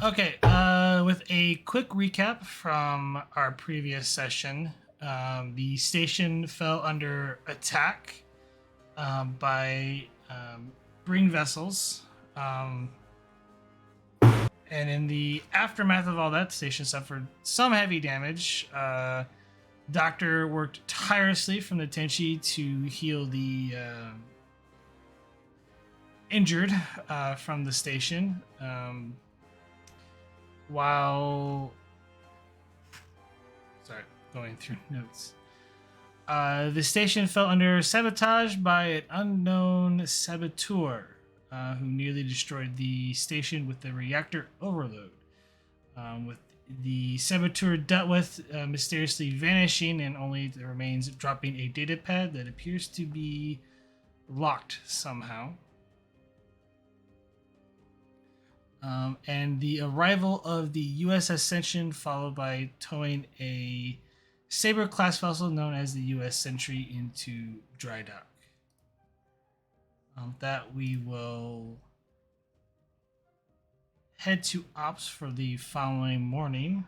Okay, with a quick recap from our previous session, the station fell under attack by Breen vessels. Um, and in the aftermath of all that, the station suffered some heavy damage. Doctor worked tirelessly from the Tenchi to heal the injured from the station. While sorry, going through notes. The station fell under sabotage by an unknown saboteur who nearly destroyed the station with the reactor overload. With the saboteur dealt with mysteriously vanishing and only the remains dropping a datapad that appears to be locked somehow. And the arrival of the USS Ascension, followed by towing a Saber Class vessel known as the US Sentry into dry dock. That we will head to ops for the following morning.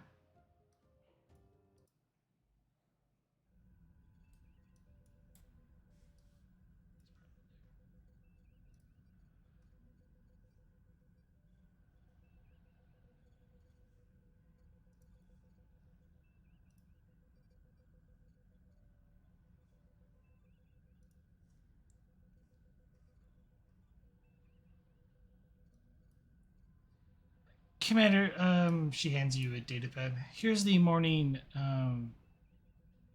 Commander, she hands you a datapad. Here's the morning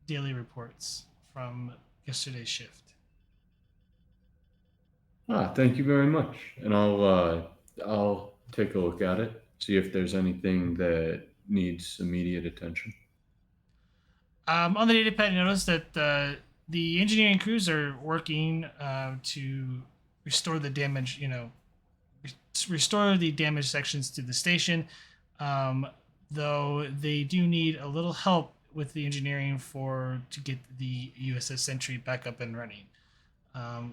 daily reports from yesterday's shift. Thank you very much. And I'll take a look at it, see if there's anything that needs immediate attention. On the datapad, you notice that the engineering crews are working to restore the damage, restore the damaged sections to the station, though they do need a little help with the engineering to get the USS Sentry back up and running.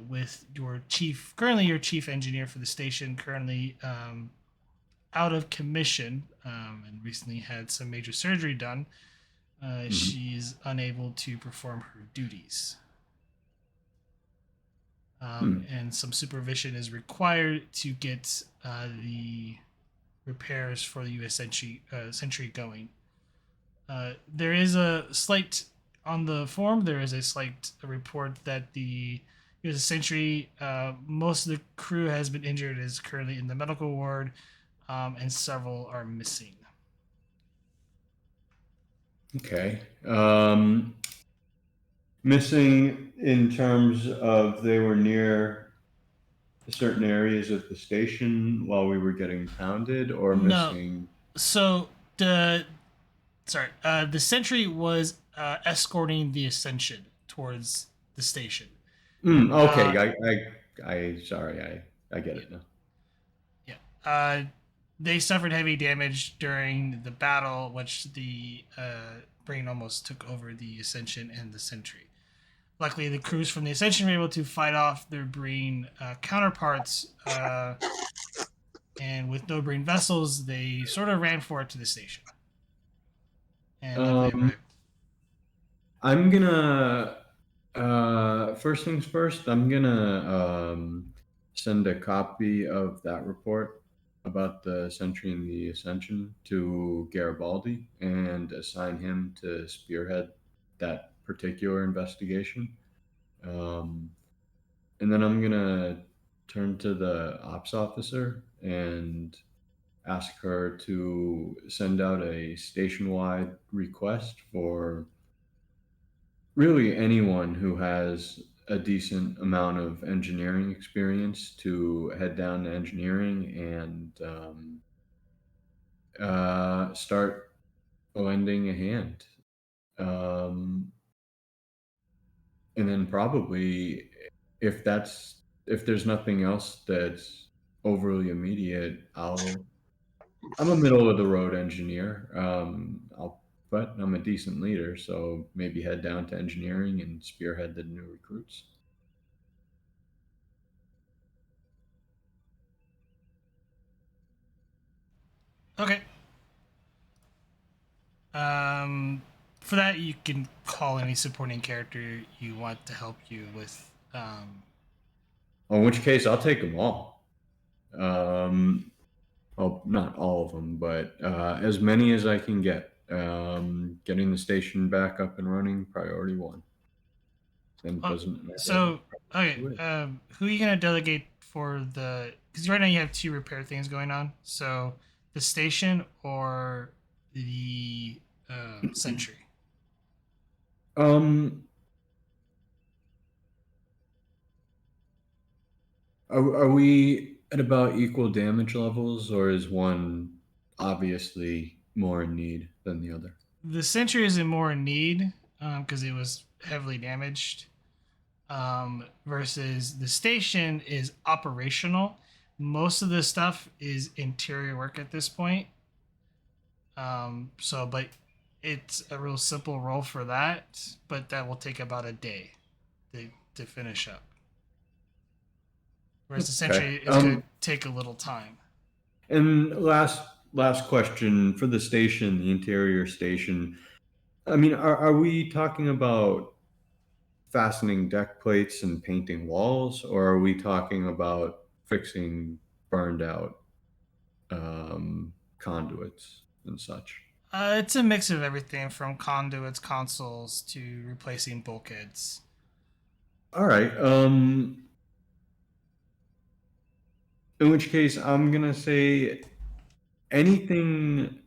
With your chief engineer for the station, currently out of commission and recently had some major surgery done, she's unable to perform her duties. And some supervision is required to get the repairs for the U.S. Sentry going. There is a slight on the form. There is a slight report that the U.S. Sentry, most of the crew has been injured, is currently in the medical ward, and several are missing. Okay. Missing in terms of they were near certain areas of the station while we were getting pounded, or No, missing. so the Sentry was escorting the Ascension towards the station. Okay. Uh, Sorry. I get yeah, it now. yeah. They suffered heavy damage during the battle, which the Breen almost took over the Ascension and the Sentry. Luckily, the crews from the Ascension were able to fight off their Breen counterparts, and with no Breen vessels, they sort of ran for it to the station. And then they Um, arrived. I'm gonna first things first. I'm gonna send a copy of that report about the Sentry and the Ascension to Garibaldi and assign him to spearhead that particular investigation. Um, and then I'm gonna turn to the ops officer and ask her to send out a station-wide request for really anyone who has a decent amount of engineering experience to head down to engineering and start lending a hand. Um, and then probably if if there's nothing else that's overly immediate, I'm a middle of the road engineer. But I'm a decent leader, so maybe head down to engineering and spearhead the new recruits. Okay. For that, you can call any supporting character you want to help you with. In which case, I'll take them all. Well, not all of them, but as many as I can get. Getting the station back up and running, priority one. Then it Oh, doesn't matter. so okay, who are you gonna delegate for the? Because right now you have two repair things going on. So the station or the sentry. Um, are we at about equal damage levels, or is one obviously more in need than the other? The sentry is in more need because it was heavily damaged. Versus the station is operational. Most of the stuff is interior work at this point. But it's a real simple role for that, but that will take about a day to finish up. Whereas the Okay. sentry is going to take a little time. And last question for the station, the interior station. I mean, are we talking about fastening deck plates and painting walls, or are we talking about fixing burned out conduits and such? It's a mix of everything from conduits, consoles to replacing bulkheads. All right. In which case, I'm gonna say anything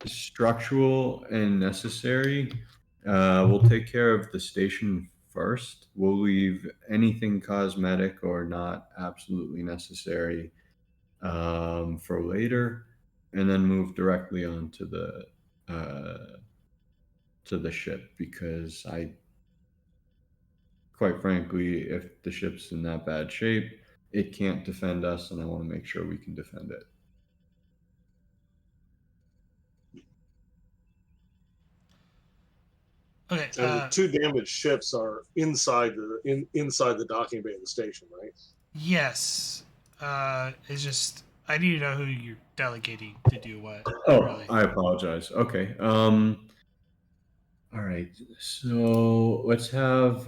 structural and necessary. We'll take care of the station first. We'll leave anything cosmetic or not absolutely necessary for later, and then move directly on to the ship because quite frankly, if the ship's in that bad shape, it can't defend us, and I want to make sure we can defend it. Okay. And the two damaged ships are inside the docking bay of the station, right? Yes. It's just I need to know who you're delegating to do what. Oh, Really. I apologize. Okay. All right. So let's have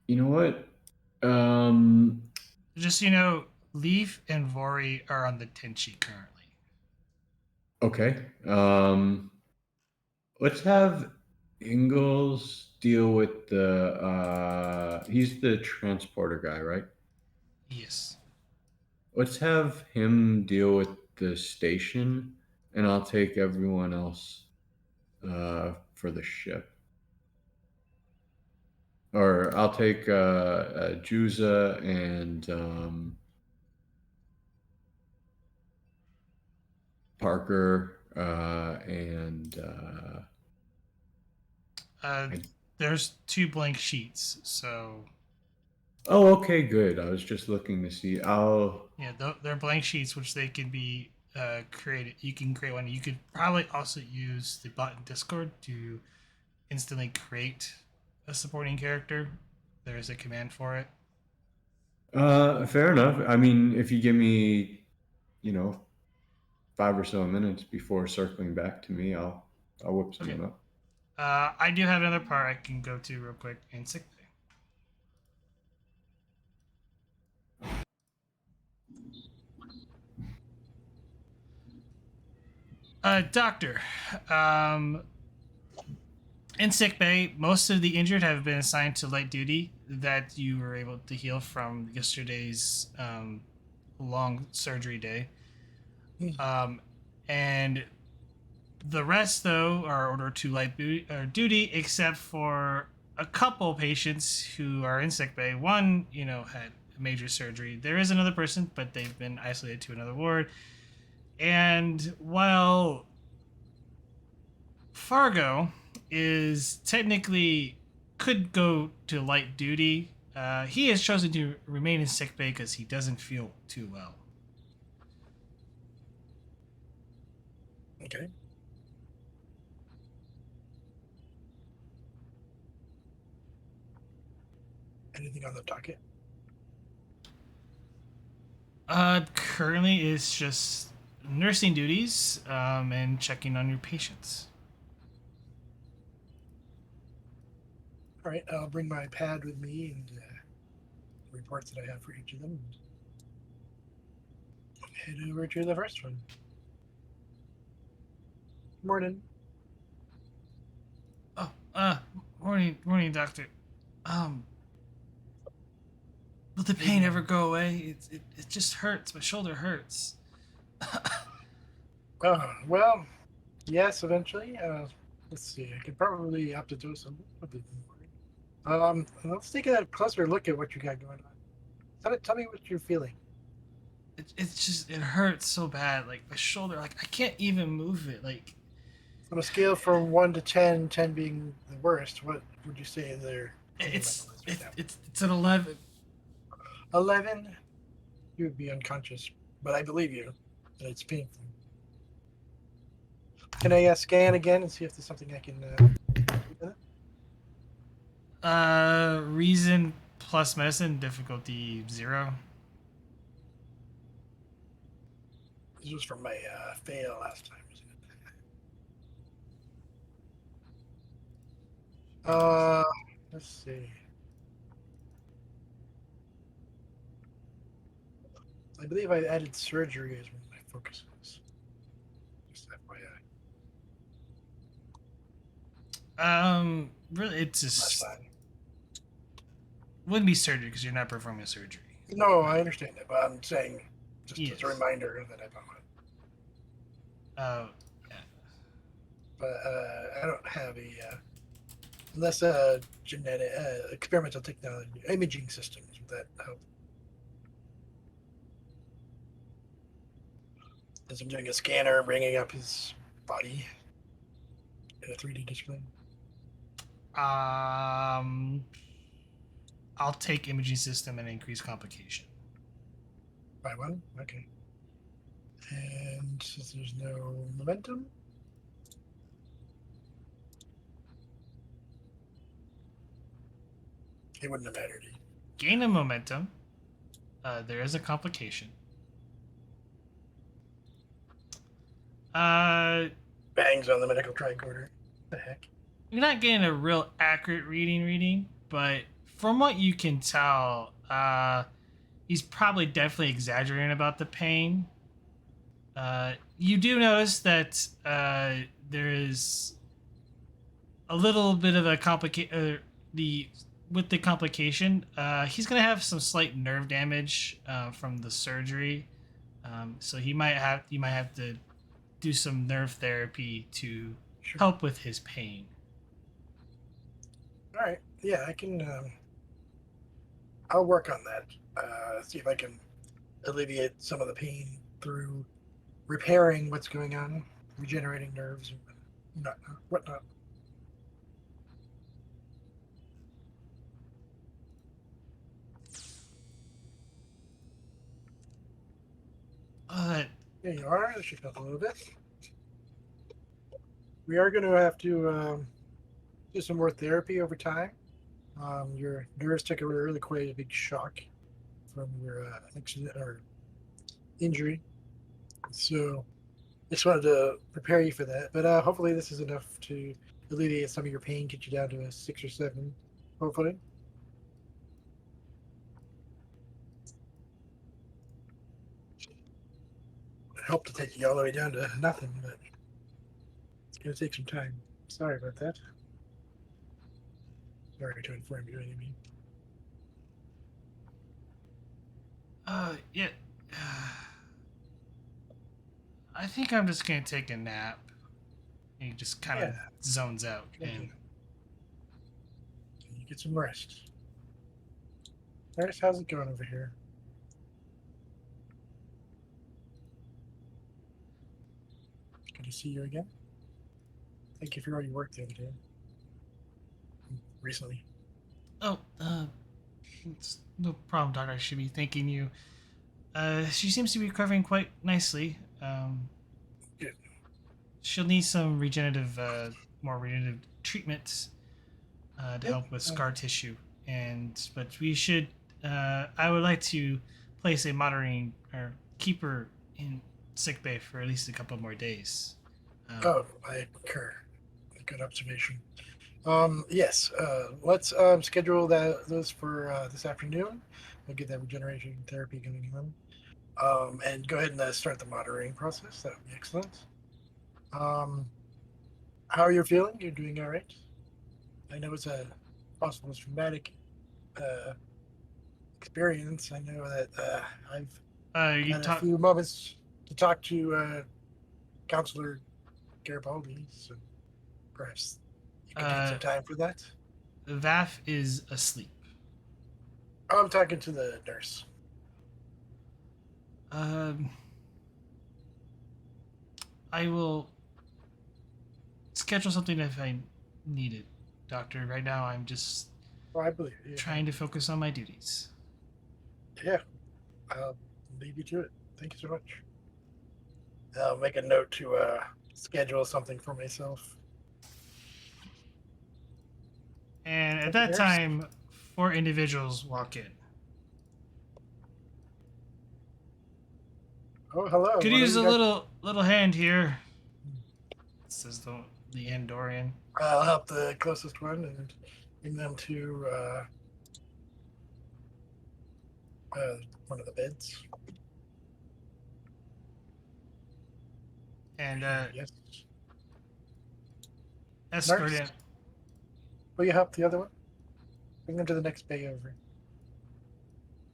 you know what? Um Just so you know, Leaf and Vori are on the Tenchi currently. okay. Let's have Ingalls deal with the he's the transporter guy, right? Yes. Let's have him deal with the station, and I'll take everyone else for the ship. Or I'll take Juza and Parker and Uh, I, there's two blank sheets, so oh, okay, good. I was just looking to see. I'll yeah, they're blank sheets which they can be created. You can create one. You could probably also use the bot in Discord to instantly create a supporting character. There is a command for it. fair enough. I mean, if you give me, you know, 5 or so minutes before circling back to me, I'll whip Okay. someone up. I do have another part I can go to real quick in sick bay. Doctor, um, in sick bay, most of the injured have been assigned to light duty that you were able to heal from yesterday's long surgery day. And the rest, though, are ordered to light duty, except for a couple patients who are in sick bay. One, had major surgery. There is another person, but they've been isolated to another ward. And while Fargo is technically could go to light duty, he has chosen to remain in sick bay because he doesn't feel too well. Okay. Anything on the docket? Currently it's just nursing duties, and checking on your patients. All right, I'll bring my pad with me and reports that I have for each of them. And head over to the first one. Morning. Oh, morning, doctor. Um, will the pain ever go away? It just hurts. My shoulder hurts. Oh, well, yes, eventually. Let's see. I could probably have to do some. Let's take a closer look at what you got going on. Tell me what you're feeling. It hurts so bad. Like my shoulder, like I can't even move it. Like On a scale from 1 to 10, 10 being the worst, what would you say there? it's an 11. 11? You would be unconscious, but I believe you that it's painful. Can I scan again and see if there's something I can do with it? Reason plus medicine difficulty 0. This was from my fail last time, isn't it? Let's see. I believe I added surgery as one of my focuses. Just FYI. Really, it's Last just time. wouldn't be surgery because you're not performing a surgery. No, I understand that, but I'm saying just Yes. as a reminder that I found it. Yeah. But I don't have a unless genetic experimental technology imaging systems would that help? As I'm doing a scanner, bringing up his body in a 3D display. I'll take imaging system and increase complication. By 1? Okay. And since there's no momentum, it wouldn't have mattered. Gain a momentum. There is a complication. Bangs on the medical tricorder. The heck? You're not getting a real accurate reading, but from what you can tell, he's probably definitely exaggerating about the pain. You do notice that there is a little bit of a with the complication. He's gonna have some slight nerve damage from the surgery, so you might have to do some nerve therapy to help with his pain. All right. Yeah, I can. I'll work on that. See if I can alleviate some of the pain through repairing what's going on, regenerating nerves, and whatnot. There you are. That should help a little bit. We are going to have to do some more therapy over time. Your nerves took a really quite a big shock from your accident or injury, so just wanted to prepare you for that. But hopefully, this is enough to alleviate some of your pain, get you down to a 6 or 7, hopefully. I hope to take you all the way down to nothing, but it's going to take some time. Sorry about that. Sorry to inform you, I mean. Yeah. I think I'm just gonna take a nap. He just kind of zones out. And you get some rest. Nurse, how's it going over here? Good to see you again. Thank you for all your work the other day. Recently. Oh, it's no problem, Doctor. I should be thanking you. She seems to be recovering quite nicely. Good. She'll need some more regenerative treatments to help with scar tissue. But we should. I would like to place a monitoring or keeper in sickbay for at least a couple more days. Oh, I concur. Good observation. Yes, let's schedule those for this afternoon. We'll get that regeneration therapy going on. And go ahead and start the monitoring process. That would be excellent. How are you feeling? You're doing all right? I know it's a possible traumatic experience. I know that I've You had a talk. few moments to talk to Counselor Garibaldi, so perhaps you could take some time for that. Vaff is asleep. Oh, I'm talking to the nurse. I will schedule something if I need it, Doctor. Right now, I'm just Oh, I believe you. trying to focus on my duties. Yeah, I'll leave you to it. Thank you so much. I'll make a note to schedule something for myself. And at Thank you, that nurse. time, 4 individuals walk in. Oh, hello. Could What use do a you guys- little hand here. Says the Andorian. I'll help the closest one and bring them to one of the beds. And Yes. escort Nurse? in. Will you help the other one? Bring them to the next bay over.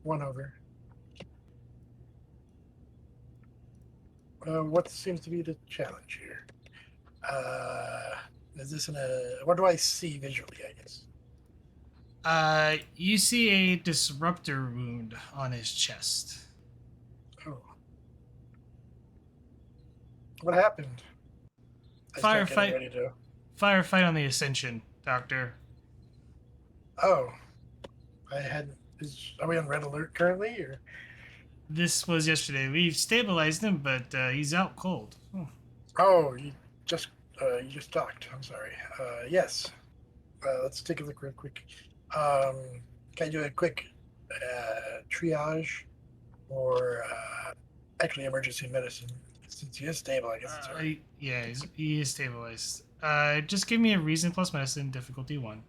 One over. What seems to be the challenge here? Is this what do I see visually, I guess? You see a disruptor wound on his chest. Oh. What happened? I start getting ready to... Firefight on the Ascension, Doctor. Oh. Are we on red alert currently, or? This was yesterday. We've stabilized him, but he's out cold. Oh, you just talked. I'm sorry. Yes. Let's take a look real quick. Can I do a quick triage or actually emergency medicine? Since he is stable, I guess it's all right. Yeah, he is stabilized. Just give me a reason plus medicine, difficulty 1.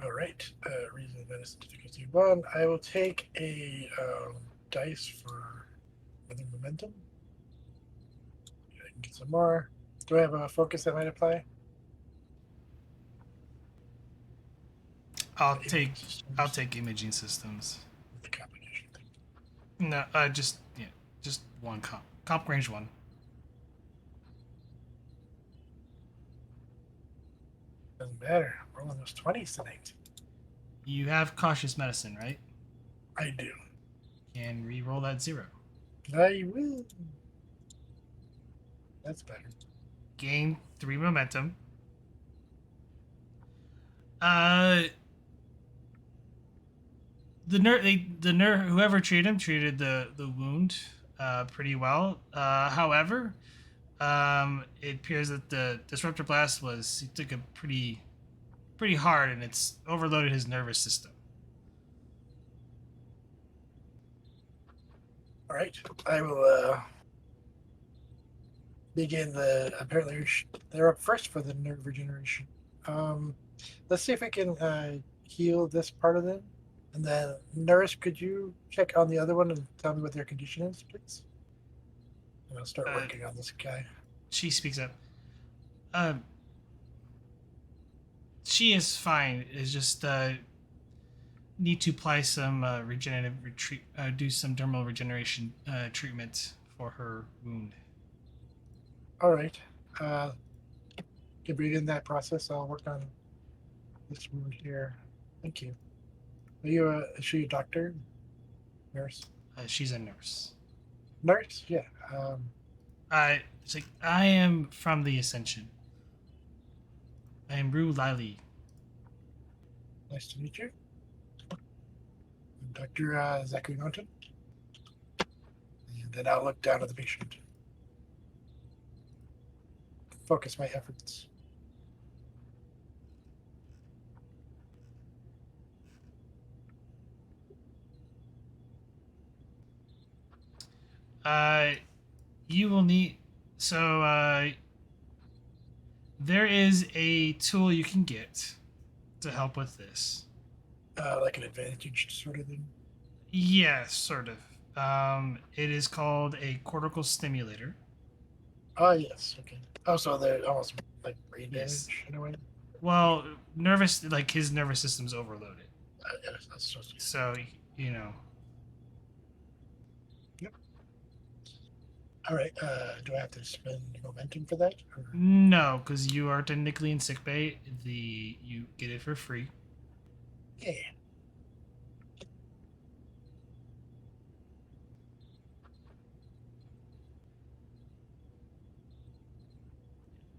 All right. Reason medicine difficulty 1. I will take a dice for another momentum. I can get some more. Do I have a focus that might apply? I'll take imaging systems. The combination thing. No, just one comp range 1. Doesn't matter. Rolling those 20s tonight. You have cautious medicine, right? I do. Can re-roll that 0. I will. That's better. Gain 3 momentum. Whoever treated the wound pretty well. However, it appears that the disruptor blast he took a pretty hard, and it's overloaded his nervous system. All right. I will begin apparently they're up first for the nerve regeneration. Let's see if we can heal this part of them. And then, nurse, could you check on the other one and tell me what their condition is, please? And I'll start working on this guy. She speaks up. She is fine. It's just need to apply some do some dermal regeneration treatment for her wound. All right. Can begin that process. I'll work on this wound here. Thank you. Is she a doctor? Nurse? She's a nurse. Nurse? Yeah. It's like, I am from the Ascension. I am Rue Liley. Nice to meet you. I'm Dr. Zachary Mountain. And then I'll look down at the patient. Focus my efforts. You will need. So, there is a tool you can get to help with this. Like an advantage sort of thing. Yeah, sort of. It is called a cortical stimulator. Oh, yes. Okay. Oh, so they're almost like brain Yes. damage in a way. Well, like his nervous system's overloaded. Yes, that's so sweet. So, you know. All right. Do I have to spend momentum for that? Or... No, because you are technically in sickbay. You get it for free. Yeah.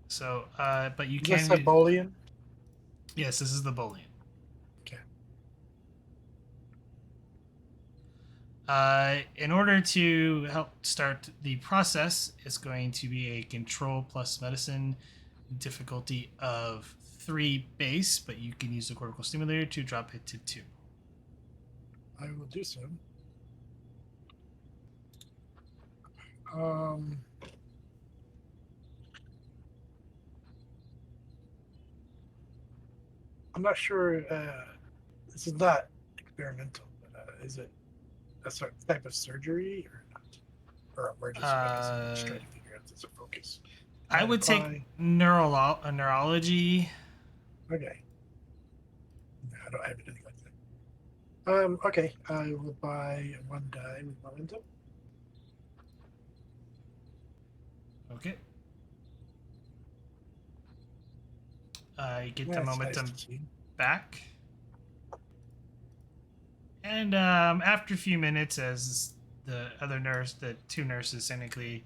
So, but you Is can. this a Boolean? Yes, this is the Boolean. Okay. In order to help start the process, it's going to be a control plus medicine difficulty of 3 base, but you can use the cortical stimulator to drop it to 2. I will do so. Um. I'm not sure. This is not experimental, but is it a certain type of surgery or not? Or emergency medicine? I'm just trying to figure out this focus. I would take neurology. Okay. No, I don't have anything like that. Okay. I will buy 1 die with momentum. Okay. You get Yeah, the it's nice momentum to see. back. And after a few minutes, as the the 2 nurses technically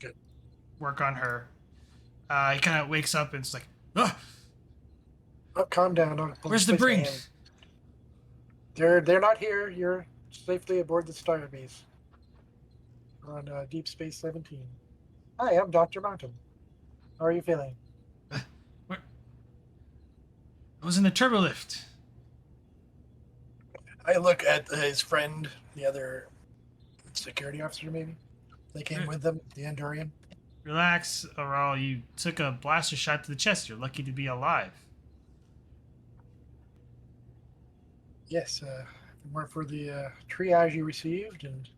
Good. work on her, he kind of wakes up and it's like, oh, Oh, calm down. where's the Breen? They're not here. You're safely aboard the Starbase on Deep Space 17. Hi, I'm Dr. Mountain. How are you feeling? I was in the turbolift. I look at his friend, the other security officer, maybe. They came with them, the Andorian. Relax, Oral. You took a blaster shot to the chest. You're lucky to be alive. Yes, if it weren't for the triage you received and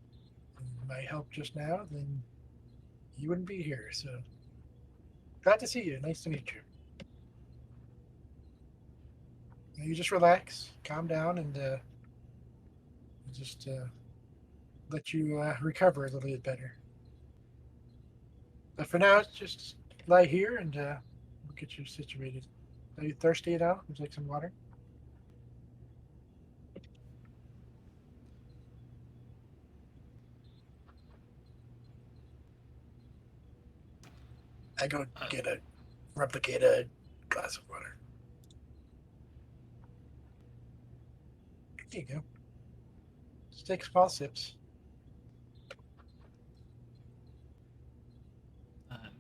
my help just now, then you wouldn't be here. So glad to see you. Nice to meet you. Now you just relax, calm down, and just let you recover a little bit better. But for now, just lie here and we'll get you situated. Are you thirsty now? Would you like some water? I go replicate a glass of water. There you go. Just take small sips.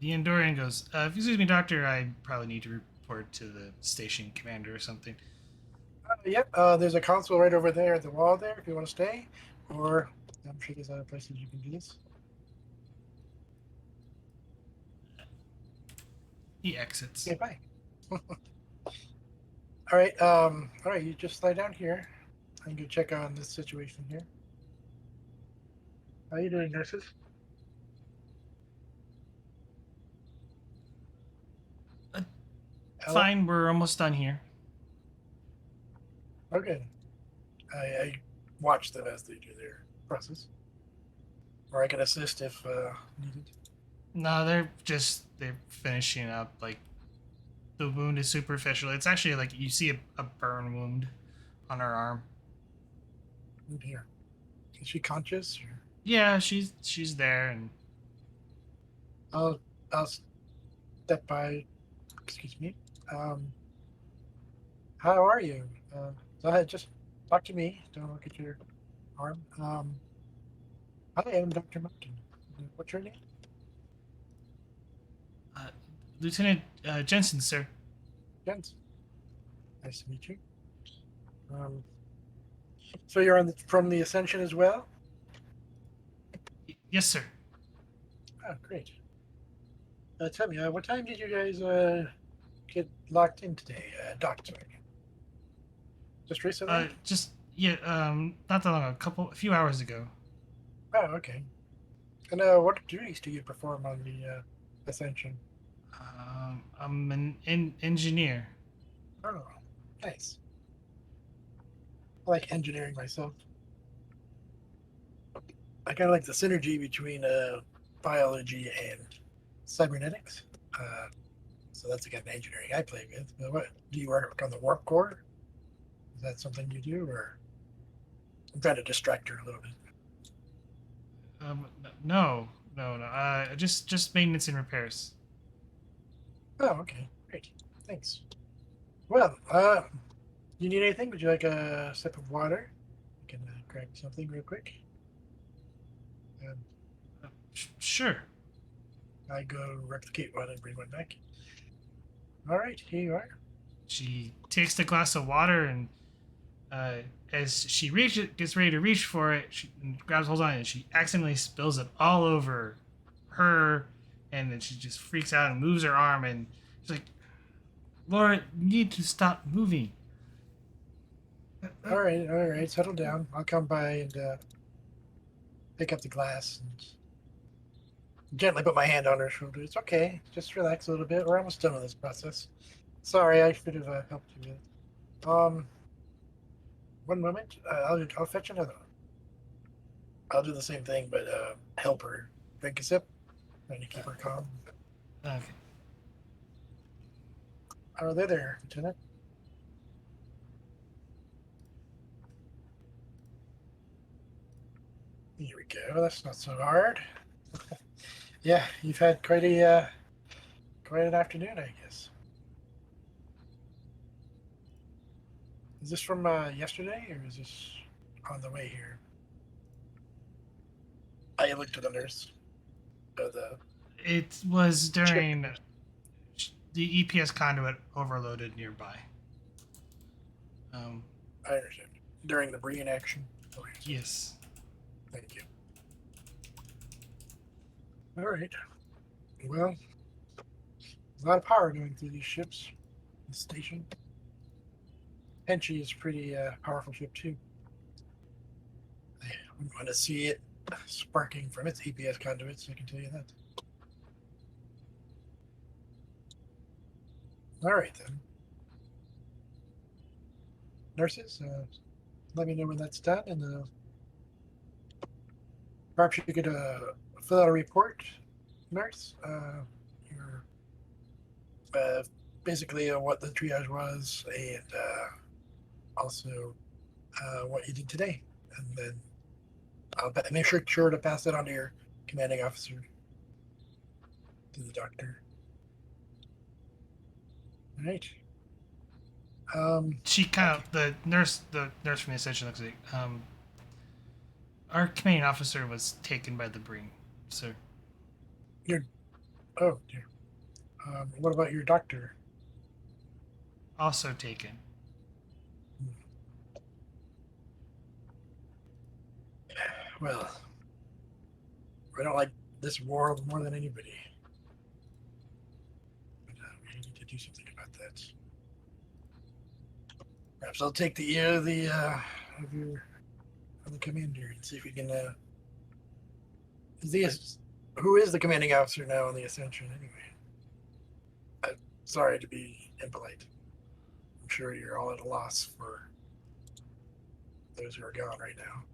The Andorian goes, excuse me, Doctor, I probably need to report to the station commander or something. Yep, there's a console right over there at the wall there if you want to stay. Or I'm sure there's other places you can do this. He exits. Okay, bye. All right, you just lie down here. I'm gonna check on this situation here. How you doing, nurses? Fine, we're almost done here. Okay. I watch them as they do their process. Or I can assist if needed. No, they're finishing up. Like, the wound is superficial. It's actually like you see a burn wound on her arm. In here. Is she conscious? Or... Yeah, she's there, and I'll step by. Excuse me. How are you? Go ahead, just talk to me. Don't look at your arm. Hi, I'm Dr. Mountain. What's your name? Lieutenant Jensen, sir. Jens. Nice to meet you. So you're from the Ascension as well? Yes, sir. Oh, great. Tell me, what time did you guys get locked in today? Docked, sorry. Just recently? Just yeah. Not that long. A few hours ago. Oh, okay. And what duties do you perform on the Ascension? I'm an engineer. Oh, nice. I like engineering myself. I kind of like the synergy between biology and cybernetics. So that's the kind of engineering I play with. But what do you work on the warp core? Is that something you do, or I'm trying to distract her a little bit? No. Just maintenance and repairs. Oh, okay, great, thanks. Well, you need anything? Would you like a sip of water? I can grab something real quick. Sure. I go replicate one and bring one back. All right, here you are. She takes the glass of water and as she gets ready to reach for it, she holds on, and she accidentally spills it all over her, and then she just freaks out and moves her arm, and she's like, "Laura, you need to stop moving." All right, settle down. I'll come by and pick up the glass and gently put my hand on her shoulder. It's okay. Just relax a little bit. We're almost done with this process. Sorry, I should have helped you with it. One moment. I'll fetch another one. I'll do the same thing, but help her drink a sip, trying to keep her calm. Okay. Oh, there, Lieutenant. Here we go. That's not so hard. Yeah, you've had quite an afternoon, I guess. Is this from yesterday, or is this on the way here? I looked at the nurse. It was during the EPS conduit overloaded nearby. I understand. During the Breen action? Okay. Yes. Thank you. All right. Well, there's a lot of power going through these ships. The station. Henchy is a pretty powerful ship, too. I'm going to see it sparking from its EPS conduits, I can tell you that. All right, then. Nurses, let me know when that's done, and perhaps you could fill out a report, nurse. Your basically what the triage was, and also what you did today, and then I'll make sure to pass that on to your commanding officer, to the doctor. All right. She kind of the nurse from the Ascension looks like our commanding officer was taken by the Breen, sir. Oh dear. What about your doctor? Also taken. Well, I don't like this world more than anybody. But we need to do something about that. Perhaps I'll take the ear of the commander and see if we can. Who is the commanding officer now on the Ascension anyway? I'm sorry to be impolite. I'm sure you're all at a loss for those who are gone right now.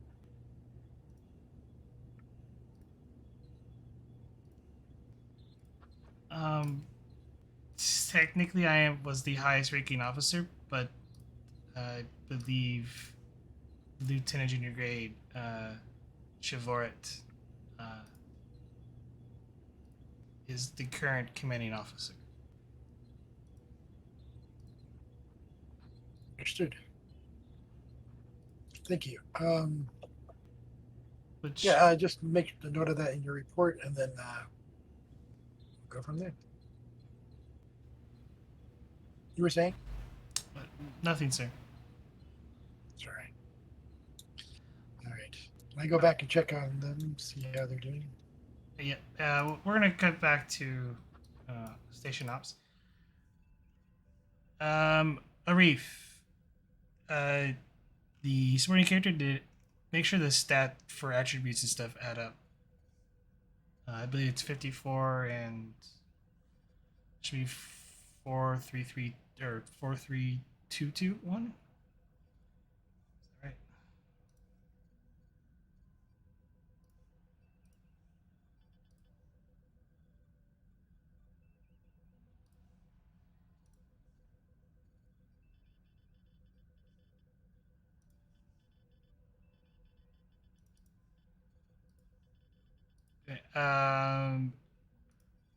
Technically, was the highest ranking officer, but I believe Lieutenant Junior Grade Chivoret is the current commanding officer. Understood. Thank you. Which Yeah, just make a note of that in your report, and then we'll go from there. You were saying? nothing, sir. That's all right. All right. I go back and check on them, see how they're doing. Yeah, we're gonna cut back to station ops. Arif, the supporting character did make sure the stat for attributes and stuff add up. I believe it's 54 and should be 433 or 43221. Right. Okay.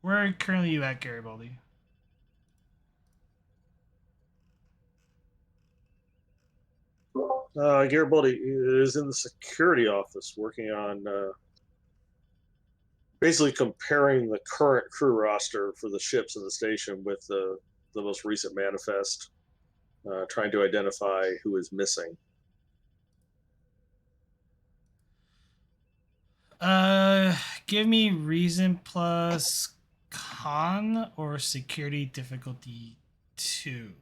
Where currently you at, Garibaldi? Garibaldi is in the security office working on basically comparing the current crew roster for the ships in the station with the most recent manifest, trying to identify who is missing. Give me reason plus con or security difficulty 2.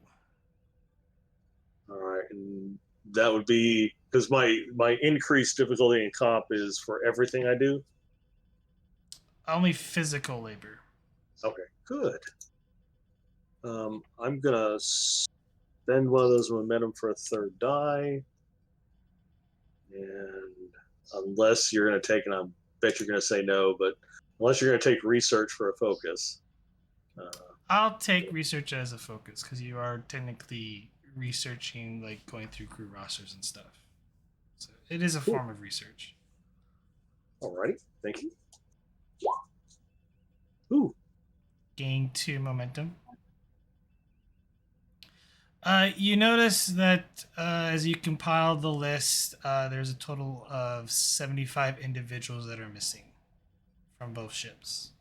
All right, and that would be because my increased difficulty in comp is for everything I do. Only physical labor. Okay, good. I'm gonna spend one of those momentum for a third die, and unless you're gonna take, and I bet you're gonna say no, but unless you're gonna take research for a focus. I'll take research as a focus because you are technically researching, like going through crew rosters and stuff. So it is a form of research. Alrighty, thank you. Ooh. Gain 2 momentum. You notice that as you compile the list, there's a total of 75 individuals that are missing from both ships.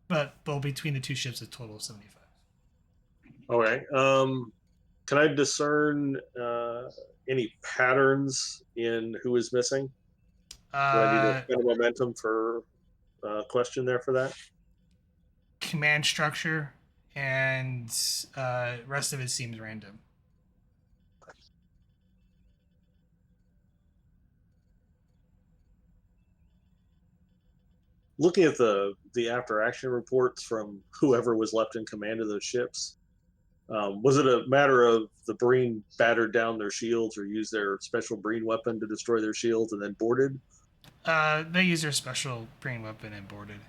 But well, between the two ships, a total of 75. Okay. Can I discern any patterns in who is missing? Do I need to spend a momentum for question there for that? Command structure and rest of it seems random. Looking at the after action reports from whoever was left in command of those ships, was it a matter of the Breen battered down their shields or used their special Breen weapon to destroy their shields and then boarded? They use their special Breen weapon and boarded.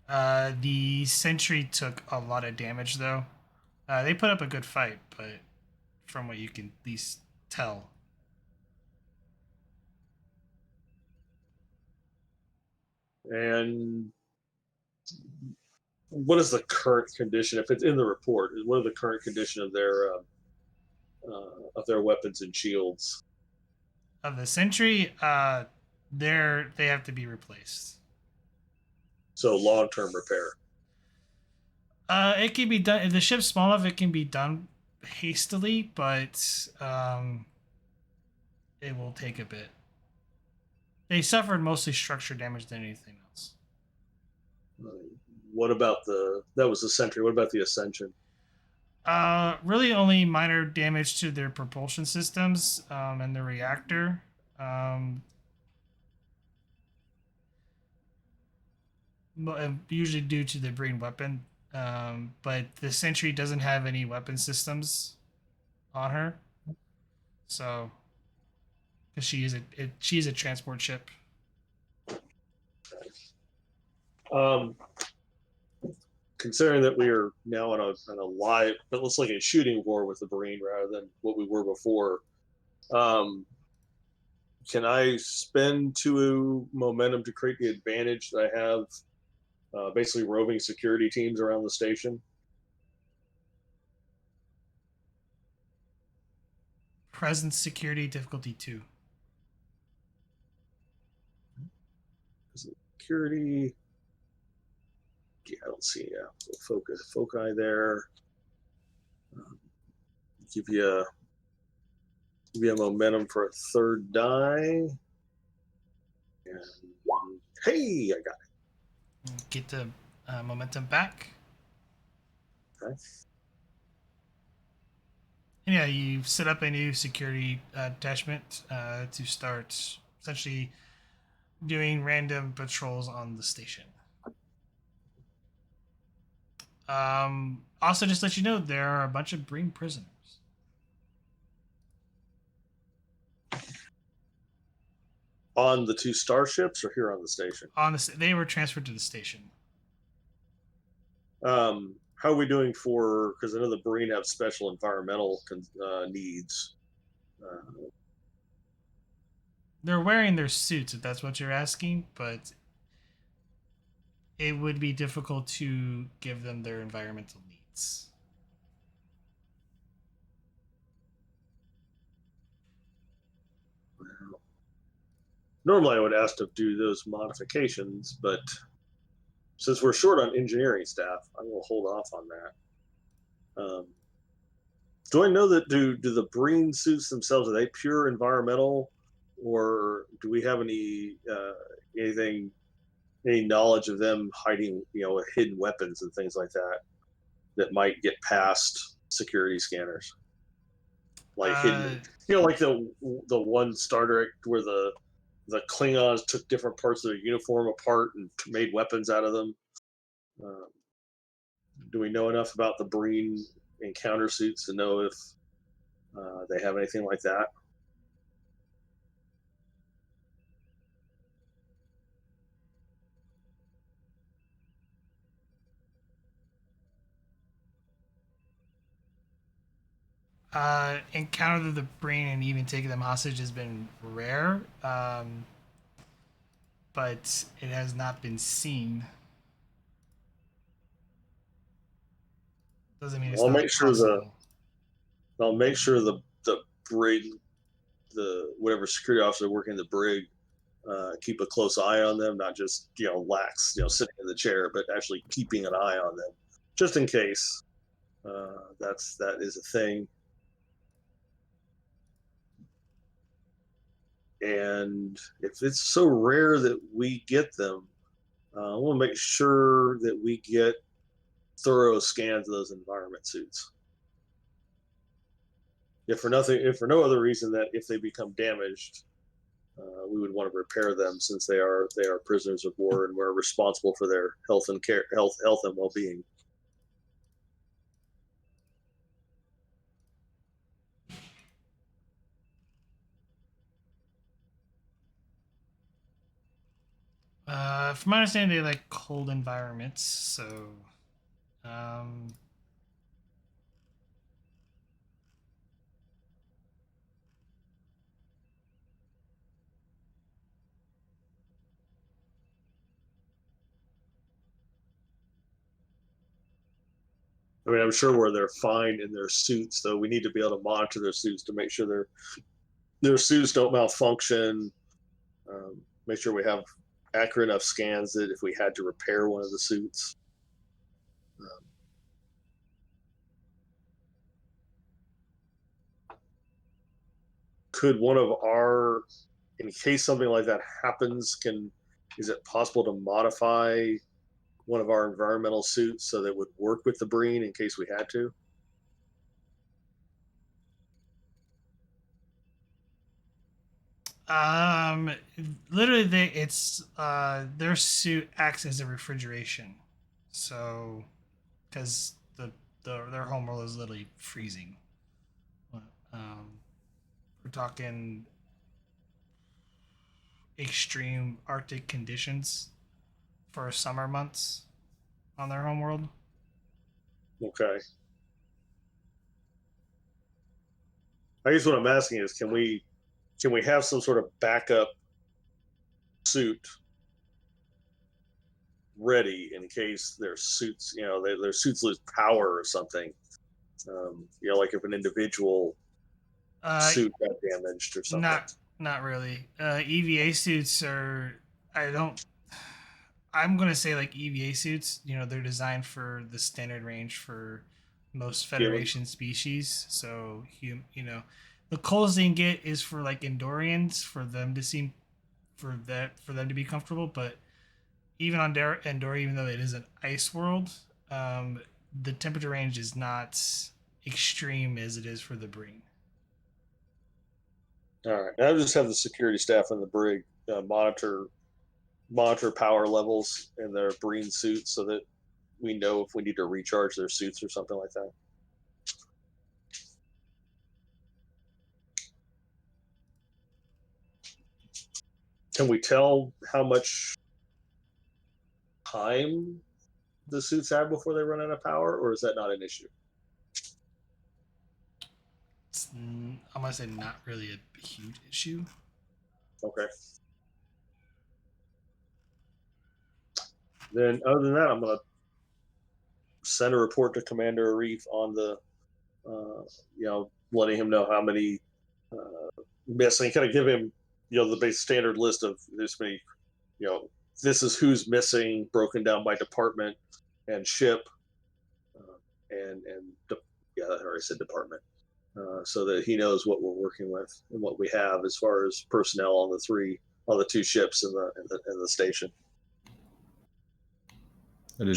The Sentry took a lot of damage though. They put up a good fight, but from what you can at least tell. And what is the current condition? If it's in the report, what are the current condition of their weapons and shields? Of the Sentry, they have to be replaced. So long-term repair. It can be done if the ship's small enough. It can be done hastily, but it will take a bit. They suffered mostly structure damage than anything else. What about that was the Sentry? What about the Ascension? Really only minor damage to their propulsion systems and the reactor. Usually due to the Breen weapon. But the Sentry doesn't have any weapon systems on her. So, because she is a transport ship. Considering that we are now on a live, it looks like a shooting war with the Breen rather than what we were before. Can I spend 2 momentum to create the advantage that I have, basically roving security teams around the station? Presence security difficulty 2. Security. Yeah, I don't see foci there. Give you Give you a momentum for a third die. And hey, I got Get the momentum back. it. Okay. And yeah, you set up a new security detachment to start essentially doing random patrols on the station. Also, just to let you know, there are a bunch of Breen prisoners. On the two starships or here on the station? They were transferred to the station. How are we doing for? Because I know the Breen have special environmental needs. They're wearing their suits, if that's what you're asking, but it would be difficult to give them their environmental needs. Normally, I would ask to do those modifications, but since we're short on engineering staff, I will hold off on that. Do I know that do the Breen suits themselves, are they pure environmental, or do we have any anything, any knowledge of them hiding, hidden weapons and things like that that might get past security scanners, like hidden, like the one Star Trek where the Klingons took different parts of their uniform apart and made weapons out of them. Do we know enough about the Breen encounter suits to know if they have anything like that? Encounter the Breen and even taking them hostage has been rare, but it has not been seen. Doesn't mean it's I'll not make sure possible. the brig, the whatever security officer working the brig, keep a close eye on them, not just lax, sitting in the chair, but actually keeping an eye on them, just in case that is a thing. And if it's so rare that we get them, I want to make sure that we get thorough scans of those environment suits. If for no other reason that if they become damaged, we would want to repair them since they are prisoners of war and we're responsible for their health and well-being. From my understanding, they like cold environments, so um, I mean, I'm sure where they're fine in their suits, though we need to be able to monitor their suits to make sure their suits don't malfunction. Make sure we have accurate enough scans that if we had to repair one of the suits. Could one of our, in case something like that happens, is it possible to modify one of our environmental suits so that it would work with the Breen in case we had to? literally, their suit acts as a refrigeration, so because their homeworld is literally freezing. We're talking extreme Arctic conditions for summer months on their homeworld. Okay. I guess what I'm asking is, can we have some sort of backup suit ready in case their suits, their suits lose power or something? Like if an individual suit got damaged or something. Not really. EVA suits are. I don't. I'm gonna say like EVA suits. They're designed for the standard range for most Federation species. So the closest they can get is for like Andorians for them to be comfortable. But even on Andor, even though it is an ice world, the temperature range is not extreme as it is for the Breen. All right. I'll just have the security staff in the brig monitor power levels in their Breen suits so that we know if we need to recharge their suits or something like that. Can we tell how much time the suits have before they run out of power, or is that not an issue? I'm gonna say not really a huge issue. Okay. Then, other than that, I'm gonna send a report to Commander Arif on the, letting him know how many missing. Kind of give him, the base standard list of this many, this is who's missing, broken down by department and ship, I already said department, so that he knows what we're working with and what we have as far as personnel on the two ships in the station. That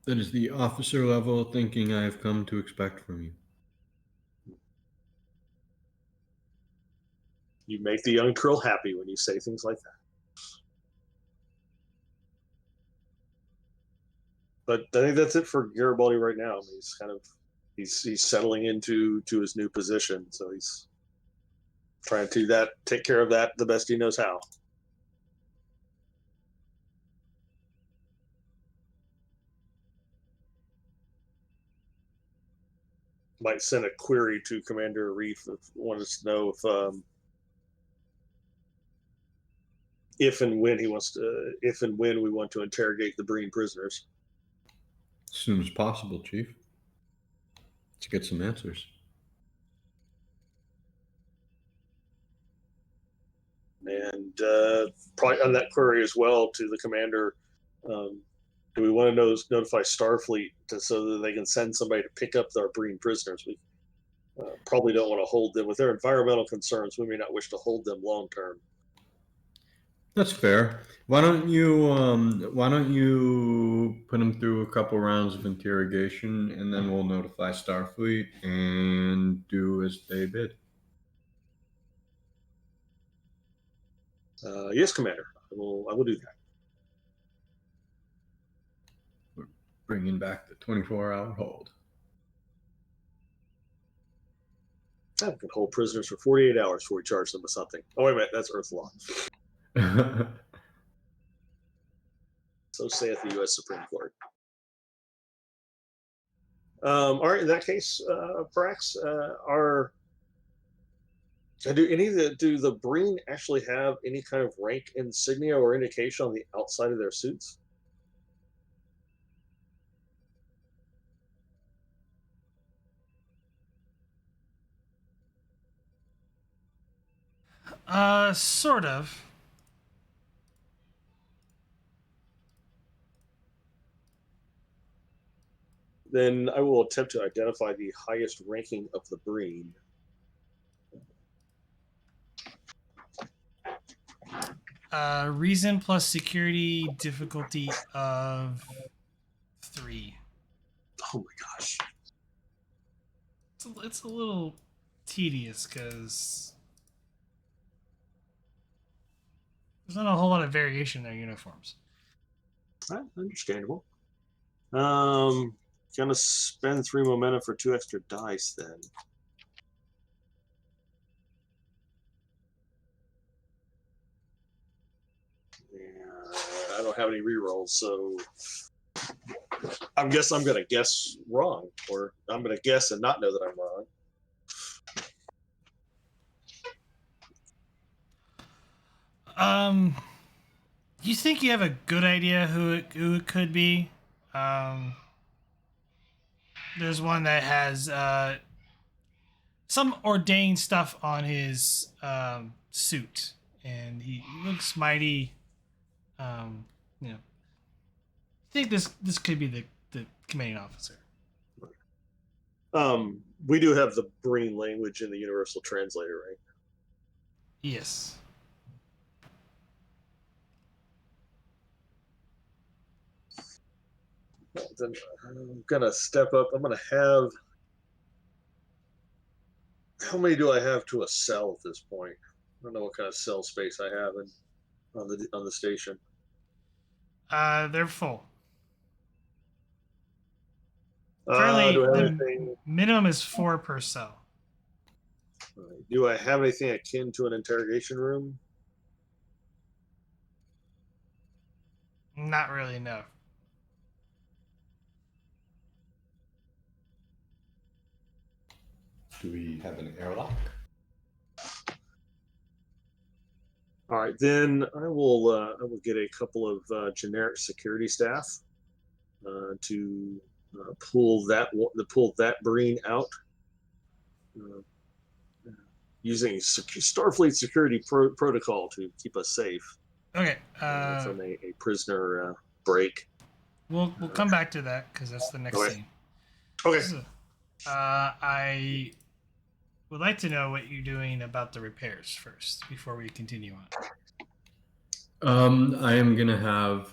is the officer level thinking I have come to expect from you. You make the young Krill happy when you say things like that. But I think that's it for Garibaldi right now. He's settling into his new position, so he's trying to take care of that the best he knows how. Might send a query to Commander Arif if wanted to know if and when we want to interrogate the Breen prisoners. As soon as possible, Chief. Let's get some answers. And probably on that query as well to the commander, do we want to notify Starfleet so that they can send somebody to pick up our Breen prisoners? We probably don't want to hold them. With their environmental concerns, we may not wish to hold them long term. That's fair. Why don't you put them through a couple rounds of interrogation, and then we'll notify Starfleet and do as they bid. Yes, Commander. I will do that. We're bringing back the 24-hour hold. I can hold prisoners for 48 hours before we charge them with something. Oh, wait a minute. That's Earth law. So saith the U.S. Supreme Court. All right. In that case, Brax, do the Breen actually have any kind of rank insignia or indication on the outside of their suits? Sort of. Then I will attempt to identify the highest ranking of the Breen. Reason plus security difficulty of 3. Oh my gosh. It's a little tedious because there's not a whole lot of variation in their uniforms. Understandable. Gonna spend 3 momentum for 2 extra dice then. I don't have any rerolls, so I guess I'm gonna guess wrong, or I'm gonna guess and not know that I'm wrong. You think you have a good idea who it could be? There's one that has some ordained stuff on his suit, and he looks mighty. I think this could be the commanding officer. We do have the Breen language in the Universal Translator, right? Yes. Then I'm gonna step up. I'm gonna have. How many do I have to a cell at this point? I don't know what kind of cell space I have on the station. They're full. Do Currently, I have the anything? minimum is 4 per cell. Do I have anything akin to an interrogation room? Not really, no. Do we have an airlock? All right, then I will get a couple of generic security staff to pull that Breen out using Starfleet security protocol to keep us safe Okay. from a prisoner break. We'll come back to that because that's the next Okay. scene. Okay. So, I would like to know what you're doing about the repairs first before we continue on. I am gonna have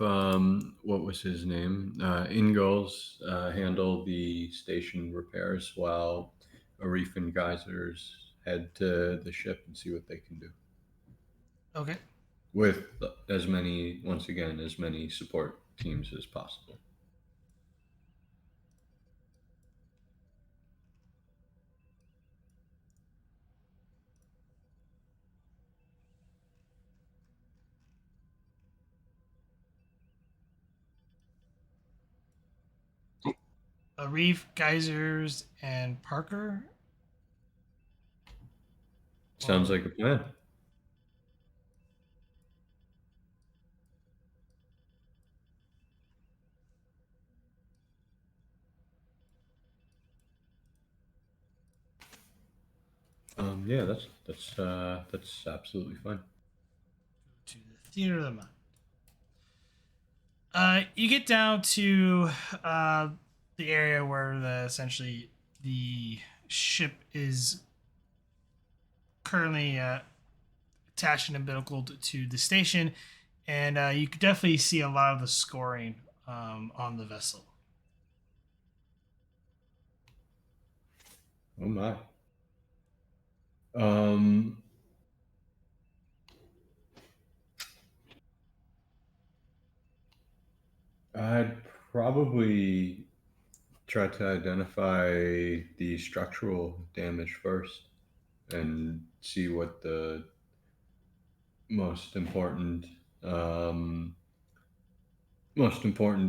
what was his name? Ingalls handle the station repairs while Arif and Geysers head to the ship and see what they can do. Okay. With as many support teams as possible. Reef, Geysers, and Parker. Sounds like a plan. Yeah, that's absolutely fine. To the theater of the mind. You get down to the area where essentially the ship is currently attached and umbilicaled to the station, and you could definitely see a lot of the scoring on the vessel. Oh my. I'd probably try to identify the structural damage first and see what the most important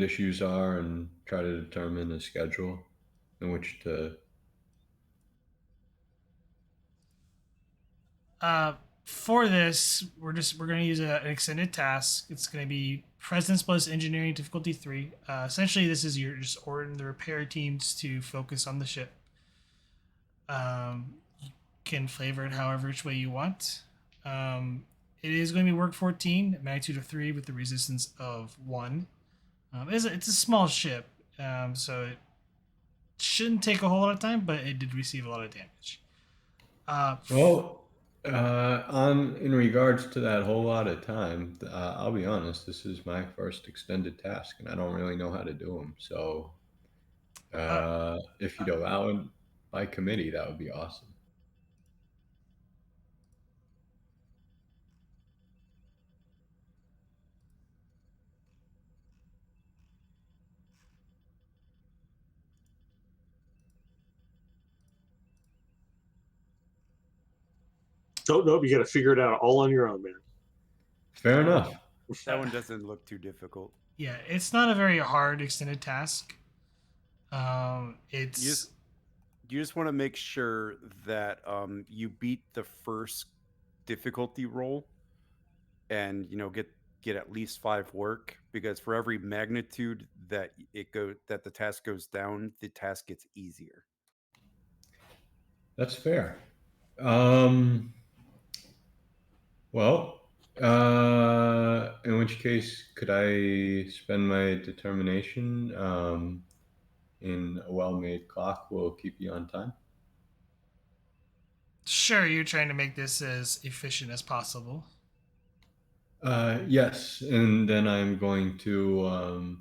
issues are and try to determine a schedule in which to For this, we're going to use an extended task. It's going to be Presence plus Engineering difficulty 3. Essentially, this is you're just ordering the repair teams to focus on the ship. You can flavor it however which way you want. It is going to be work 14, magnitude of 3 with the resistance of 1. It's a small ship, so it shouldn't take a whole lot of time, but it did receive a lot of damage. In regards to that whole lot of time, I'll be honest, this is my first extended task and I don't really know how to do them. So if you'd allow it by committee, that would be awesome. Nope. You got to figure it out all on your own, man. Fair enough. That one doesn't look too difficult. Yeah, it's not a very hard extended task. You just want to make sure that you beat the first difficulty roll, and get at least 5 work, because for every magnitude that the task goes down, the task gets easier. That's fair. Well, in which case, could I spend my determination in a well-made clock will keep you on time? Sure, you're trying to make this as efficient as possible. Yes, and then I'm going to.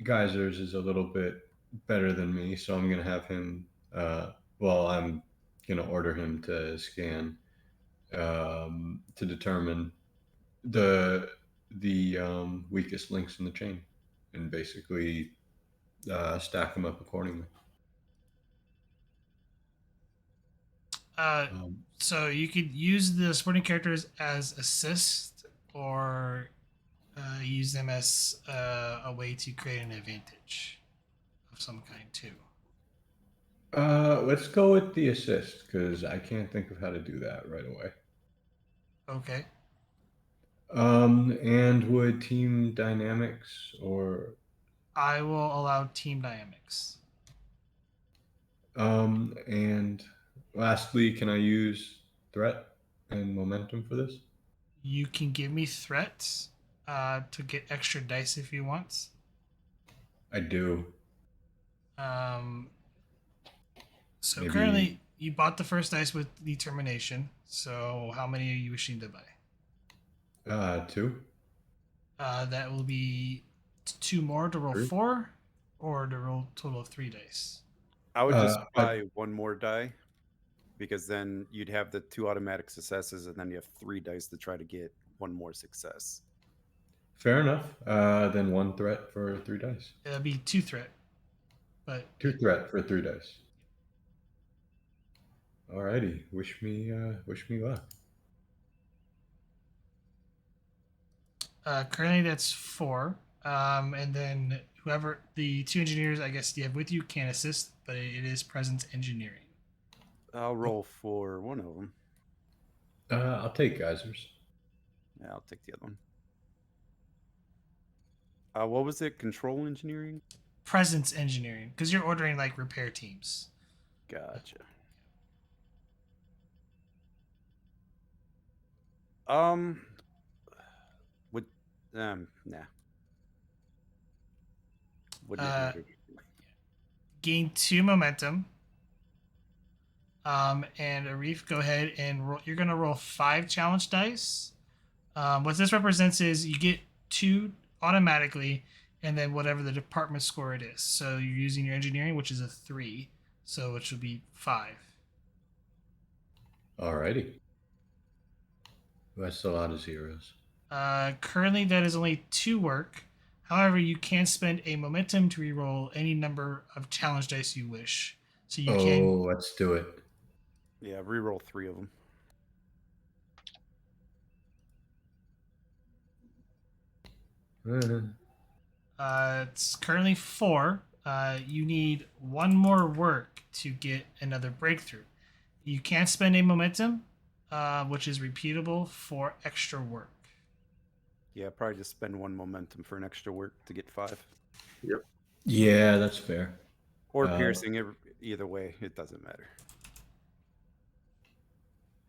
Geysers is a little bit better than me, so I'm going to have him. I'm going to order him to scan to determine the weakest links in the chain, and basically stack them up accordingly. Um, So you could use the supporting characters as assist, or use them as a way to create an advantage of some kind too. let's go with the assist because I can't think of how to do that right away. Okay. And would team dynamics or I will allow team dynamics. and lastly, can I use threat and momentum for this? You can give me threats to get extra dice if you want. I do. So Maybe- currently, you bought the first dice with determination. So how many are you wishing to buy? 2. That will be 2 more to roll 3. 4, or to roll a total of 3 dice. I would just I- buy one more die, because then you'd have the 2 automatic successes, and then you have 3 dice to try to get one more success. Fair enough. Then 1 threat for 3 dice. It'll be 2 threat, but 2 threat for 3 dice. Alrighty. Wish me luck. Currently that's 4. And then whoever the 2 engineers, I guess, you have with you can assist, but it is presence engineering. I'll roll for one of them. I'll take geysers. Yeah, I'll take the other one. What was it? Control engineering? Presence engineering, because you're ordering like repair teams. Gotcha. Nah. Wouldn't it matter? Gain 2 momentum. And Arif, go ahead and roll. You're gonna roll 5 challenge dice. What this represents is you get 2 automatically, and then whatever the department score it is. So you're using your engineering, which is a 3, so it should be 5. Alrighty. That's a lot of zeros. Currently, that is only 2 work. However, you can spend a momentum to reroll any number of challenge dice you wish. So you can. Let's do it. Yeah, reroll 3 of them. It's currently 4. You need 1 more work to get another breakthrough. You can spend a momentum, which is repeatable for extra work. Yeah, probably just spend 1 momentum for an extra work to get 5. Yep. Yeah, that's fair. Or piercing, either way, it doesn't matter.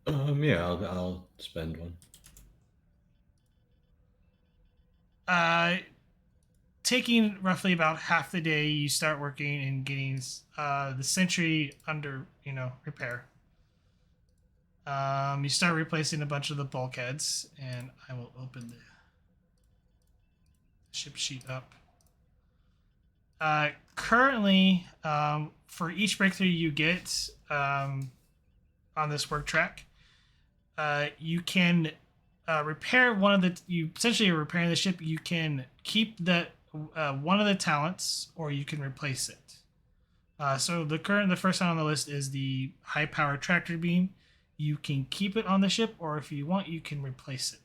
Yeah, I'll spend 1. Taking roughly about half the day, you start working and getting the Sentry under repair. You start replacing a bunch of the bulkheads, and I will open the ship sheet up. Currently, for each breakthrough you get on this work track, you can repair one of the. You essentially are repairing the ship. You can keep that one of the talents, or you can replace it. So the first one on the list is the high power tractor beam. You can keep it on the ship, or if you want, you can replace it.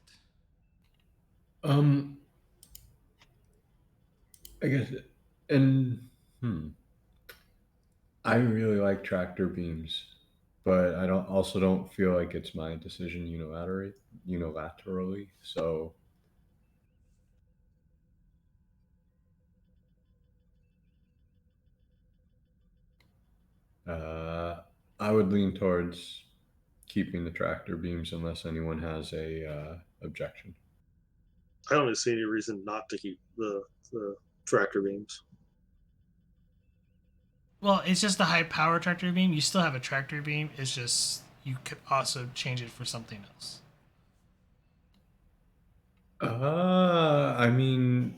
I guess, and I really like tractor beams, but I don't feel like it's my decision unilaterally. So I would lean towards keeping the tractor beams unless anyone has a objection. I don't see any reason not to keep the tractor beams. Well, it's just a high power tractor beam. You still have a tractor beam. It's just you could also change it for something else. I mean,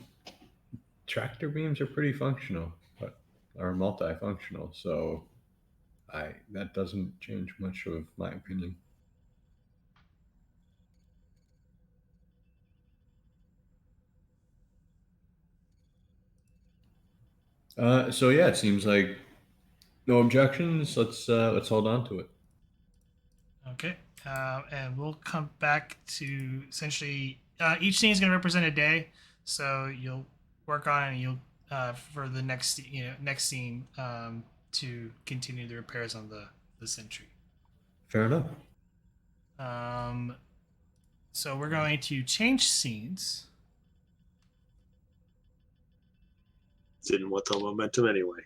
tractor beams are pretty functional, but are multifunctional. So, that doesn't change much of my opinion. So yeah, it seems like no objections. Let's hold on to it. Okay. And we'll come back to essentially each scene is going to represent a day. So you'll work on it and you'll for the next next scene to continue the repairs on the Sentry. Fair enough. So we're going to change scenes. Didn't want the momentum anyway.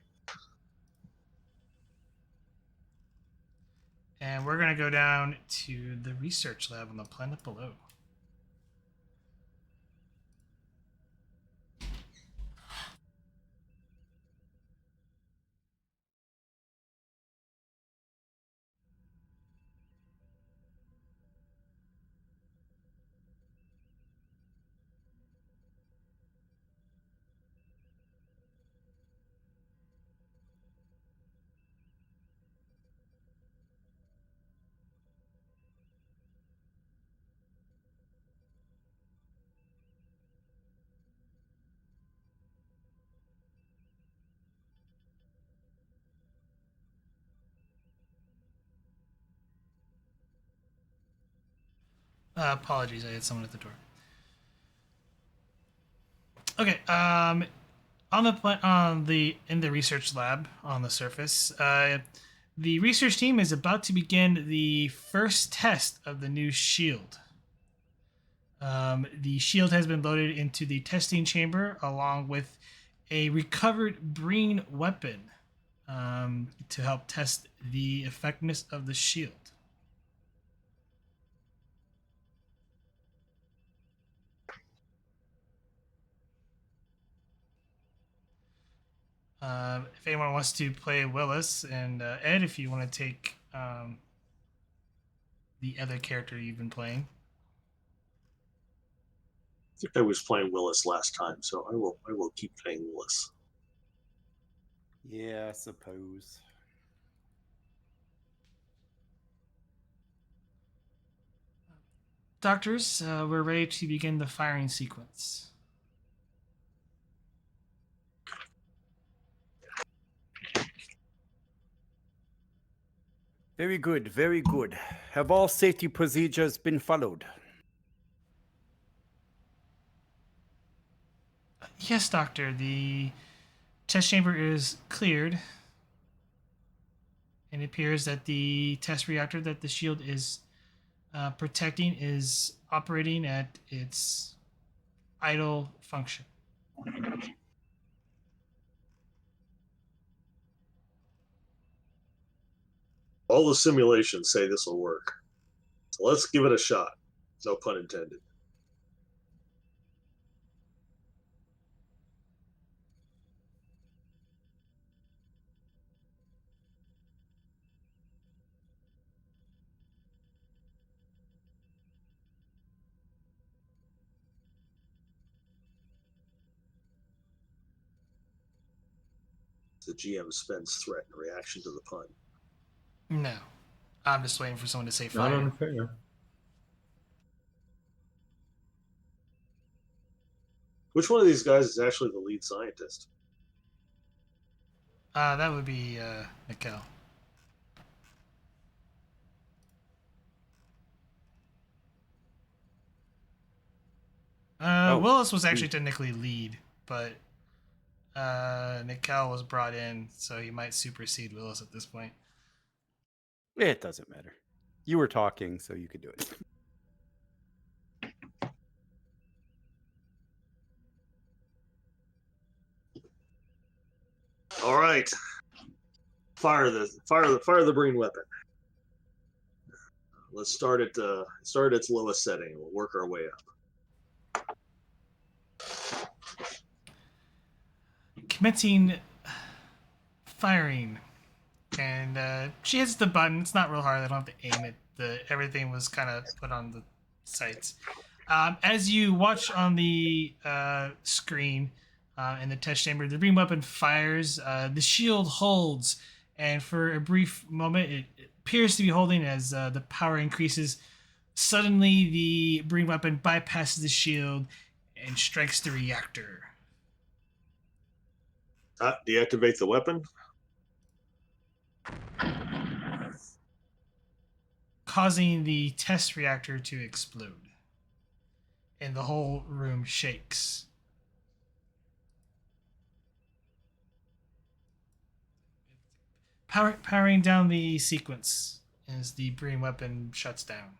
And we're going to go down to the research lab on the planet below. Apologies, I had someone at the door. Okay. In the research lab on the surface, the research team is about to begin the first test of the new shield. The shield has been loaded into the testing chamber along with a recovered Breen weapon to help test the effectiveness of the shield. If anyone wants to play Willis, and Ed, if you want to take the other character you've been playing. I think I was playing Willis last time, so I will keep playing Willis. Yeah, I suppose. Doctors, we're ready to begin the firing sequence. Very good, very good. Have all safety procedures been followed? Yes, Doctor. The test chamber is cleared. And it appears that the test reactor that the shield is protecting is operating at its idle function. All the simulations say this will work. So let's give it a shot. No pun intended. The GM spends threat in reaction to the pun. No. I'm just waiting for someone to say Not fire. unfair. Which one of these guys is actually the lead scientist? That would be Mikkel. Willis was actually technically lead, but Mikkel was brought in, so he might supersede Willis at this point. It doesn't matter. You were talking, so you could do it. All right. Fire the Breen weapon. Let's start at its lowest setting. We'll work our way up. Commencing firing. And she hits the button. It's not real hard. I don't have to aim it. Everything was kind of put on the sights. As you watch on the screen in the test chamber, the beam weapon fires. The shield holds, and for a brief moment, it appears to be holding as the power increases. Suddenly, the beam weapon bypasses the shield and strikes the reactor. Deactivate the weapon. Causing the test reactor to explode. And the whole room shakes. Powering down the sequence as the Breen weapon shuts down.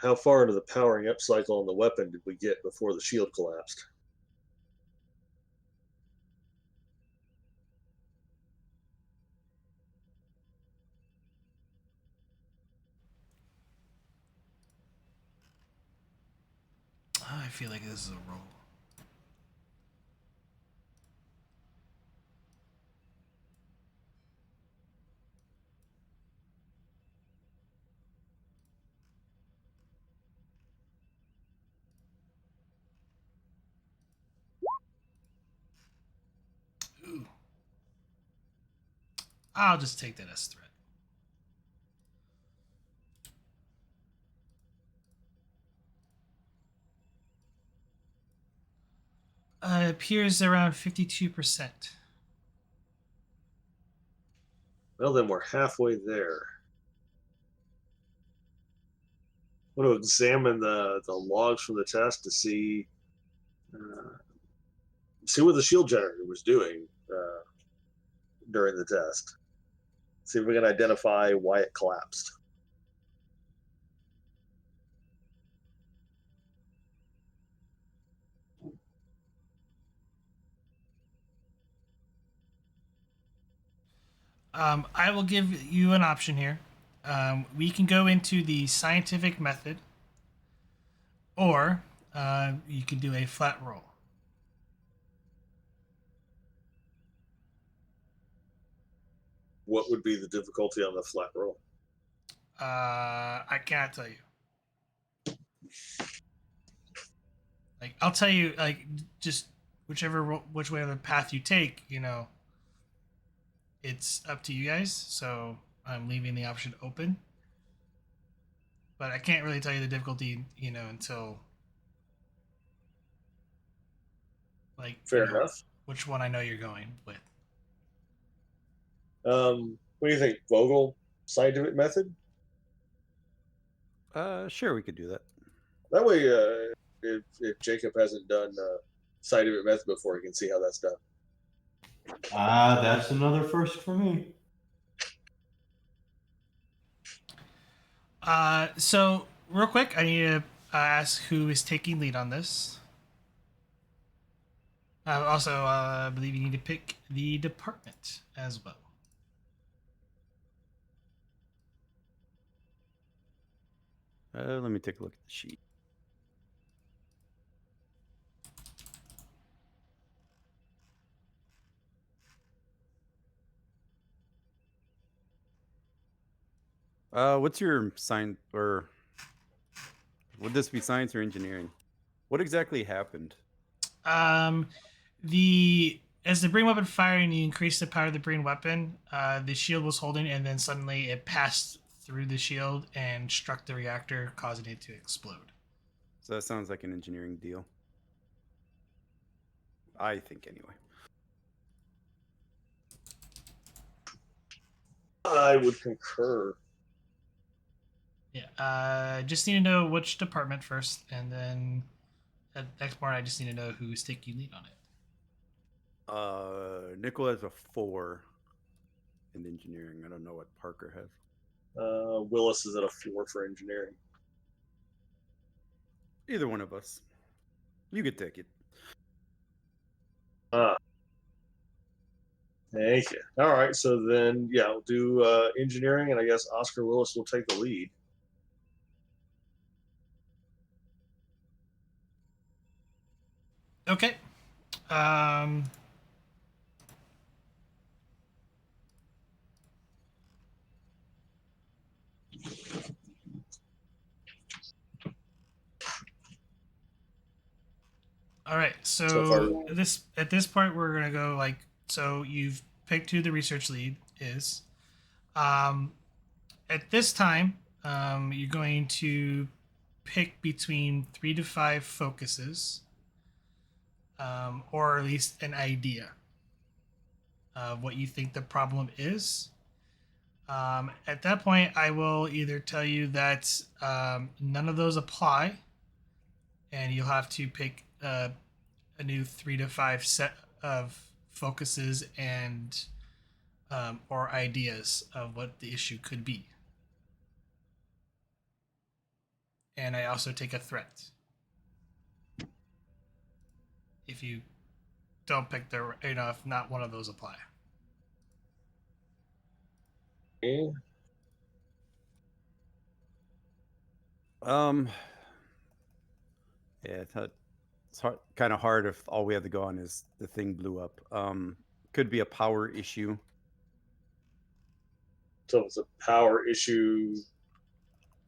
How far into the powering up cycle on the weapon did we get before the shield collapsed? I feel like this is a roll. Ooh. I'll just take that as threat. Appears around 52%. Well, then we're halfway there. I want to examine the logs from the test to see what the shield generator was doing during the test. See if we can identify why it collapsed. I will give you an option here. We can go into the scientific method, or you can do a flat roll. What would be the difficulty on the flat roll? I cannot tell you. Like, I'll tell you, like, just which way of the path you take, it's up to you guys. So I'm leaving the option open. But I can't really tell you the difficulty, until Fair enough. which one I know you're going with. What do you think, Vogel? Scientific method? Sure, we could do that. That way, if Jacob hasn't done scientific method before, he can see how that's done. That's another first for me. So real quick, I need to ask who is taking lead on this. Also, I believe you need to pick the department as well. Let me take a look at the sheet. What's your sign, or would this be science or engineering? What exactly happened? As the Breen weapon fired and you increased the power of the Breen weapon, the shield was holding, and then suddenly it passed through the shield and struck the reactor, causing it to explode. So that sounds like an engineering deal. I think, anyway. I would concur. Yeah. Just need to know which department first, and then at next part, I just need to know who's taking lead on it. Nickel has a 4 in engineering. I don't know what Parker has. Willis is at a 4 for engineering. Either one of us. You could take it. Thank you. All right, so then, yeah, we'll do engineering, and I guess Oscar Willis will take the lead. Okay. All right. So if I At this point, we're gonna go like so. You've picked who the research lead is. Um, at this time, you're going to pick between 3 to 5 focuses, or at least an idea of what you think the problem is. At that point, I will either tell you that none of those apply, and you'll have to pick a new 3 to 5 set of focuses and or ideas of what the issue could be. And I also take a threat if you don't pick the if not one of those apply. okay, Yeah, it's hard, kind of hard if all we have to go on is the thing blew up. Could be a power issue. so if it's a power issue,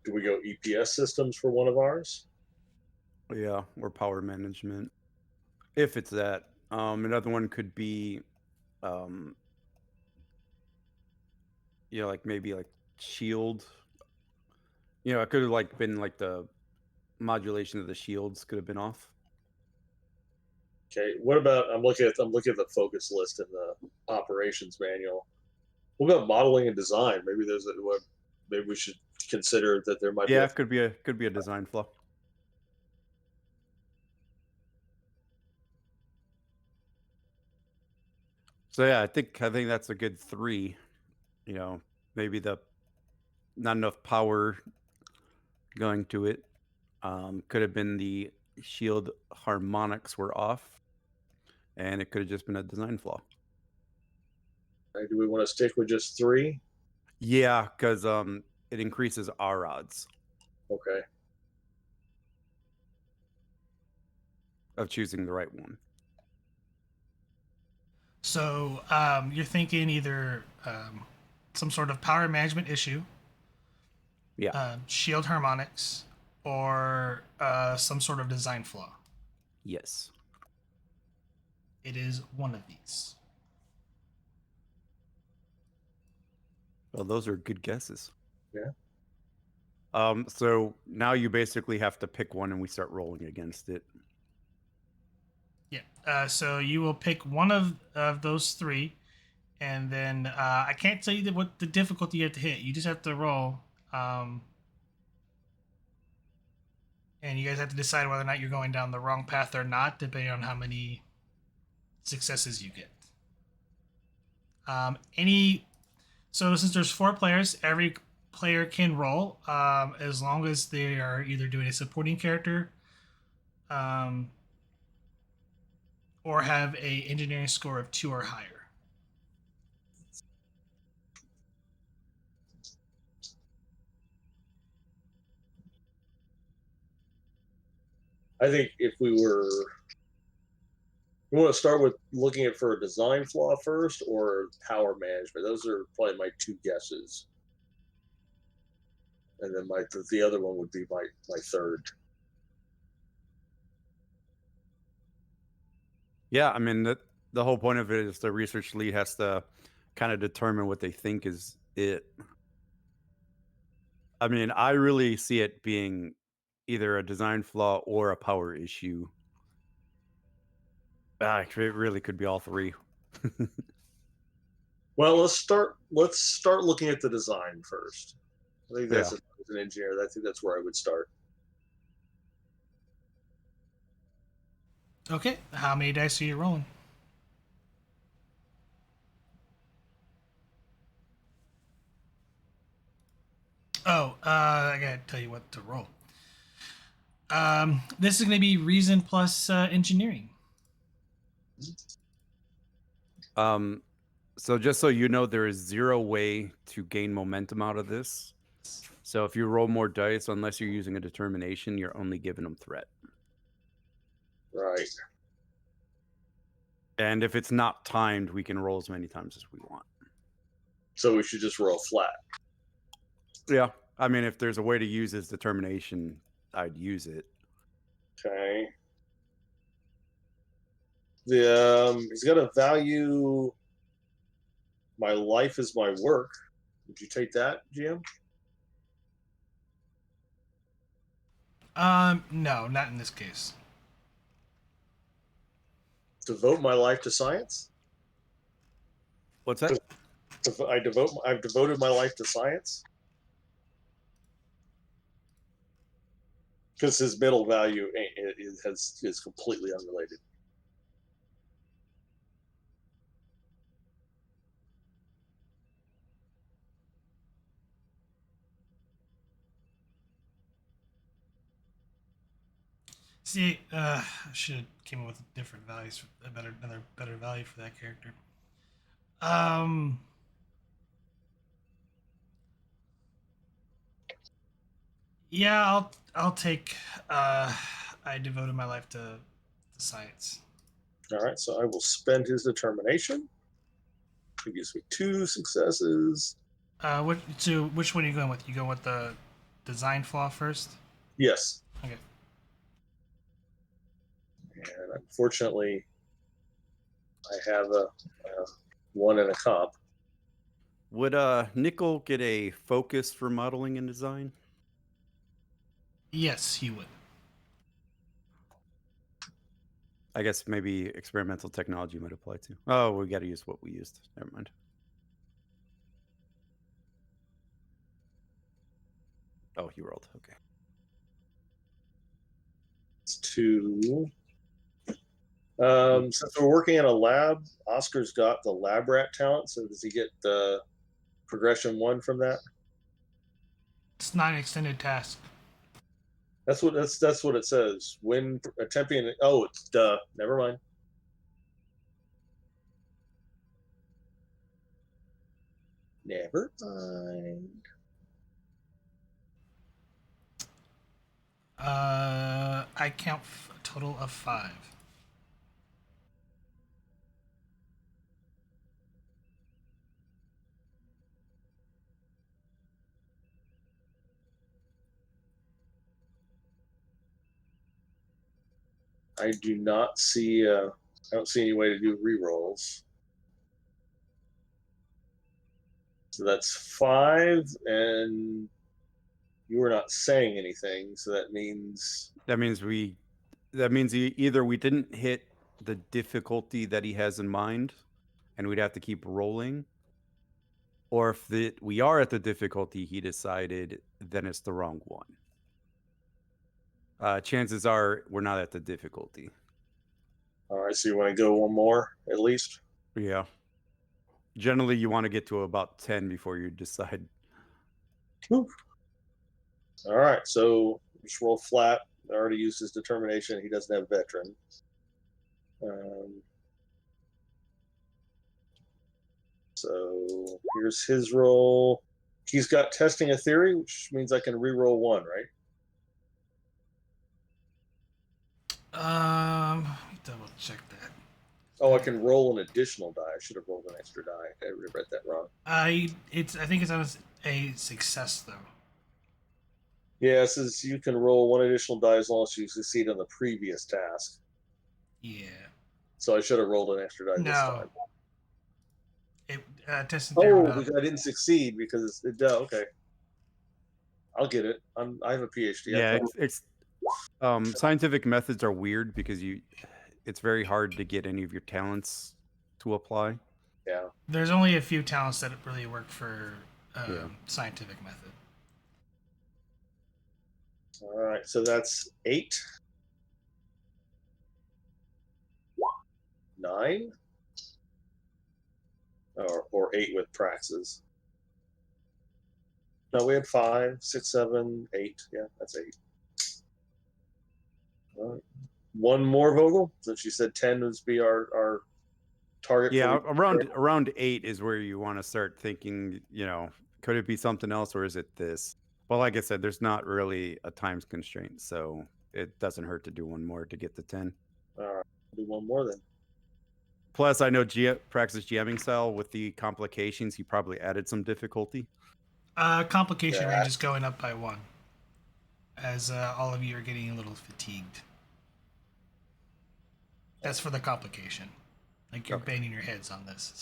do we go EPS systems for one of ours? Yeah, or power management. If it's that. Another one could be, like maybe like shield. It could have like been like the modulation of the shields could have been off. Okay, what about I'm looking at the focus list in the operations manual. What about modeling and design? Maybe we should consider that there might Yeah, be could be a design flaw. So yeah, I think that's a good 3. Maybe the not enough power going to it. Could have been the shield harmonics were off, and it could have just been a design flaw. do we want to stick with just 3? Yeah, because it increases our odds Okay. of choosing the right one. So you're thinking either some sort of power management issue, Yeah. shield harmonics, or some sort of design flaw. Yes. It is one of these. Well, those are good guesses. Yeah. So now you basically have to pick one, and we start rolling against it. Yeah. So you will pick one of those 3, and then I can't tell you what the difficulty you have to hit. You just have to roll, and you guys have to decide whether or not you're going down the wrong path or not, depending on how many successes you get. So since there's 4 players, every player can roll as long as they are either doing a supporting character, or have a engineering score of 2 or higher. I think if we want to start with looking at for a design flaw first or power management. Those are probably my 2 guesses. And then the other one would be my third. Yeah, I mean the whole point of it is the research lead has to kind of determine what they think is it. I mean, I really see it being either a design flaw or a power issue. It really could be all 3. Well, let's start looking at the design first. I think that's Yeah. as an engineer. I think that's where I would start. Okay, how many dice are you rolling? Oh, I gotta tell you what to roll. This is gonna be reason plus engineering. So just so you know, there is 0 way to gain momentum out of this. So if you roll more dice, unless you're using a determination, you're only giving them threat. Right. And if it's not timed, we can roll as many times as we want. So we should just roll flat. Yeah. I mean, if there's a way to use his determination, I'd use it. Okay. He's got to value my life as my work. Would you take that, GM? No, not in this case. Devote my life to science? What's that? I've devoted my life to science? Because his middle value is completely unrelated. See, I should have came up with different values, another better value for that character. Yeah, I'll take. I devoted my life to science. All right, so I will spend his determination. He gives me 2 successes. Which one are you going with? You go with the design flaw first? Yes. Okay. And unfortunately, I have a 1 and a comp. Would Nickel get a focus for modeling and design? Yes, he would. I guess maybe experimental technology might apply too. Oh, we got to use what we used. Never mind. Oh, he rolled. Okay. It's 2. Since we're working in a lab, Oscar's got the lab rat talent. So does he get the progression 1 from that? It's not an extended task. That's what it says. When attempting. Oh, it's duh. Never mind. Never mind. I count a total of 5. I do not see. I don't see any way to do rerolls. So that's 5, and you were not saying anything. So that means either we didn't hit the difficulty that he has in mind, and we'd have to keep rolling, or if we are at the difficulty he decided, then it's the wrong one. Chances are we're not at the difficulty. all right. So you want to go 1 more at least? Yeah. Generally, you want to get to about 10 before you decide. All right. So just roll flat. I already used his determination. He doesn't have veteran. So here's his roll. He's got testing a theory, which means I can re-roll 1, right? Let me double check that. Oh, I can roll an additional die. I should have rolled an extra die. I read that wrong. I think it's on a success though. Yeah, it says you can roll 1 additional die as long as you succeed on the previous task. Yeah. So I should have rolled an extra die this No. time. Testing Oh, theory. because I didn't succeed because okay. I'll get it. I have a PhD. Yeah, it's scientific methods are weird because it's very hard to get any of your talents to apply. Yeah. There's only a few talents that really work for Yeah. scientific method. All right, so that's 8. 9? Or 8 with praxis. No, we had 5, 6, 7, 8. Yeah, that's 8. All right. 1 more Vogel, since you said 10 would be our target. Yeah, for around 8 is where you want to start thinking, could it be something else or is it this? Well, like I said, there's not really a times constraint, so it doesn't hurt to do one more to get to 10. All right, do one more then. Plus, I know Praxis GMing style with the complications, he probably added some difficulty. Complication Yeah. range is going up by 1, as all of you are getting a little fatigued. That's for the complication. Like you're banging your heads on this.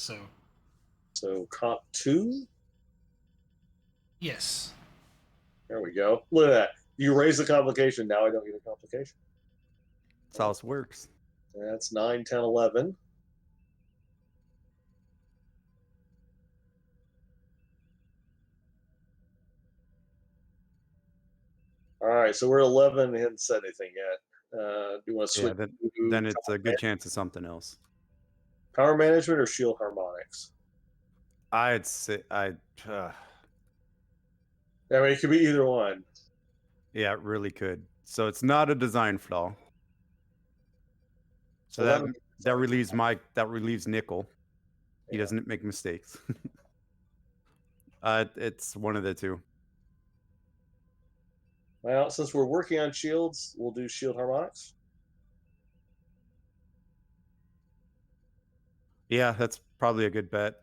So comp 2. Yes. There we go. Look at that. You raise the complication. Now I don't get a complication. That's how this works. That's 9, 10, 11. All right, so we're 11. They haven't said anything yet. Do you want to switch? Then it's a good chance of something else. Power management or shield harmonics? I'd say I mean, it could be either one. Yeah, it really could. So it's not a design flaw. So that relieves Nickel. He doesn't make mistakes. It's one of the two. Well, since we're working on shields, we'll do shield harmonics. Yeah, that's probably a good bet.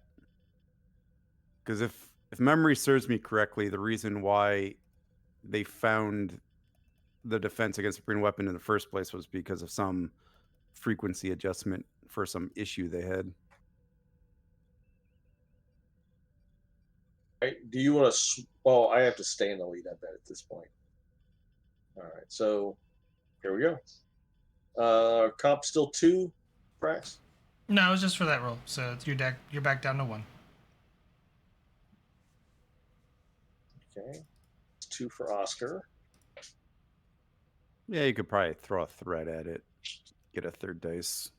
Because if memory serves me correctly, the reason why they found the defense against a Breen weapon in the first place was because of some frequency adjustment for some issue they had. Right. Do you want to? Well, I have to stay in the lead, I bet, at this point. All right, so here we go. Comp still 2, Prax? No, it was just for that roll. So you're back down to 1. Okay. It's 2 for Oscar. Yeah, you could probably throw a threat at it. Get a third dice.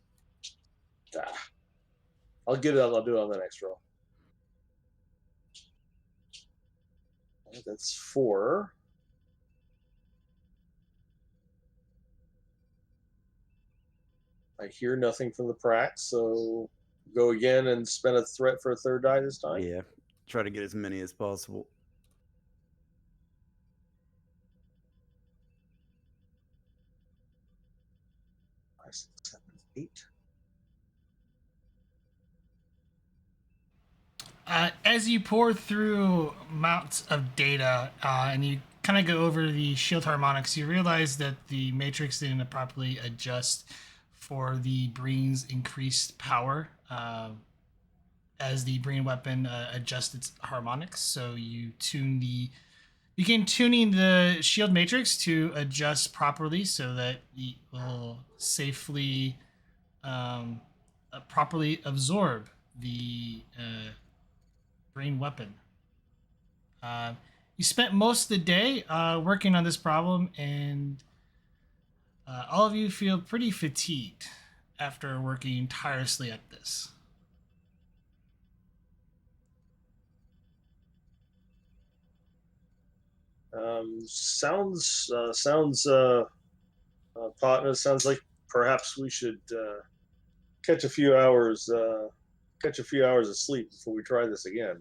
I'll get it. I'll do it on the next roll. That's 4. I hear nothing from the Prax, so go again and spend a threat for a third die this time. Yeah, try to get as many as possible. 5, 6, 7, 8. As you pour through amounts of data and you kind of go over the shield harmonics, you realize that the matrix didn't properly adjust for the Breen's increased power as the Breen weapon adjusts its harmonics. So you begin tuning the shield matrix to adjust properly so that it will safely properly absorb the Breen weapon. You spent most of the day working on this problem, and all of you feel pretty fatigued after working tirelessly at this. Sounds partner. Sounds like perhaps we should catch a few hours of sleep before we try this again.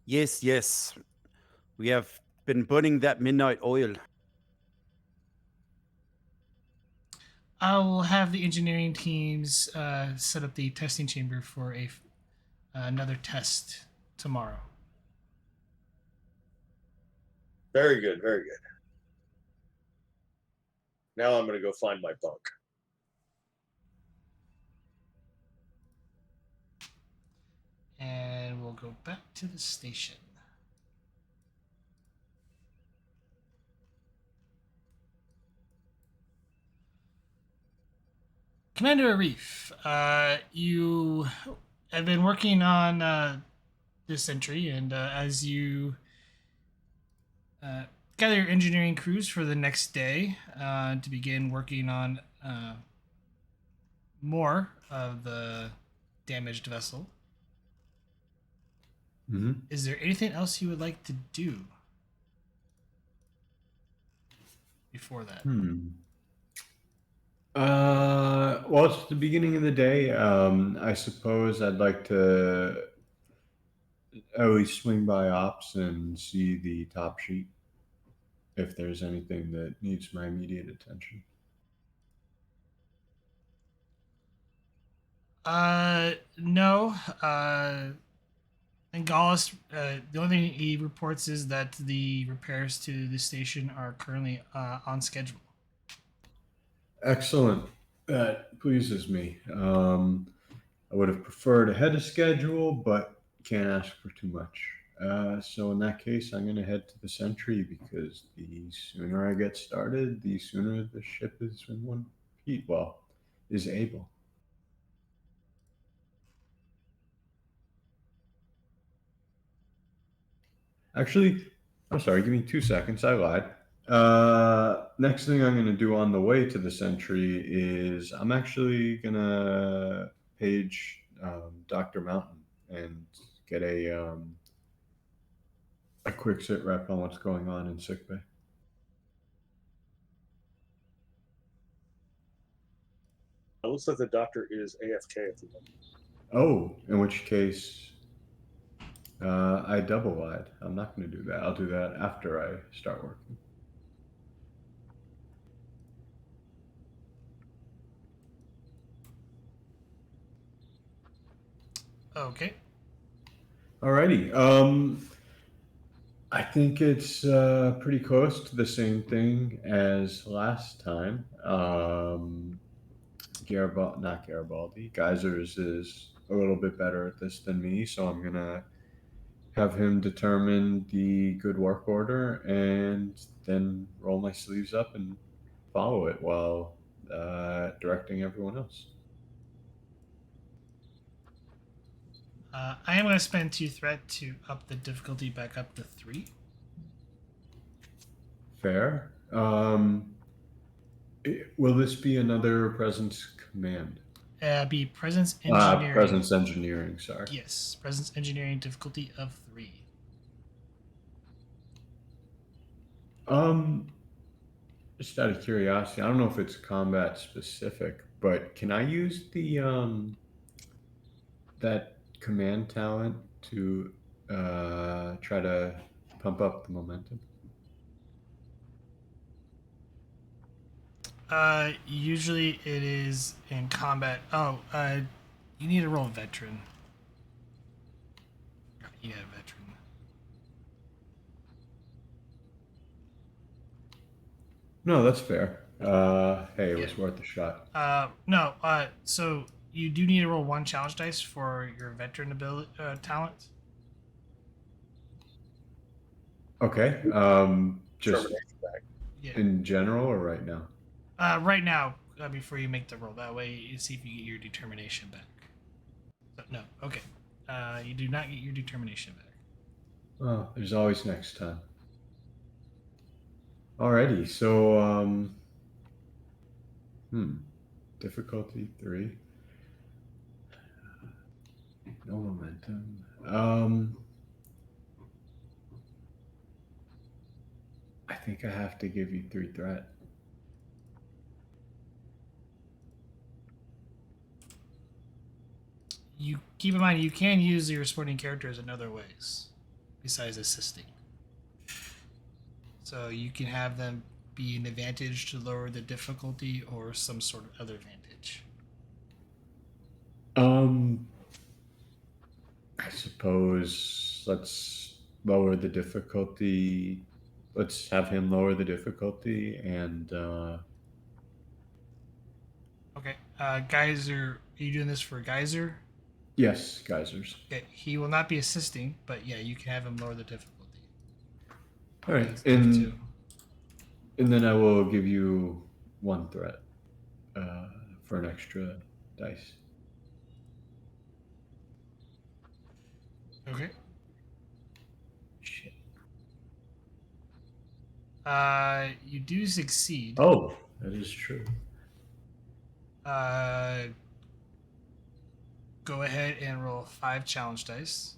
Yes. We have been burning that midnight oil. I will have the engineering teams set up the testing chamber for another test tomorrow. Very good, very good. Now I'm going to go find my bunk. And we'll go back to the station. Commander Arif, you have been working on this Sentry, and as you gather your engineering crews for the next day to begin working on more of the damaged vessel, is there anything else you would like to do before that? Well, it's the beginning of the day. I suppose I'd like to at least swing by ops and see the top sheet if there's anything that needs my immediate attention. No. And Gallus, the only thing he reports is that the repairs to the station are currently on schedule. Excellent. That pleases me. I would have preferred ahead of schedule, but can't ask for too much. So in that case, I'm going to head to the Sentry because the sooner I get started, the sooner the ship is in one piece. Well, is able. Actually, I'm sorry. Give me 2 seconds. I lied. Next thing I'm going to do on the way to the Sentry is I'm actually going to page Dr. Mountain and get a quick sit rep on what's going on in sickbay. It looks like the doctor is AFK at the moment. Oh, in which case, I double lied. I'm not going to do that. I'll do that after I start working. Okay. Alrighty. I think it's pretty close to the same thing as last time. Not Garibaldi. Geysers is a little bit better at this than me, so I'm gonna have him determine the good work order and then roll my sleeves up and follow it while directing everyone else. I am going to spend 2 threat to up the difficulty back up to 3. Fair. Will this be another presence command? Be presence engineering. Presence engineering, sorry. Yes, presence engineering difficulty of 3. Just out of curiosity, I don't know if it's combat specific, but can I use the that command talent to try to pump up the momentum? Usually it is in combat. Oh, you need to roll veteran. You got a veteran. No, that's fair. Hey, it was Yeah. worth a shot. No. So you do need to roll 1 challenge dice for your veteran ability talent. Okay. Just Termination back. Yeah. in general or right now? Right now, before you make the roll, that way you see if you get your determination back. So, no. Okay. You do not get your determination back. Oh, there's always next time. Alrighty, so difficulty 3. No momentum. I think I have to give you 3 threat. You keep in mind you can use your supporting characters in other ways besides assisting. So you can have them be an advantage to lower the difficulty or some sort of other advantage. I suppose let's lower the difficulty. Let's have him lower the difficulty and Okay. Geyser, are you doing this for Geyser? yes, geysers. Okay. He will not be assisting, but yeah, you can have him lower the difficulty. All right, That's two. and then I will give you 1 threat for an extra dice. Okay. Shit. You do succeed. Oh, that is true. Go ahead and roll 5 challenge dice.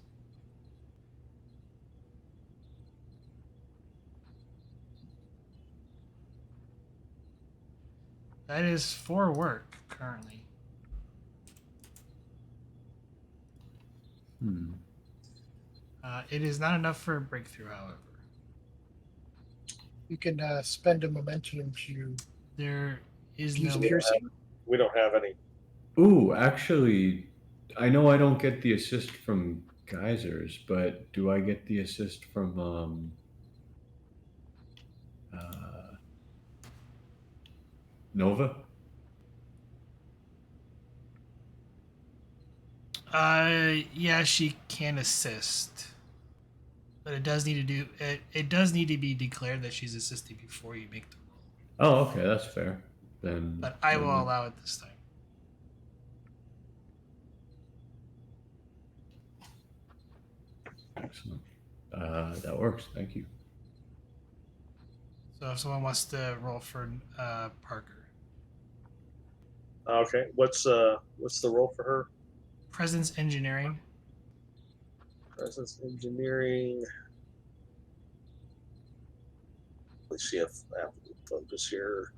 That is for work currently. It is not enough for a breakthrough, however. You can spend a momentum to There is use no. piercing. We don't have any. Ooh, actually, I know I don't get the assist from geysers, but do I get the assist from Nova? Yeah, she can assist, but it does need to do it. It does need to be declared that she's assisting before you make the roll. Oh, okay, that's fair. Then, But I will then- allow it this time. Excellent. That works. Thank you. So if someone wants to roll for Parker, Okay, what's the role for her? presence engineering. Presence engineering. Let's see if I have to focus here.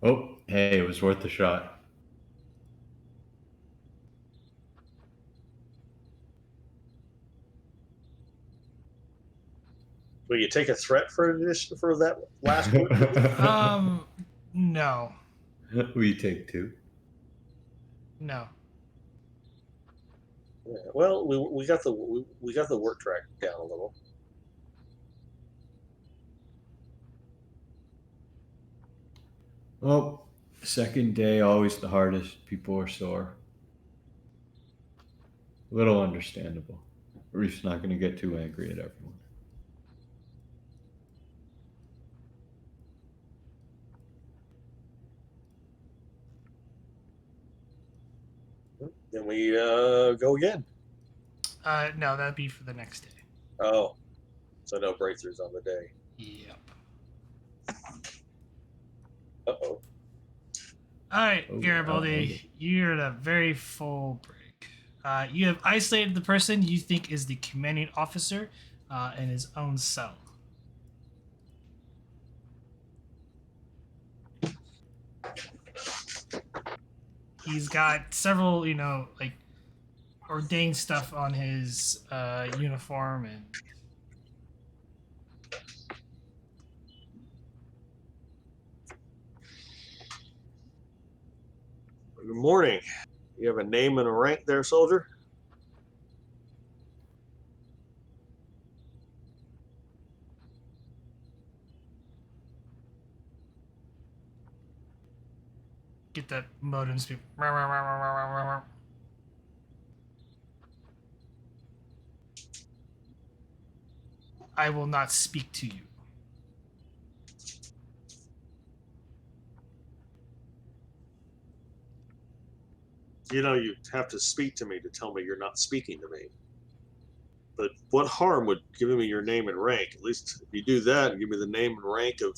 Oh, hey, it was worth the shot. Will you take a threat for addition for that last one? No, We take 2. no. Yeah, well, we got the we got the work track down a little. Well, second day, always the hardest. People are sore. A little understandable. Reef's not going to get too angry at everyone. Then we go again. No, that'd be for the next day. Oh, so no breakthroughs on the day. Yep. Uh-oh. All right, Oh, Garibaldi, you're at a very full break. You have isolated the person you think is the commanding officer in his own cell. He's got several, like ordained stuff on his uniform and. Good morning. You have a name and a rank there, soldier? Get that modem speak. I will not speak to you. You know you have to speak to me to tell me you're not speaking to me. But what harm would giving me your name and rank? At least if you do that and give me the name and rank of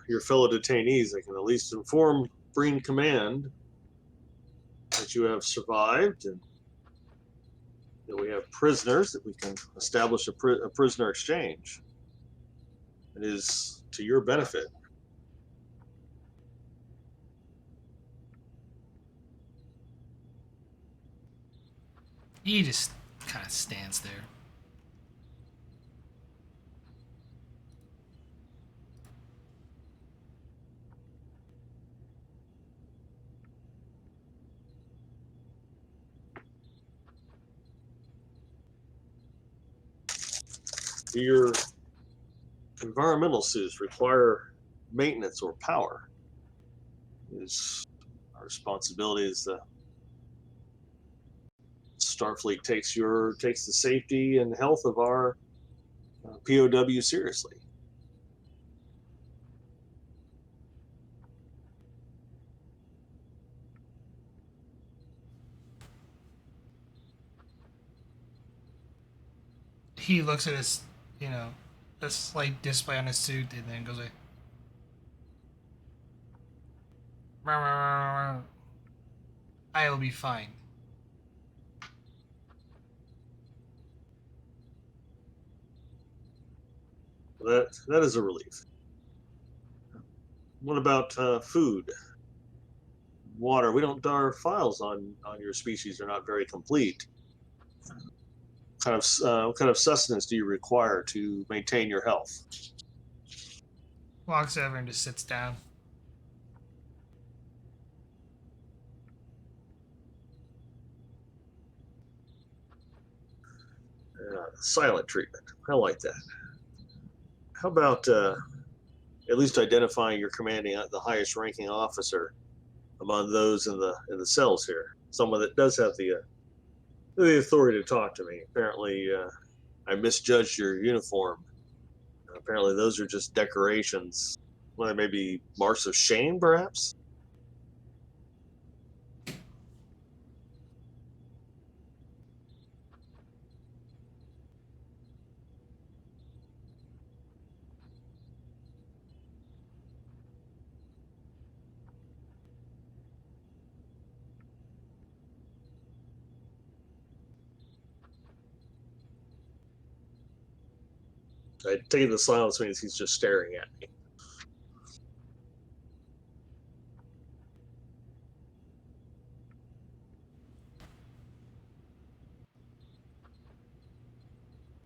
your fellow detainees, I can at least inform Breen Command that you have survived and that we have prisoners, that we can establish a prisoner exchange. It is to your benefit. He just kind of stands there. Do your environmental suits require maintenance or power? Is our responsibility is the Starfleet takes the safety and health of our POW seriously. He looks at his, a slight display on his suit and then goes like, I will be fine. That is a relief. What about food, water? Our files on your species are not very complete. What kind of sustenance do you require to maintain your health? Walks over and just sits down. Silent treatment. I like that. How about at least identifying your commanding, the highest ranking officer among those in the cells here? Someone that does have the authority to talk to me. Apparently, I misjudged your uniform. Apparently, those are just decorations. Well, maybe marks of shame, perhaps? I take the silence means he's just staring at me.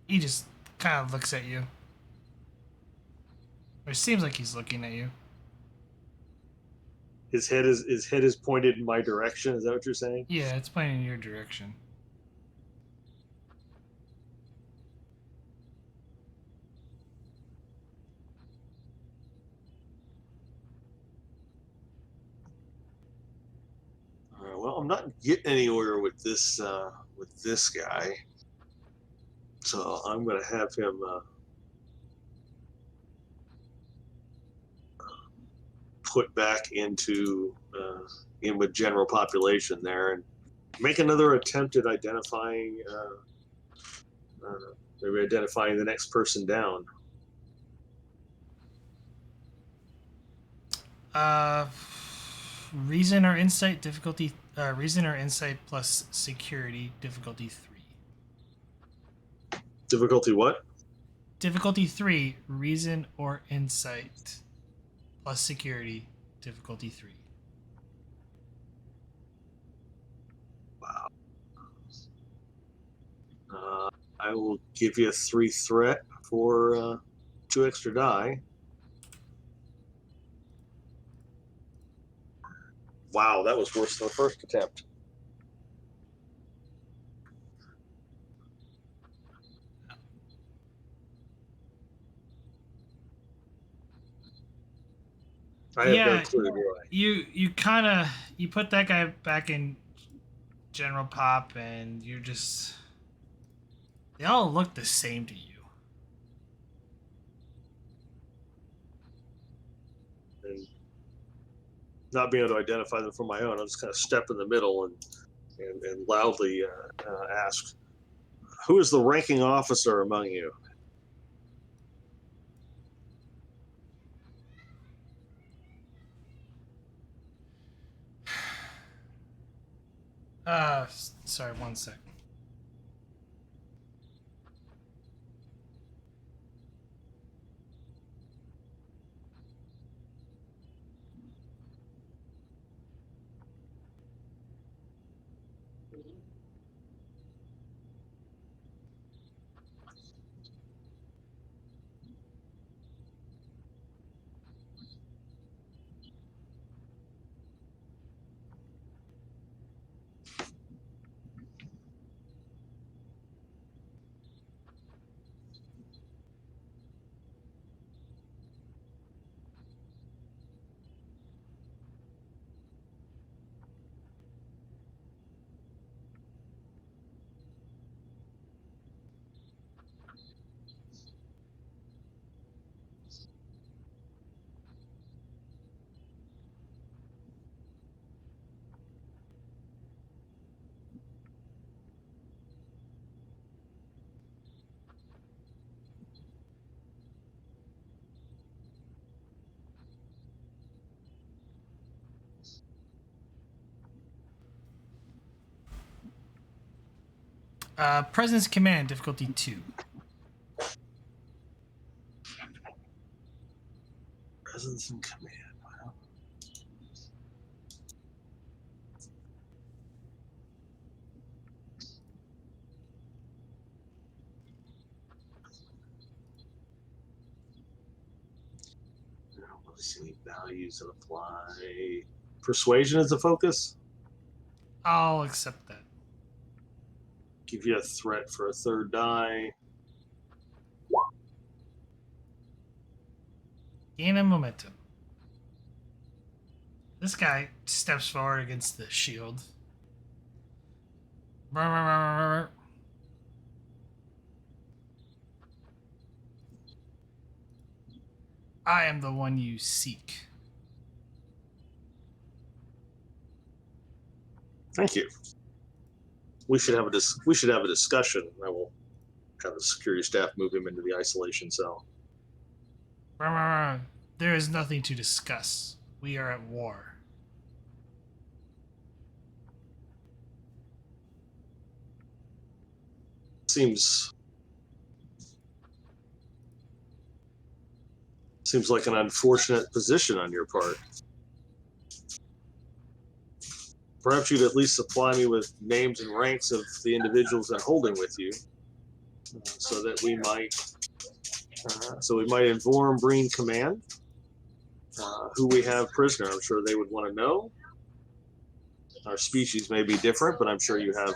He just kind of looks at you. Or it seems like he's looking at you. His head is pointed in my direction. Is that what you're saying? Yeah, it's pointing in your direction. All right, well, I'm not getting anywhere with this guy, so I'm going to have him put back into in with general population there, and make another attempt at identifying maybe identifying the next person down. Reason or insight difficulty. Reason or insight plus security difficulty 3. Difficulty what? Difficulty 3. Reason or insight plus security difficulty 3. Wow. I will give you a 3 threat for 2 extra die. Wow, that was worse than the first attempt. I have no clue, do I? You kind of you put that guy back in general pop, and you're just they all look the same to you. And not being able to identify them from my own, I'll just kind of step in the middle and loudly ask, "Who is the ranking officer among you?" Sorry, one sec. Presence command difficulty 2. Presence and command. Obviously, values that apply. Persuasion is the focus. I'll accept that. Give you a threat for a third die. Gain a momentum. This guy steps forward against the shield. I am the one you seek. Thank you. We should have a discussion. I will have the security staff move him into the isolation cell. There is nothing to discuss. We are at war. Seems like an unfortunate position on your part. Perhaps you'd at least supply me with names and ranks of the individuals that are holding with you, so that we might inform Breen Command who we have prisoner. I'm sure they would want to know. Our species may be different, but I'm sure you have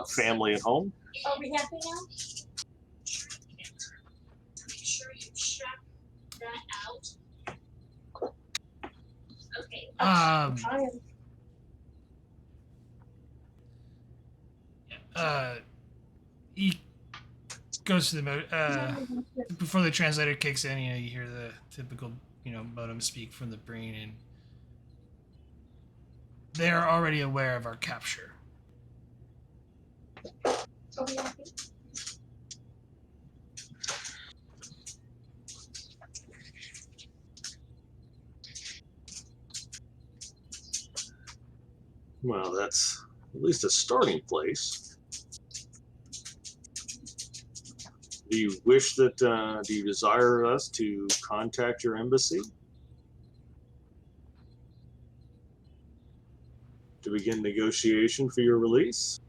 family at home. Are we happy now? He goes to the mode before the translator kicks in. You hear the typical modem speak from the Breen, and they are already aware of our capture. Are we happy? Well, that's at least a starting place. Do you wish that, do you desire us to contact your embassy to begin negotiation for your release?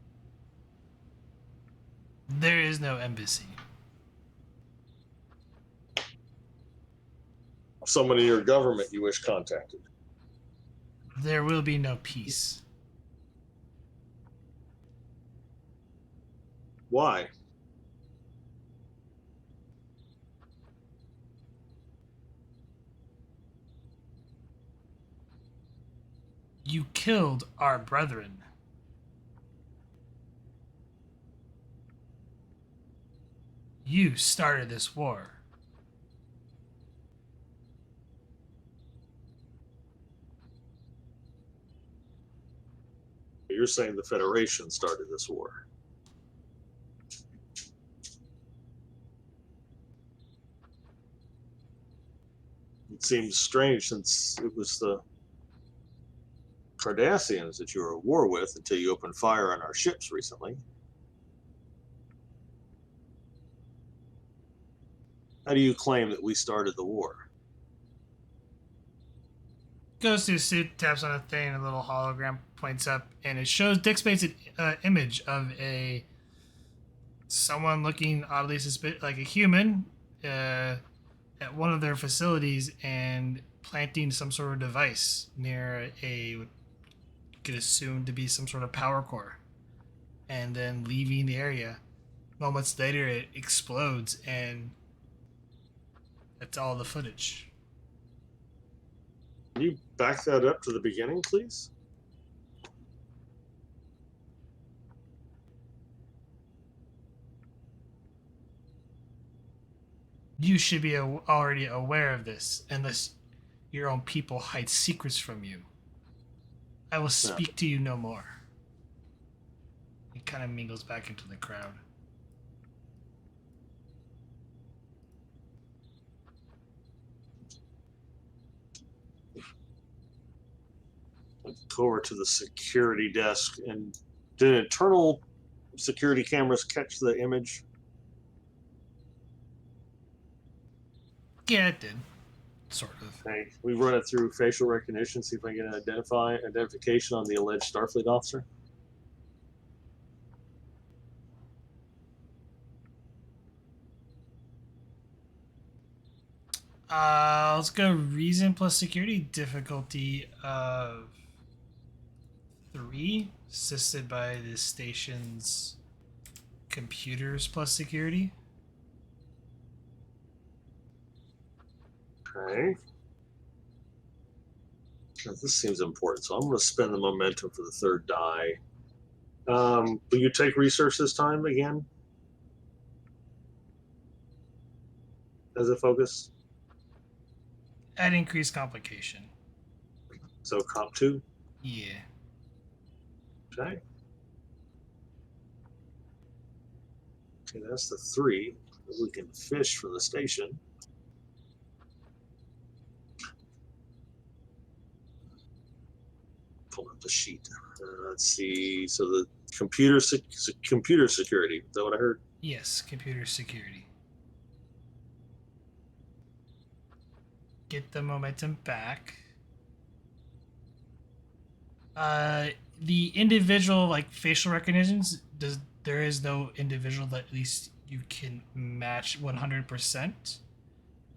There is no embassy. Someone in your government you wish contacted. There will be no peace. Why? You killed our brethren. You started this war. You're saying the Federation started this war. It seems strange since it was the Cardassians that you were at war with until you opened fire on our ships recently. How do you claim that we started the war? Goes to his suit, taps on a thing, a little hologram points up, and it shows Dick Spade's image of someone looking oddly suspicious, like a human, at one of their facilities and planting some sort of device near what could assume to be some sort of power core, and then leaving the area. Moments later, it explodes, and that's all the footage. Can you back that up to the beginning, please? You should be already aware of this, unless your own people hide secrets from you. I will speak to you no more. He kind of mingles back into the crowd. Go over to the security desk. And did internal security cameras catch the image? Yeah, it did. Sort of. Okay, we run it through facial recognition, see if I can get an identification on the alleged Starfleet officer. Let's go reason plus security, difficulty of 3, assisted by the station's computers plus security. Okay. Now, this seems important, so I'm going to spend the momentum for the third die. Will you take research this time again as a focus? At increased complication. So comp 2. Yeah. Okay. Okay, that's the 3 that we can fish from the station. Pull up the sheet. Let's see. So the computer security. Is that what I heard? Yes, computer security. Get the momentum back. The individual like facial recognitions, there is no individual that at least you can match 100%.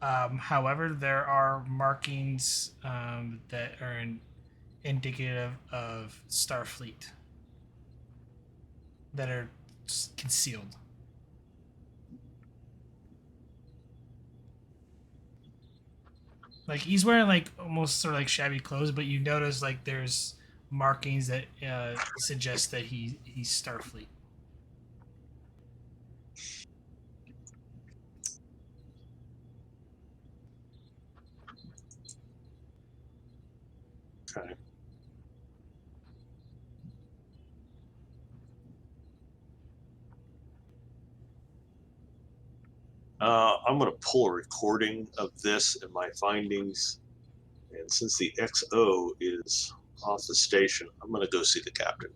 However, there are markings that are indicative of Starfleet that are concealed. Like he's wearing like almost sort of like shabby clothes, but you notice like there's markings that suggest that he's Starfleet. Okay. I'm going to pull a recording of this and my findings. And since the XO is off the station, I'm going to go see the captain.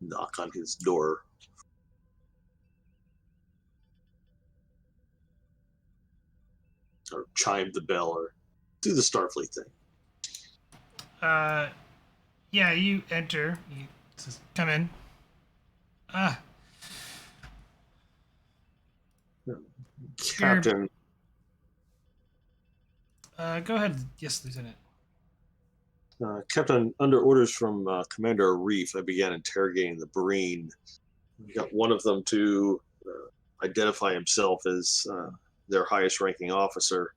Knock on his door. Or chime the bell or do the Starfleet thing. Yeah, you enter. You says, come in. Captain, Go ahead. Yes, Lieutenant. Captain, under orders from Commander Reef, I began interrogating the Breen. We got one of them to identify himself as their highest ranking officer.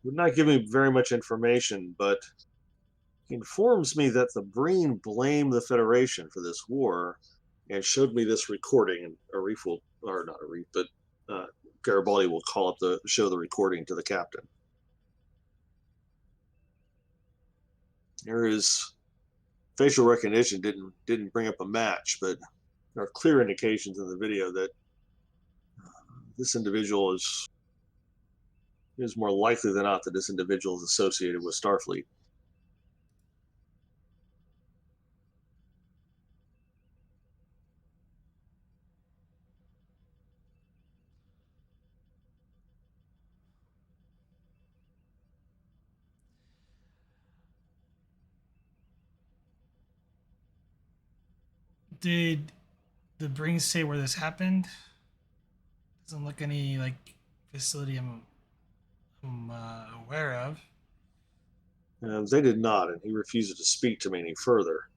Would not give me very much information, but he informs me that the Breen blame the Federation for this war and showed me this recording. And Arif will, or not Arif, but Garibaldi will call up show the recording to the captain. There is facial recognition didn't bring up a match, but there are clear indications in the video that this individual is more likely than not that this individual is associated with Starfleet. Did the Breen say where this happened? Doesn't look any like facility I'm aware of. They did not, and he refuses to speak to me any further.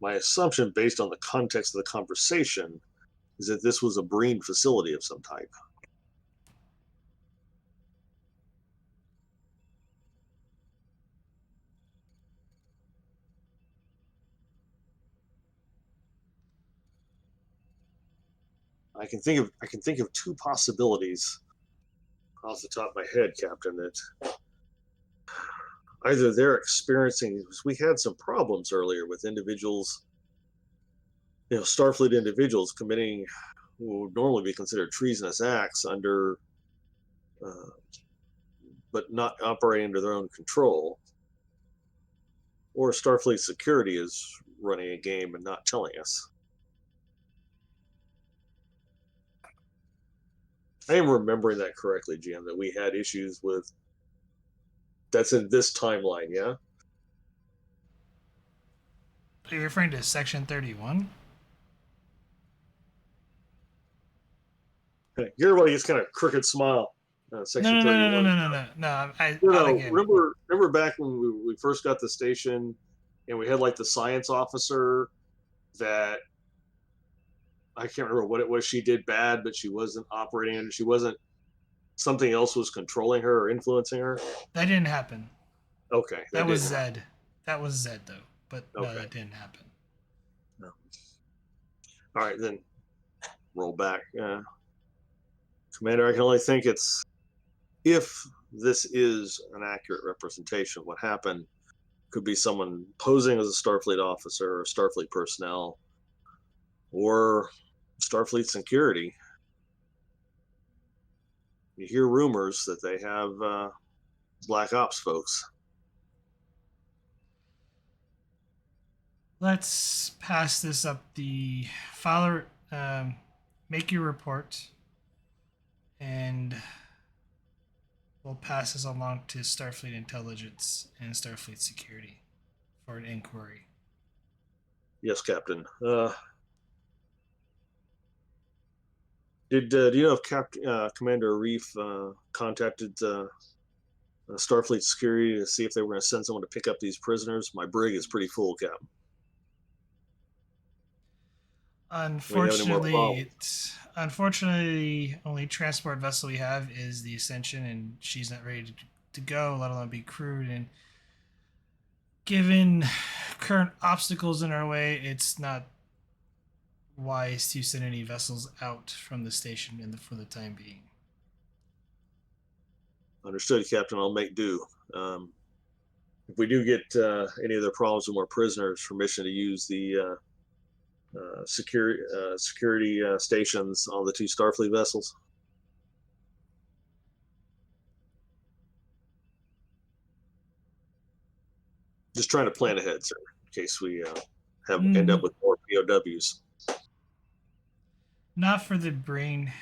My assumption, based on the context of the conversation, is that this was a Breen facility of some type. I can think of two possibilities off the top of my head, Captain. That either they're experiencing, we had some problems earlier with individuals, Starfleet individuals committing what would normally be considered treasonous acts under, but not operating under their own control, or Starfleet security is running a game and not telling us. I am remembering that correctly, Jim, that we had issues with, that's in this timeline, yeah? Are you referring to Section 31? Everybody gets kind of crooked smile. Section No, 31. No. No, Again. remember back when we first got the station, and we had like the science officer that, I can't remember what it was she did bad, but she wasn't operating and she wasn't, something else was controlling her or influencing her. That didn't happen. Okay, That was didn't happen. Zed. That was Zed, though. But no, Okay. that didn't happen. No. All right, then roll back. Commander, I can only think it's, if this is an accurate representation of what happened, could be someone posing as a Starfleet officer or Starfleet personnel or Starfleet security. You hear rumors that they have Black Ops folks. Let's pass this up the file. Make your report, and we'll pass this along to Starfleet Intelligence and Starfleet Security for an inquiry. Yes, Captain. Do you know if Commander Reef contacted Starfleet Security to see if they were going to send someone to pick up these prisoners? My brig is pretty full, Captain. Unfortunately, the only transport vessel we have is the Ascension, and she's not ready to go, let alone be crewed. And given current obstacles in our way, it's not wise to send any vessels out from the station for the time being. Understood, Captain. I'll make do. If we do get any other problems with more prisoners, permission to use the security stations on the two Starfleet vessels. Just trying to plan ahead, sir, in case we end up with more POWs. Not for the Breen.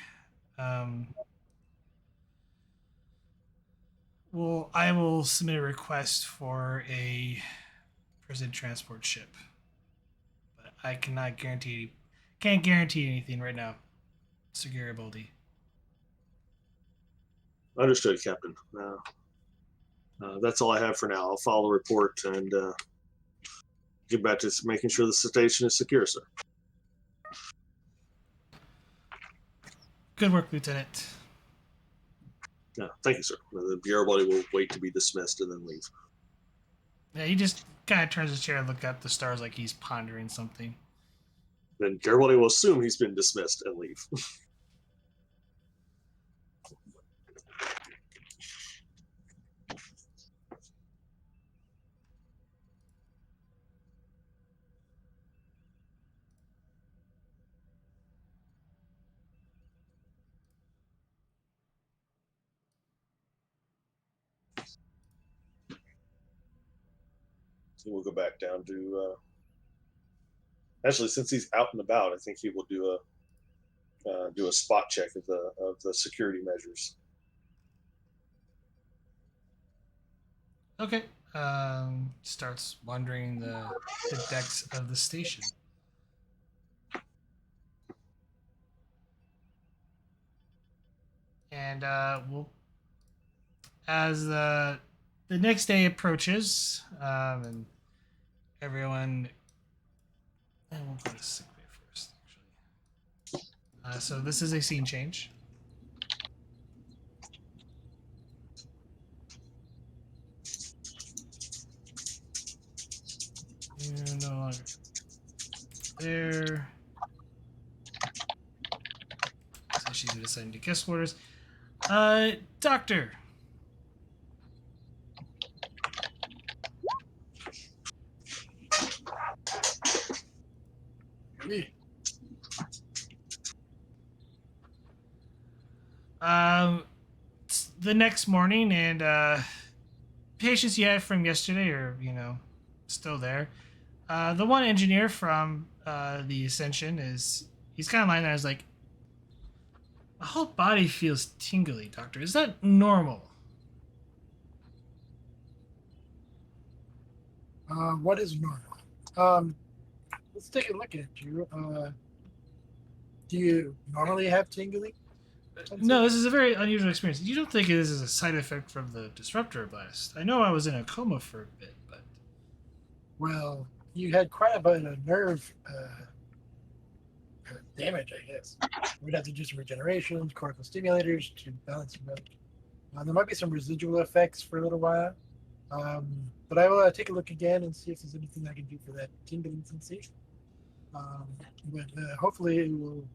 Well, I will submit a request for a prison transport ship, but I can't guarantee anything right now. Security. Understood, Captain. That's all I have for now. I'll follow the report and get back to making sure the station is secure, sir. Good work, Lieutenant. Thank you, sir. The bureau body will wait to be dismissed and then leave. Yeah, he just kind of turns his chair and looks at the stars like he's pondering something. Then everybody will assume he's been dismissed and leave. So we'll go back down to. Actually, since he's out and about, I think he will do a spot check of the security measures. Okay. Starts wandering the decks of the station. And as the next day approaches, and everyone, and we'll go to sick bay first, actually. So this is a scene change. You're no longer there. So she's been assigned to guest quarters. Doctor. It's the next morning, and patients you had from yesterday are, still there. The one engineer from the Ascension he's kind of lying there. He's like, my whole body feels tingly, Doctor. Is that normal? What is normal? Let's take a look at you. Do you normally have tingling? No, this is a very unusual experience. You don't think this is a side effect from the disruptor blast? I know I was in a coma for a bit, but Well, you had quite a bit of nerve damage, I guess. We'd have to do some regenerations, cortical stimulators to balance them out. There might be some residual effects for a little while. But I will take a look again and see if there's anything I can do for that tingling sensation. But hopefully it will,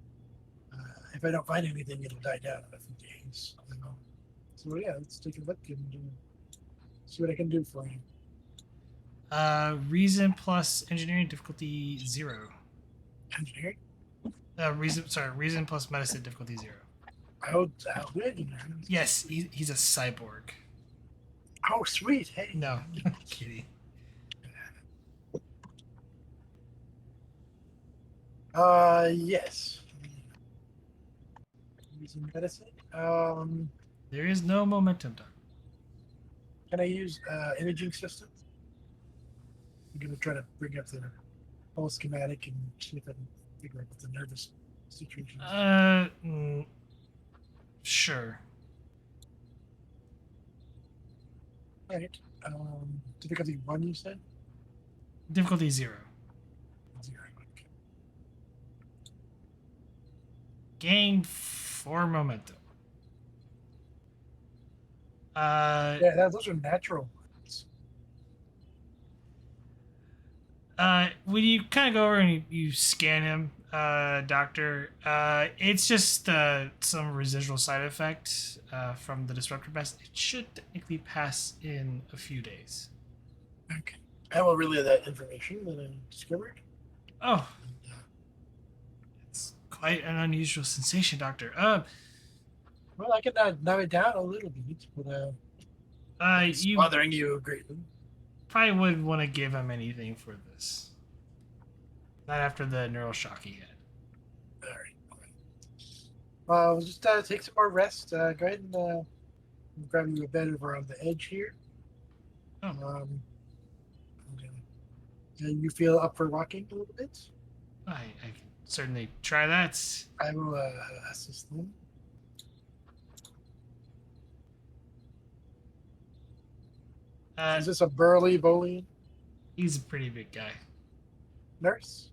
if I don't find anything, it'll die down in a few days. So yeah, let's take a look and see what I can do for you. Reason plus engineering difficulty 0. Engineering? Reason plus medicine difficulty 0. Oh, good. Yes, he's a cyborg. Oh, sweet. Hey. No, I'm kidding. Yes. Using medicine. There is no momentum, Doc. Can I use imaging systems? I'm gonna try to bring up the whole schematic and see if I can figure out what the nervous situation is. Sure. All right. Difficulty 1, you said? Difficulty 0. 0. Okay. Gain 4 momentum. Yeah, those are natural ones. When you kind of go over and you scan him, Doctor, it's just some residual side effect from the disruptor blast. It should technically pass in a few days. Okay. I will relay that information that I discovered. Oh, it's quite an unusual sensation, Doctor. Well, I can narrow it down a little bit, but it's you bothering you greatly. probably wouldn't want to give him anything for this. Not after the neural shock he had. All right. Well, we'll just take some more rest. Go ahead and grab you a bed over on the edge here. Oh. You feel up for walking a little bit? I can certainly try that. I will assist them. Is this a burly Bolian He's a pretty big guy. nurse?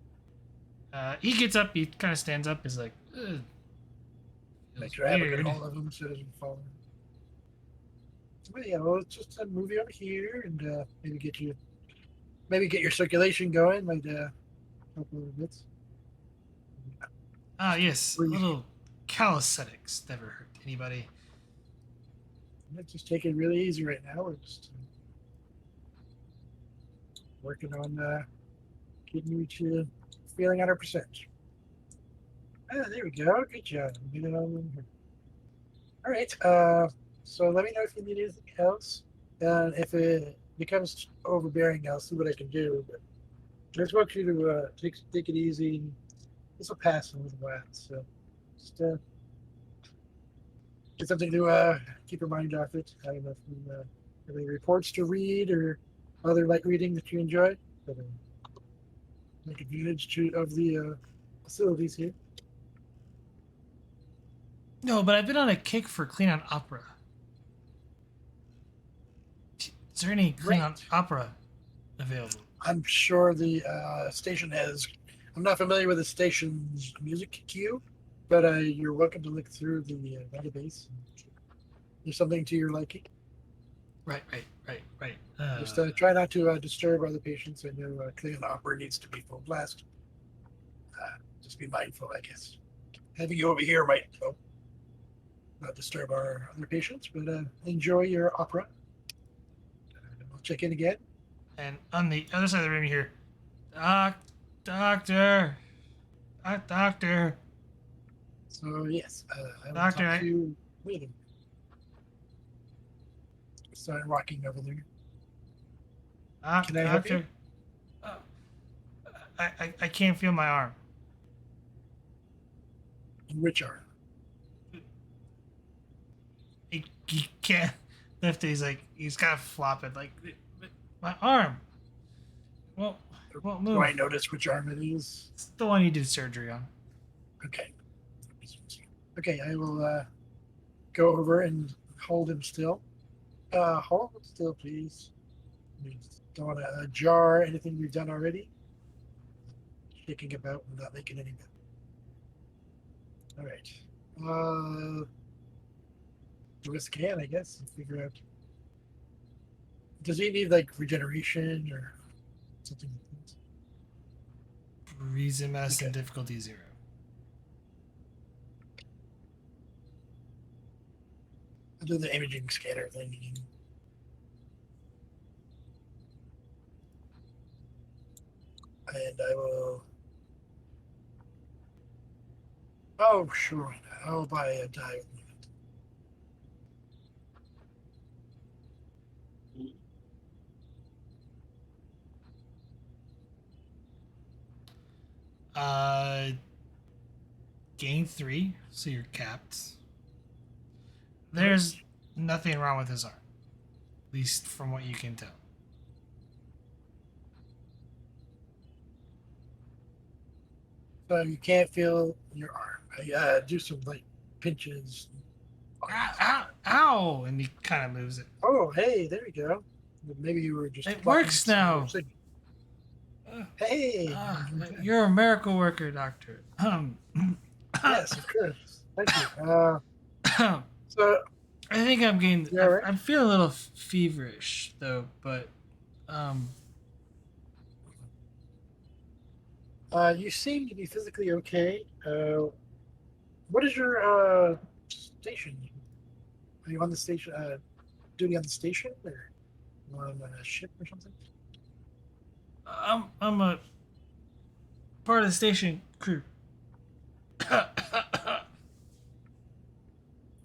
He gets up, he kind of stands up, he's like, ugh. Make Feels sure I have a good weird. hold of him so it doesn't fall. But yeah, well, let's just move you over here and maybe get your circulation going, like a couple of bits. Ah, yes, a little calisthenics never hurt anybody. Let's just take it really easy right now. We're just working on getting you to feeling 100%. Ah, there we go. Good job. Get it all in here. All right. So let me know if you need anything else. And if it becomes overbearing, I'll see what I can do. But I just want you to take it easy. This will pass in a little while. So just get something to keep your mind off it. I don't know if you have any reports to read or other light reading that you enjoy. But take advantage of the facilities here. No, but I've been on a kick for Klingon opera. Is there any Klingon opera available? I'm sure the station has. I'm not familiar with the station's music queue, but you're welcome to look through the database. There's something to your liking. Right. Just try not to disturb other patients. I know Klingon opera needs to be full blast. Just be mindful, I guess. Having you over here might not disturb our other patients, but enjoy your opera. We'll check in again. And on the other side of the room, you hear, Doctor. Doctor. So yes, I will Doctor, talk to you later. Start walking over there. Can I help you? Doctor. I can't feel my arm. Which arm? He can't lift it. He's got to flop it. Like, my arm. Won't move. Do I notice which arm it is? It's the one you did surgery on. Okay. Okay, I will go over and hold him still. Hold him still, please. We don't want to jar anything we've done already. Kicking about and not making any better. All right. Do a scan, I guess, and figure out. Does he need like regeneration or something like that? Reason medicine Okay. difficulty 0. I'll do the imaging scanner thing. And I will. Oh, sure. I'll buy a die with me. Gain 3, so you're capped. There's nothing wrong with his arm, at least from what you can tell. So you can't feel your arm. I do some like pinches. Ow! And he kind of moves it. Oh, hey, there you go. Maybe you were just. It blocking works some now. signal. Hey. You're a miracle worker, Doctor. Yes, of course. Thank you. So I think I'm getting. You all right? I'm feeling a little feverish though, but you seem to be physically okay. What is your station? Are you on the station? Duty on the station, or on a ship or something? I'm a part of the station crew.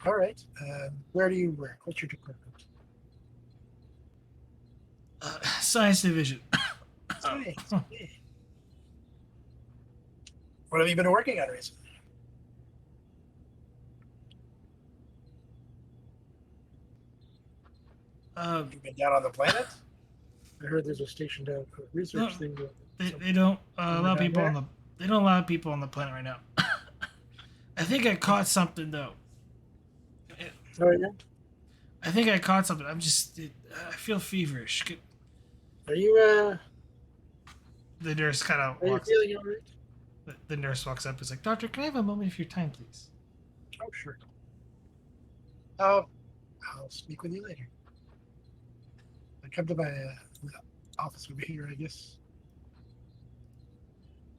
All right. Where do you work? What's your department? Science division. Science. Okay. What have you been working on recently? You've been down on the planet? I heard there's a station down for research thing. They don't allow down people there? on the. They don't allow people on the planet right now. I think I caught something though. Oh, yeah? I think I caught something. I feel feverish. Are you The nurse kind of are you walks. feeling all right? The nurse walks up. And is like, Doctor, can I have a moment of your time, please? Oh, sure. I'll speak with you later. Come to my office over here, I guess.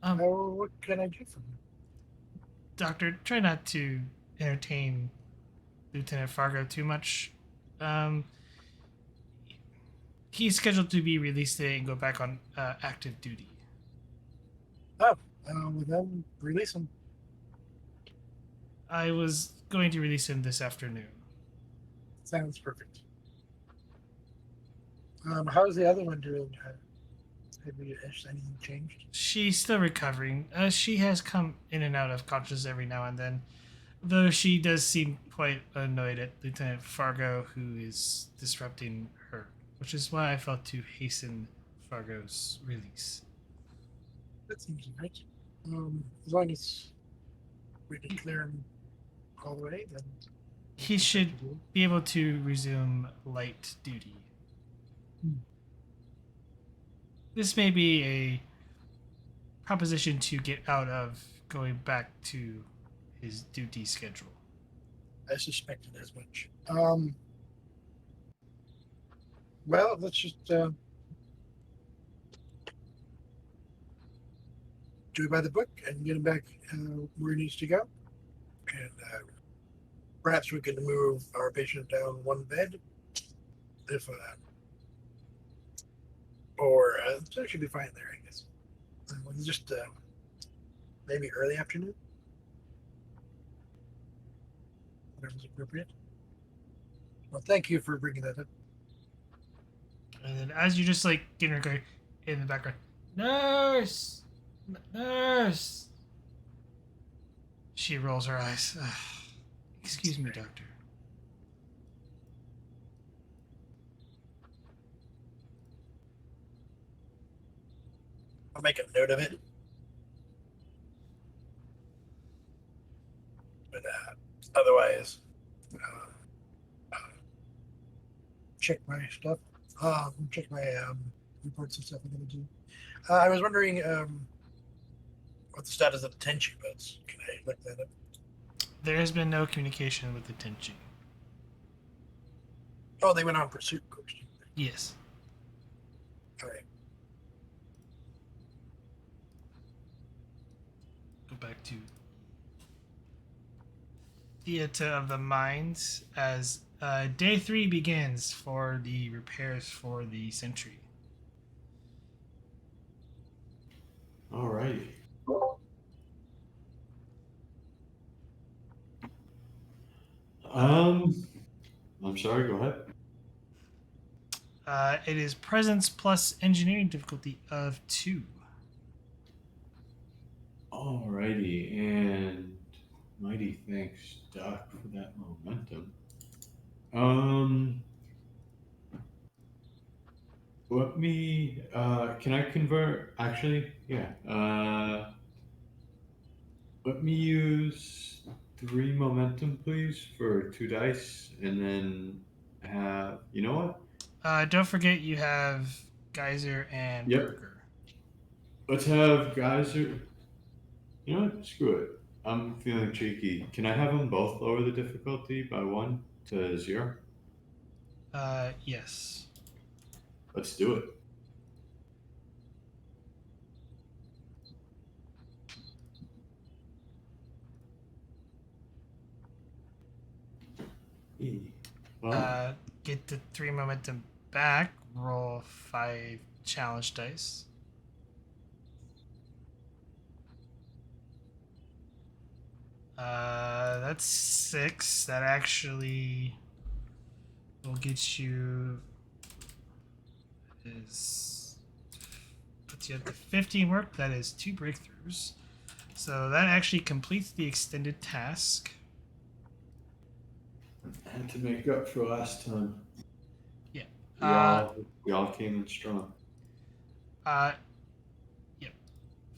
What can I do for you? Doctor, try not to entertain Lieutenant Fargo too much. He's scheduled to be released today and go back on active duty. Well, then release him. I was going to release him this afternoon. Sounds perfect. How's the other one doing? Has anything changed? She's still recovering. She has come in and out of consciousness every now and then, though she does seem quite annoyed at Lieutenant Fargo, who is disrupting her, which is why I felt to hasten Fargo's release. That seems right. As long as we can clear him all the way, then He should be able to resume light duty. This may be a proposition to get out of going back to his duty schedule. I suspected as much. Well, let's just do it by the book and get him back where he needs to go. And perhaps we can move our patient down one bed, if or that should be fine there, I guess. We'll just maybe early afternoon. Whatever's appropriate. Well, thank you for bringing that up. And then as you just like getting her going in the background, nurse, nurse. She rolls her eyes. Ugh. Excuse me, doctor. I'll make a note of it. But otherwise, check my stuff. Check my reports and stuff I'm going to do. I was wondering what the status of the Tenchi was. Can I look that up? There has been no communication with the Tenchi. Oh, they went on pursuit course. Yes. All right. Go back to Theater of the Mines as day 3 begins for the repairs for the Sentry. Alrighty. I'm sorry, go ahead. It is presence plus engineering difficulty of 2. Alrighty, and mighty thanks, Doc, for that momentum. Let me, can I convert, actually, yeah, let me use 3 momentum, please, for 2 dice, and then have, you know what? Don't forget you have Geyser and Yep. Burger. Let's have Geyser. You know what? Screw it. I'm feeling cheeky. Can I have them both lower the difficulty by 1 to 0? Yes. Let's do it. Well, Get the 3 momentum back. Roll 5 challenge dice. That's 6. That actually will get you puts you at the 15 work. That is 2 breakthroughs. So that actually completes the extended task. and to make up for last time. Yeah. We all came in strong. Yep.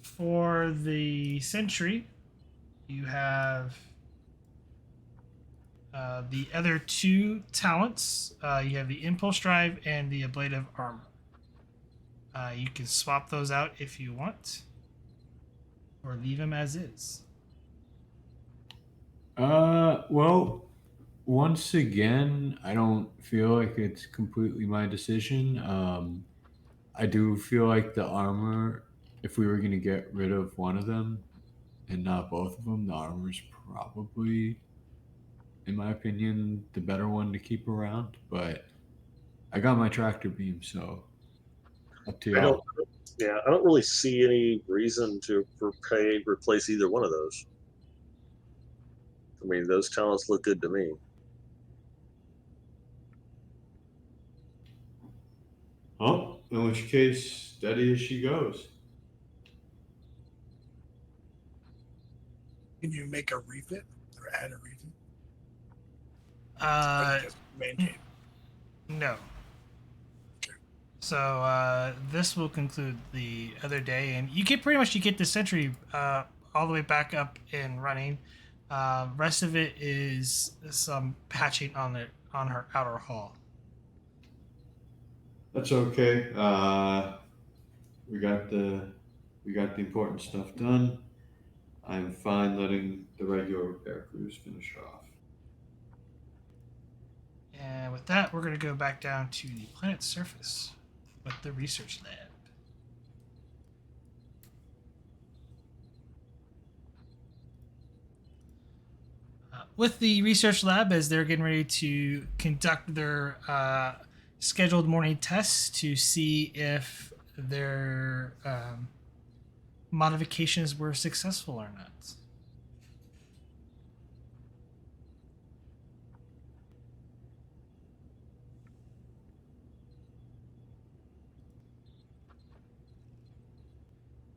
For the Sentry, you have the other 2 talents. You have the Impulse Drive and the Ablative Armor. You can swap those out if you want, or leave them as is. Well, once again, I don't feel like it's completely my decision. I do feel like the armor, if we were going to get rid of one of them and not both of them, the armor's probably, in my opinion, the better one to keep around. But I got my tractor beam, so up to y'all. I don't really see any reason to replace either one of those. I mean, those talents look good to me. Oh, in which case, steady as she goes. Can you make a refit or add a refit? Uh, Or just maintain. no. So this will conclude the other day, and you get the Sentry all the way back up and running. Rest of it is some patching on her outer hull. That's okay. We got the important stuff done. I'm fine letting the regular repair crews finish off. And with that, we're going to go back down to the planet's surface with the research lab. With the research lab, as they're getting ready to conduct their scheduled morning tests to see if their modifications were successful or not.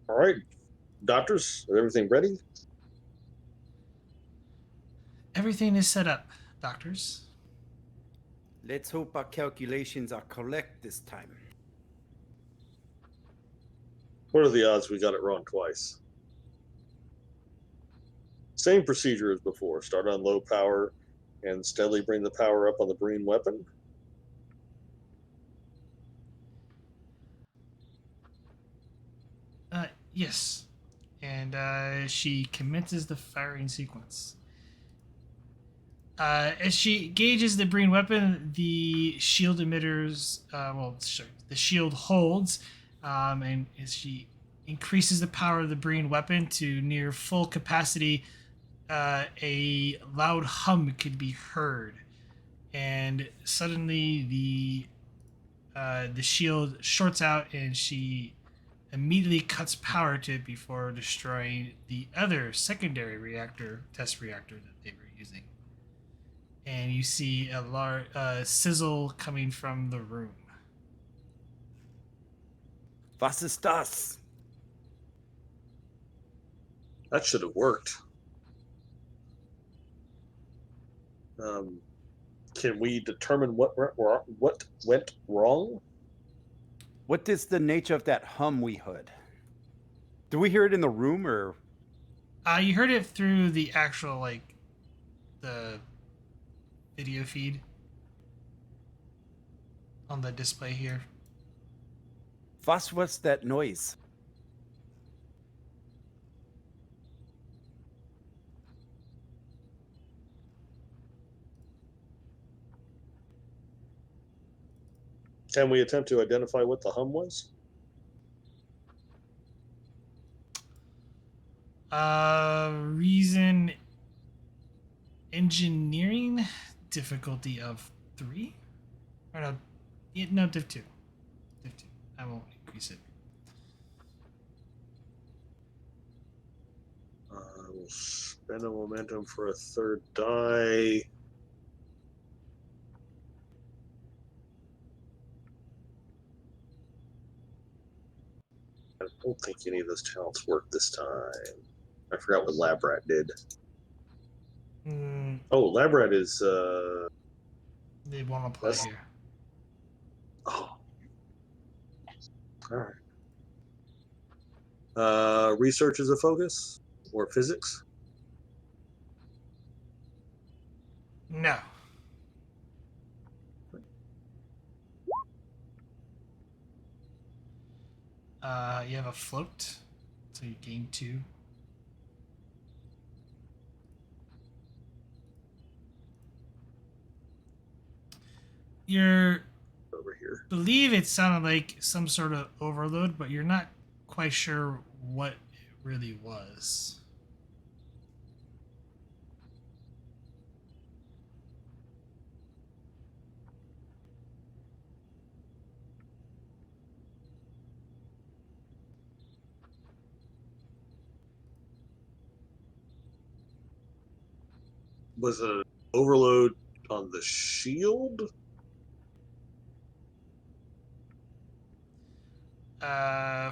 All right, doctors, is everything ready? Everything is set up, doctors. Let's hope our calculations are correct this time. What are the odds we got it wrong twice? Same procedure as before. Start on low power and steadily bring the power up on the Breen weapon. Yes. And she commences the firing sequence. As she gauges the Breen weapon, the shield emitters, the shield holds, and as she increases the power of the Breen weapon to near full capacity, a loud hum could be heard, and suddenly the shield shorts out, and she immediately cuts power to it before destroying the other secondary test reactor that they were using. And you see a large sizzle coming from the room. Was ist das? That should have worked. Can we determine what went wrong? What is the nature of that hum we heard? Do we hear it in the room or? You heard it through the actual the video feed on the display here. Was was that noise? Can we attempt to identify what the hum was? Reason engineering difficulty of 3? Or no, div 2. Div 2. I won't increase it. We'll spend a momentum for a third die. I don't think any of those talents work this time. I forgot what Lab Rat did. Oh, Lab Rat is. They won't apply That's- here. Oh. All right. Research is a focus, or physics? No. You have a float, so you gain 2. You're Over here. believe it sounded like some sort of overload, but you're not quite sure what it really was. Was it an overload on the shield?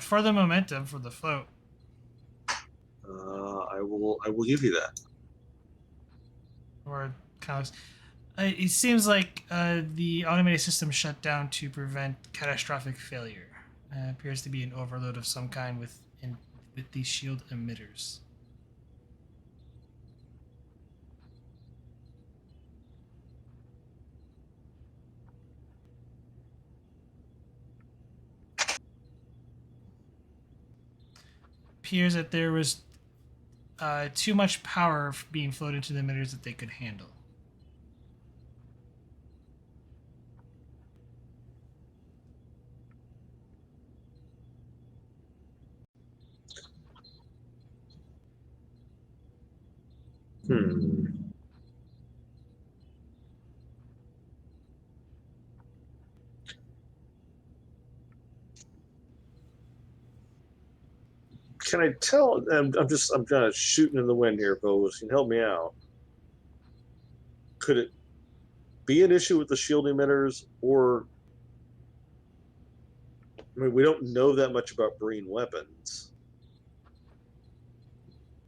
For the momentum for the float. I will give you that. Or kind of, it seems like the automated system shut down to prevent catastrophic failure. Appears to be an overload of some kind with these shield emitters. Appears that there was too much power being flowed into the emitters that they could handle. Can I tell? I'm kind of shooting in the wind here, folks. Can you help me out? Could it be an issue with the shield emitters, or I mean, we don't know that much about Breen weapons.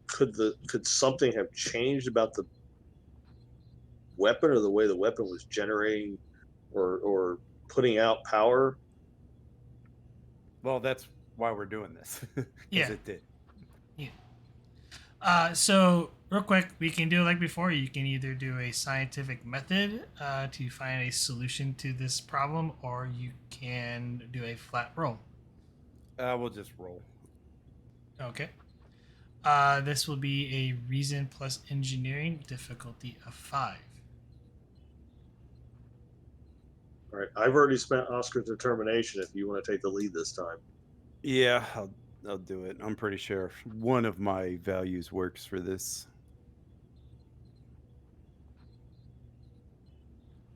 Could something have changed about the weapon or the way the weapon was generating or putting out power? Well, that's why we're doing this. 'Cause Yeah. it did. So real quick, we can do it like before. You can either do a scientific method to find a solution to this problem, or you can do a flat roll. We'll just roll. Okay. This will be a reason plus engineering, difficulty of 5. All right, I've already spent Oscar's determination. If you want to take the lead this time, Yeah, I'll do it. I'm pretty sure one of my values works for this.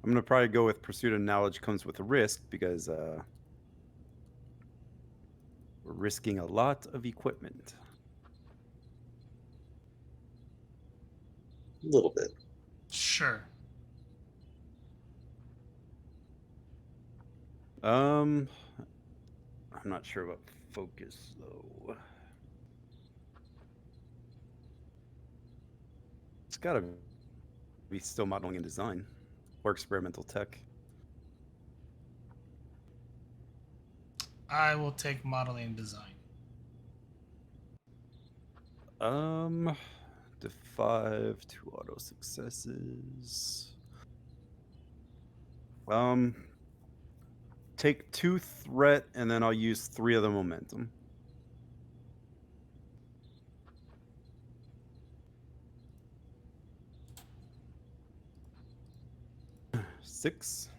I'm gonna probably go with pursuit of knowledge comes with a risk because we're risking a lot of equipment. a little bit. Sure. I'm not sure about focus though. It's gotta be still modeling and design or experimental tech. I will take modeling and design. To 5, 2 auto successes. Take 2 threat, and then I'll use 3 of the momentum. Six.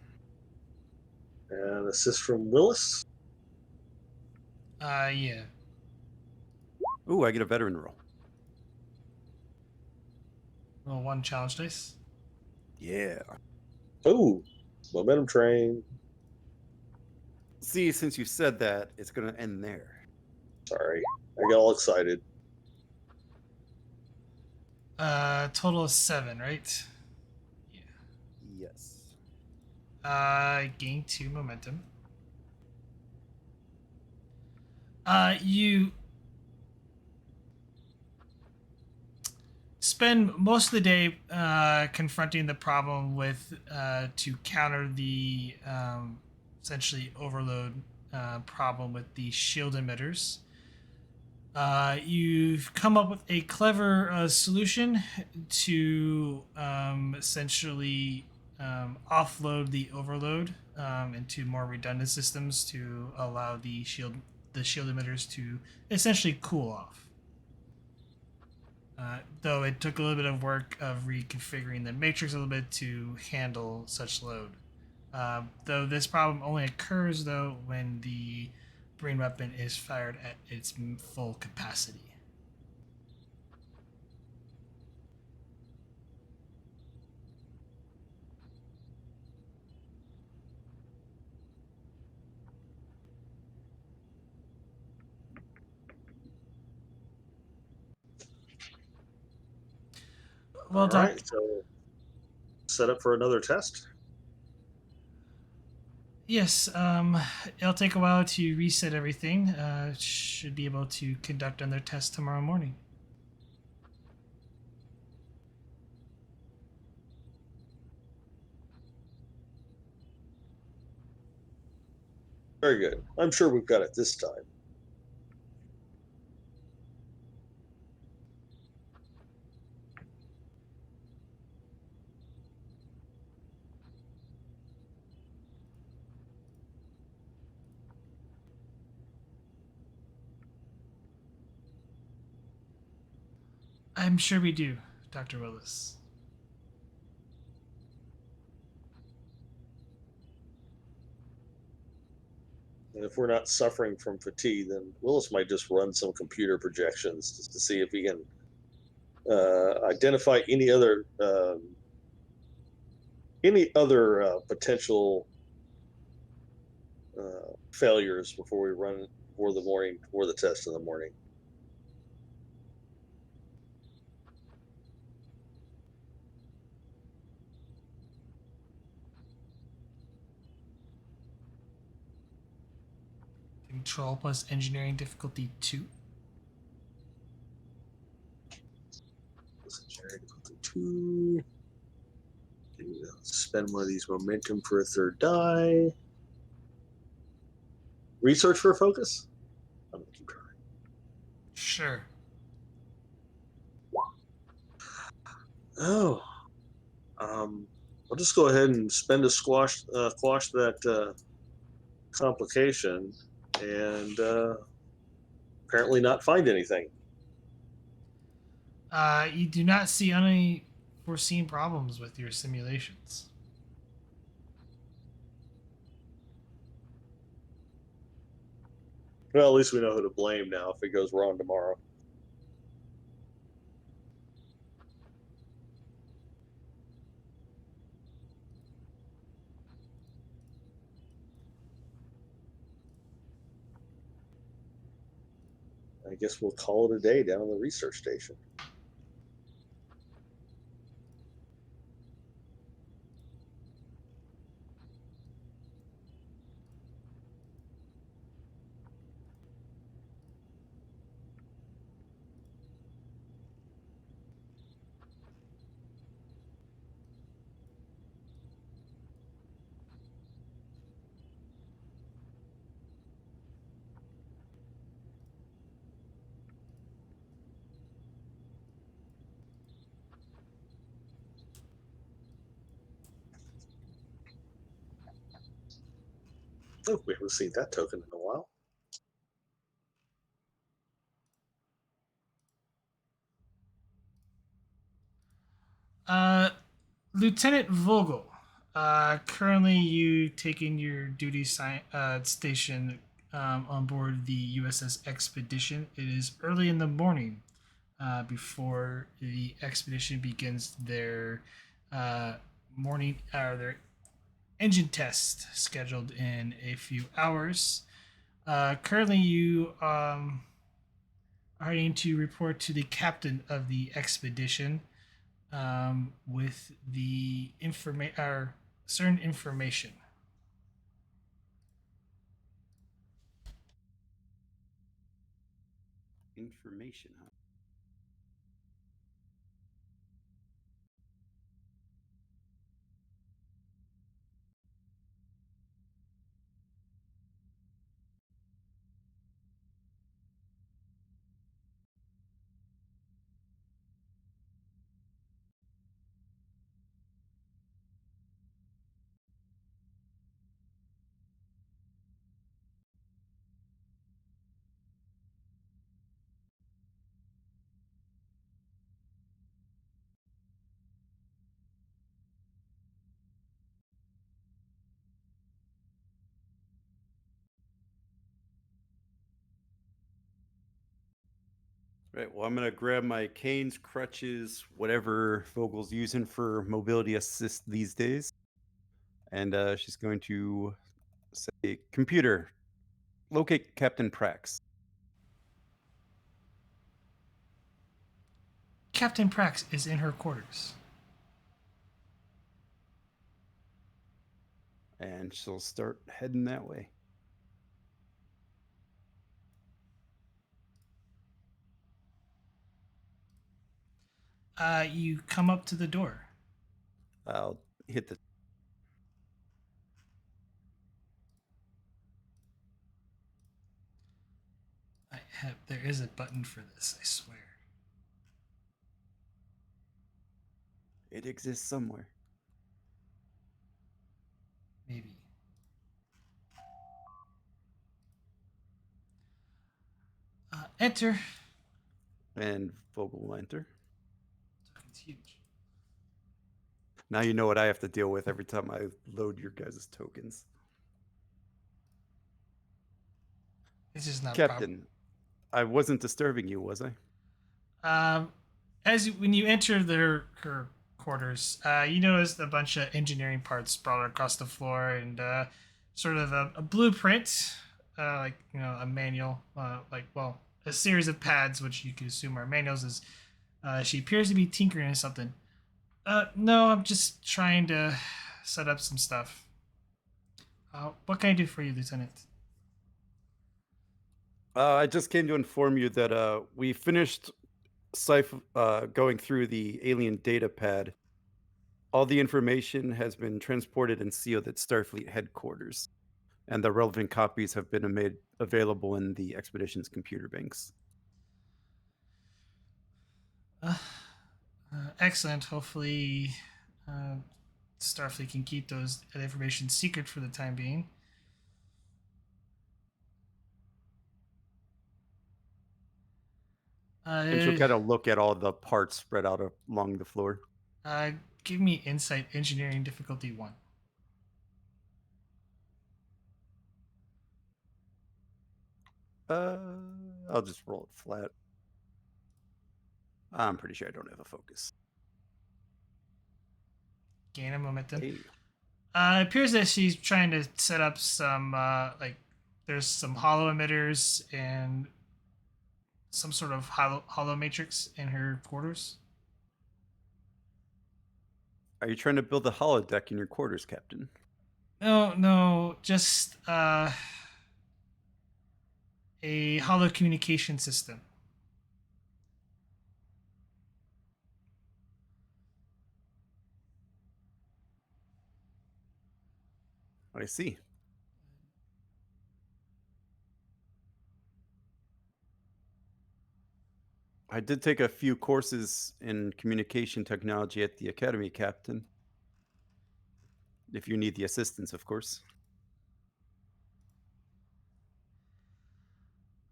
And assist from Willis. Yeah. Ooh, I get a veteran roll. Roll 1 challenge dice. Yeah. Oh, momentum train. See, since you said that, it's gonna end there. Sorry, I got all excited. Total of 7, right? Yeah. Yes. Gain 2 momentum. You spend most of the day confronting the problem with to counter the essentially overload problem with the shield emitters. You've come up with a clever solution to essentially offload the overload into more redundant systems to allow the shield emitters to essentially cool off. Though it took a little bit of work of reconfiguring the matrix a little bit to handle such load. Though this problem only occurs though when the Breen weapon is fired at its full capacity. Well, All right, so set up for another test. Yes, it'll take a while to reset everything. Should be able to conduct another test tomorrow morning. Very good. I'm sure we've got it this time. I'm sure we do, Dr. Willis. And if we're not suffering from fatigue, then Willis might just run some computer projections just to see if he can identify any other potential failures before the test in the morning. Control plus engineering difficulty 2. Engineering difficulty 2. Spend one of these momentum for a third die. Research for a focus? I'm going to keep trying. Sure. Oh. I'll just go ahead and spend a quash that complication and apparently not find anything. You do not see any foreseen problems with your simulations. Well, at least we know who to blame now if it goes wrong tomorrow. I guess we'll call it a day down on the research station. Oh, we haven't seen that token in a while. Lieutenant Vogel, currently you taking your duty station on board the USS Expedition. It is early in the morning before the expedition begins their morning their engine test scheduled in a few hours. Currently, you are needing to report to the captain of the expedition with the certain information. Information, huh? Right. Well, I'm going to grab my canes, crutches, whatever Vogel's using for mobility assist these days. And she's going to say, computer, locate Captain Prax. Captain Prax is in her quarters. And she'll start heading that way. You come up to the door. I'll hit the... There is a button for this, I swear. It exists somewhere. Maybe. Enter. And Vogel will enter. It's huge. Now you know what I have to deal with every time I load your guys' tokens. It's just not Captain, I wasn't disturbing you, was I? When you enter her quarters, you notice a bunch of engineering parts sprawled across the floor and sort of a blueprint, like a manual, a series of pads, which you could assume are manuals. She appears to be tinkering on something. No, I'm just trying to set up some stuff. What can I do for you, Lieutenant? I just came to inform you that we finished going through the alien datapad. All the information has been transported and sealed at Starfleet headquarters, and the relevant copies have been made available in the expedition's computer banks. Excellent. Hopefully, Starfleet can keep that information secret for the time being. And she'll kind of look at all the parts spread out along the floor. Give me insight engineering difficulty 1. I'll just roll it flat. I'm pretty sure I don't have a focus. Gain a momentum. Hey. It appears that she's trying to set up some there's some hollow emitters and some sort of hollow matrix in her quarters. Are you trying to build a holodeck in your quarters, Captain? No, just a hollow communication system. I see. I did take a few courses in communication technology at the Academy, Captain. If you need the assistance, of course.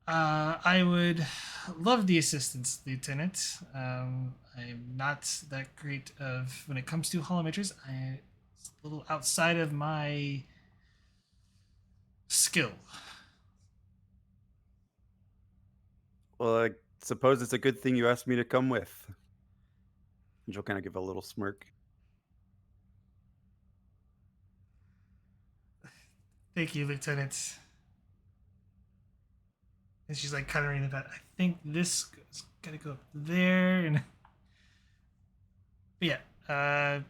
I would love the assistance, Lieutenant. I'm not that great of when it comes to holometers. It's a little outside of my skill. Well, I suppose it's a good thing you asked me to come with. And she'll kind of give a little smirk. Thank you, Lieutenant. And she's like kind of reading that. I think this is gotta go up there, and but yeah.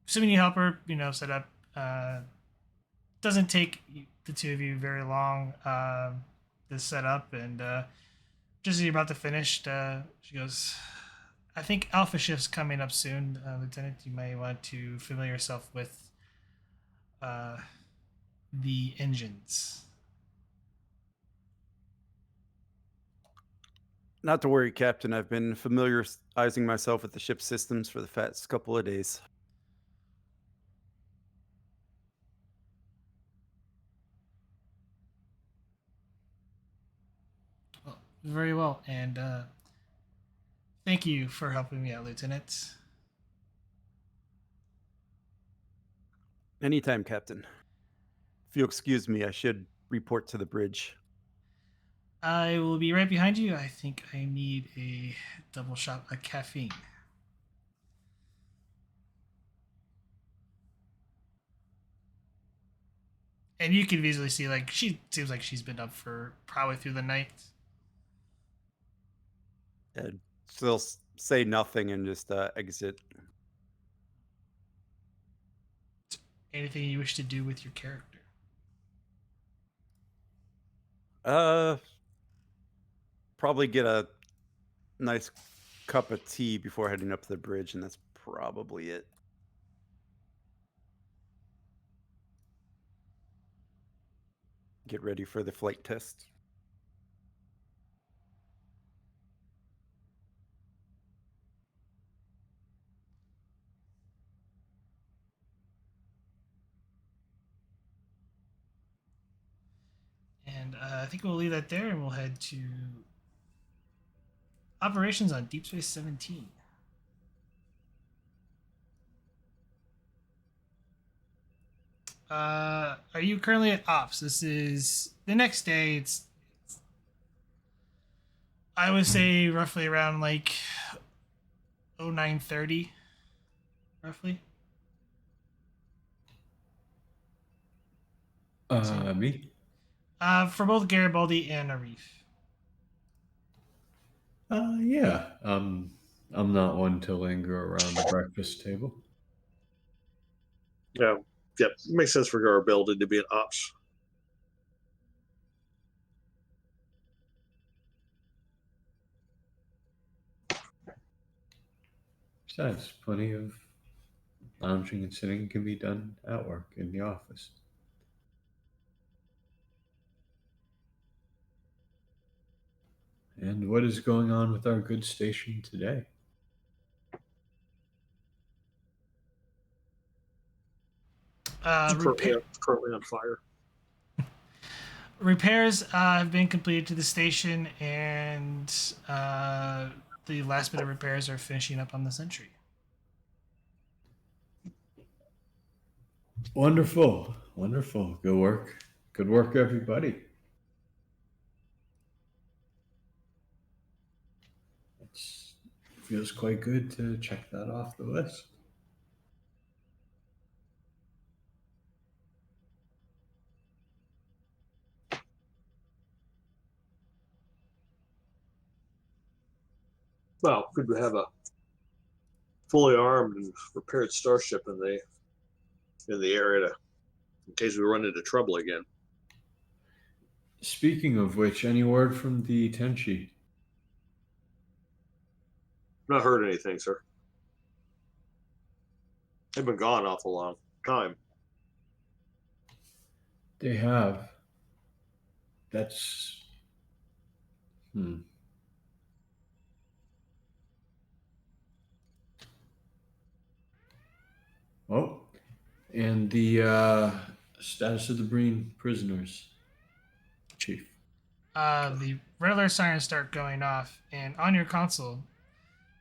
Assuming you help her, set up. Doesn't take the two of you very long to set up, and just as you're about to finish, she goes, "I think Alpha Shift's coming up soon, Lieutenant. You may want to familiar yourself with the engines." Not to worry, Captain. I've been familiarizing myself with the ship's systems for the past couple of days. Well, very well, and thank you for helping me out, Lieutenant. Anytime, Captain. If you'll excuse me, I should report to the bridge. I will be right behind you. I think I need a double shot of caffeine. And you can visually see, like, she seems like she's been up for probably through the night. She'll say nothing and just exit. Anything you wish to do with your character? Probably get a nice cup of tea before heading up to the bridge, and that's probably it. Get ready for the flight test. And I think we'll leave that there, and we'll head to operations on Deep Space 17. Are you currently at ops? This is the next day. It's I would say roughly around like 09:30, roughly. Me? For both Garibaldi and Arif. Yeah. I'm not one to linger around the breakfast table. Yeah, makes sense for Garibaldi to be an ops. Besides, plenty of lounging and sitting can be done at work in the office. And what is going on with our good station today? Repair. Currently on fire. Repairs have been completed to the station, and the last bit of repairs are finishing up on the Sentry. Wonderful. Wonderful. Good work. Good work, everybody. It feels quite good to check that off the list. Well, good to have a fully armed and repaired starship in the area in case we run into trouble again. Speaking of which, any word from the Tenchi? Not heard anything, sir. They've been gone awful long time. They have. That's. Oh, and the status of the Breen prisoners, Chief. The red alert sirens start going off, and on your console,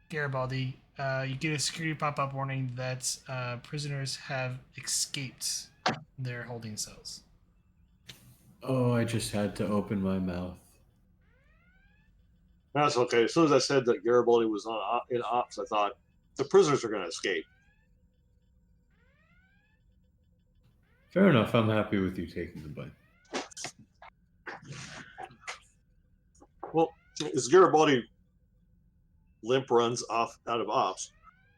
Garibaldi, you get a security pop-up warning that prisoners have escaped their holding cells. Oh, I just had to open my mouth. That's okay. As soon as I said that Garibaldi was in ops, I thought the prisoners are going to escape. Fair enough. I'm happy with you taking the blame. Well, as Garibaldi limp runs off out of ops,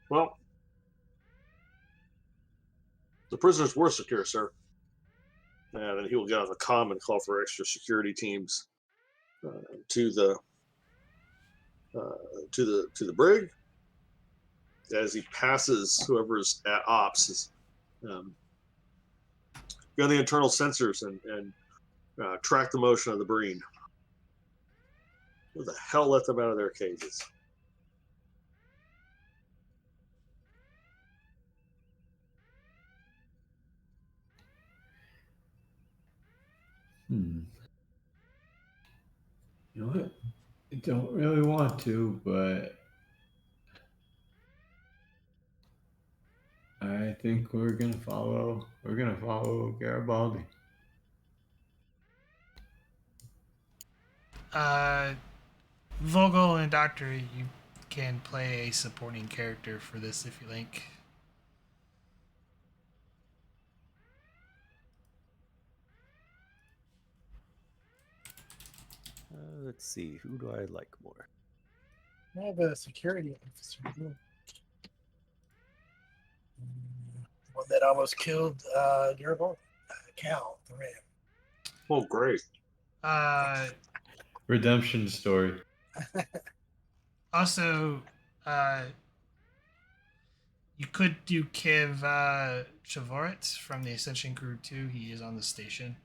well, the prisoners were secure, sir. And then he will get on the comm and call for extra security teams to the brig. As he passes whoever's at ops, go on the internal sensors and track the motion of the Breen. Who the hell let them out of their cages? You know what? I don't really want to, but I think we're gonna follow Garibaldi. Vogel and Doctor, you can play a supporting character for this if you like. Let's see. Who do I like more? I have a security officer. One that almost killed Garibaldi. Cal, the Ram. Oh, great. Redemption story. Also, you could do Kiv Chavoret from the Ascension crew too. He is on the station.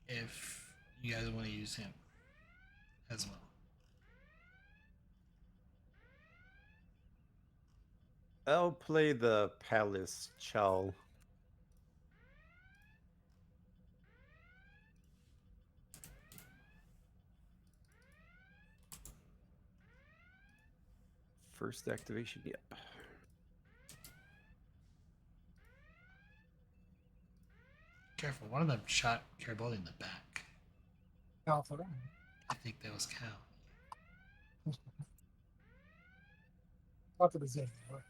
If you guys want to use him as well. I'll play the Palace Chow. First activation, yep. Careful, one of them shot Garibaldi in the back. Cal, the Ram. I think that was Cal. Not to the Zen. Right?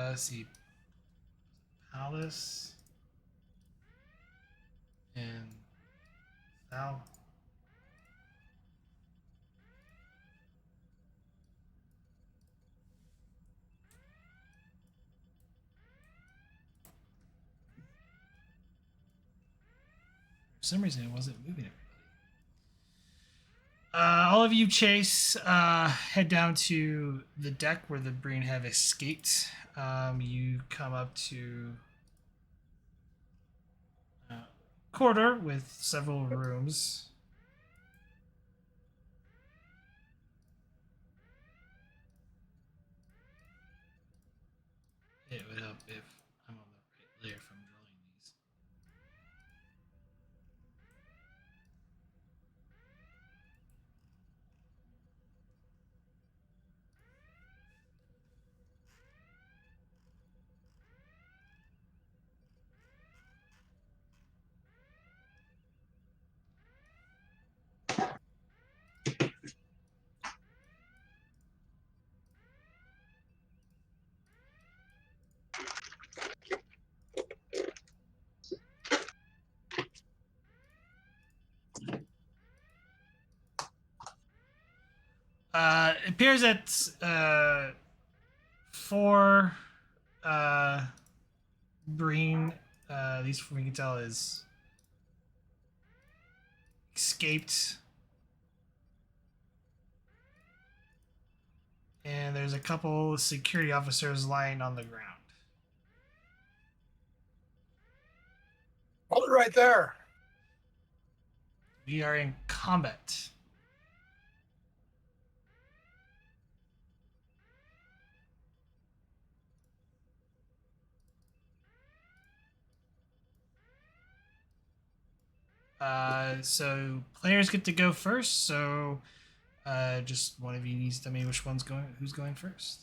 Let's see. Palace and Now. For some reason, it wasn't moving everybody. All of you chase, head down to the deck where the Breen have escaped. You come up to a corridor with several rooms. It would help if I'm on the right layer from drawing these. It appears that four Breen, at least from what we can tell, is escaped. And there's a couple security officers lying on the ground. Hold it right there. We are in combat. So players get to go first. So just one of you needs to tell me who's going first.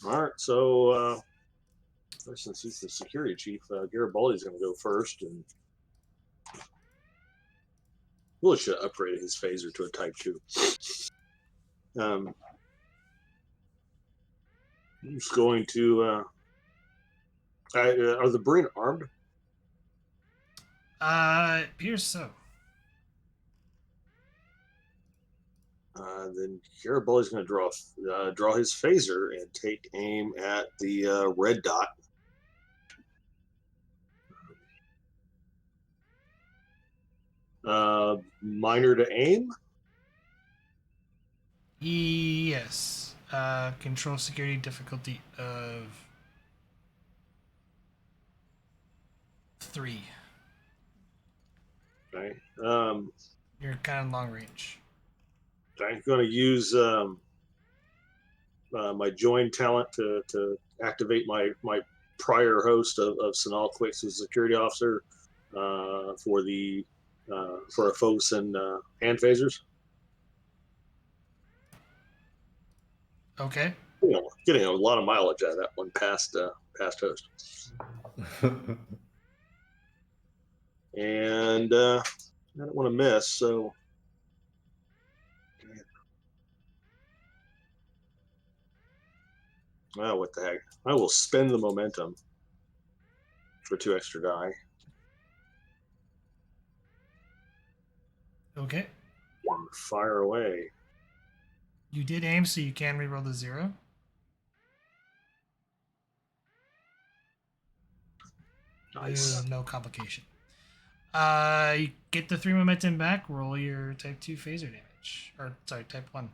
All right, so since he's the security chief, Garibaldi's going to go first, and Willis should have upgraded his phaser to a Type 2. He's going to. Are the Breen armed? It appears so. Then Garibaldi's going to draw his phaser and take aim at the red dot. Minor to aim. Yes. Control security difficulty of 3. Okay. You're kind of long range. I'm going to use my join talent to activate my prior host of Sanal Quicks, who's a security officer, for a folks and hand phasers. Okay. Getting a lot of mileage out of that one past host. And I don't want to miss, so well, what the heck? I will spend the momentum for 2 extra die. Okay. And fire away. You did aim, so you can reroll the 0. Nice. No complication. You get the 3 momentum back. Roll your Type 2 phaser damage. Or, sorry, Type 1.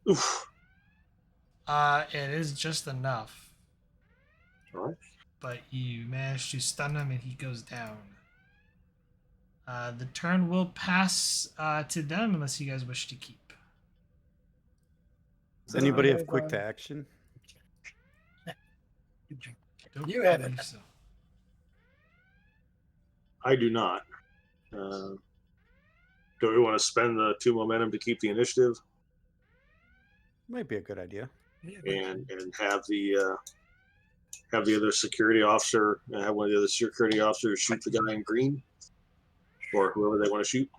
Oof. It is just enough. All right. But you manage to stun him and he goes down. The turn will pass to them unless you guys wish to keep. Does anybody have I've, quick to action? Don't You have it. believe so. I do not. Do we want to spend the 2 momentum to keep the initiative Might be a good idea. and have the other security officer, have one of the other security officers shoot the guy in green, or whoever they want to shoot?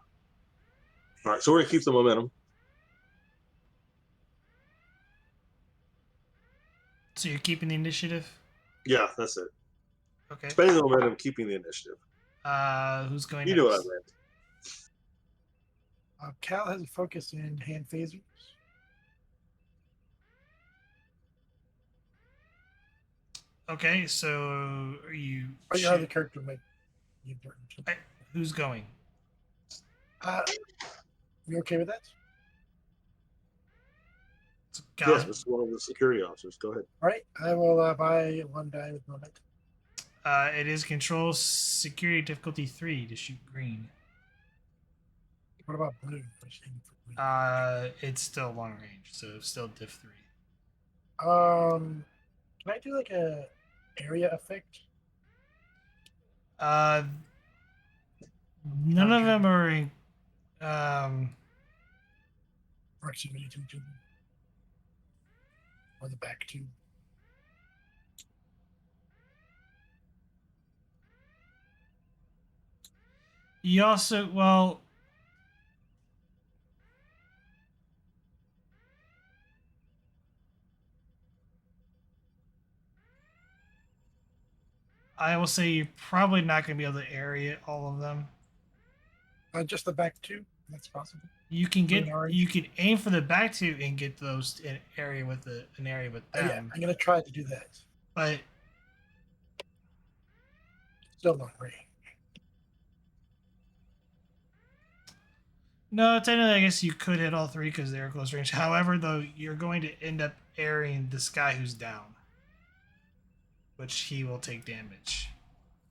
All right, so we're gonna keep the momentum. So you're keeping the initiative? Yeah, that's it. Okay. Spending the momentum, keeping the initiative. Who's going You next? know what I meant. Cal has a focus in hand phasers. Okay, so are you? Or your other character might be important. Who's going? You okay with that? Yes, Mr. One of the security officers. Go ahead. All right, I will buy 1 die with momentum. It is control security difficulty 3 to shoot green. What about blue? It's still long range, so still diff 3. Can I do like a area effect? None of them are in, Proximity to each other. Or the back two. you also, well, I will say you're probably not going to be able to area all of them. Just the back two. That's possible. You can get, Green, orange. you can aim for the back two and get those in area with an area with them. Yeah, I'm gonna try to do that. But Still not range. no, technically, I guess you could hit all 3 because they're close range. However, though, you're going to end up airing this guy who's down, which he will take damage.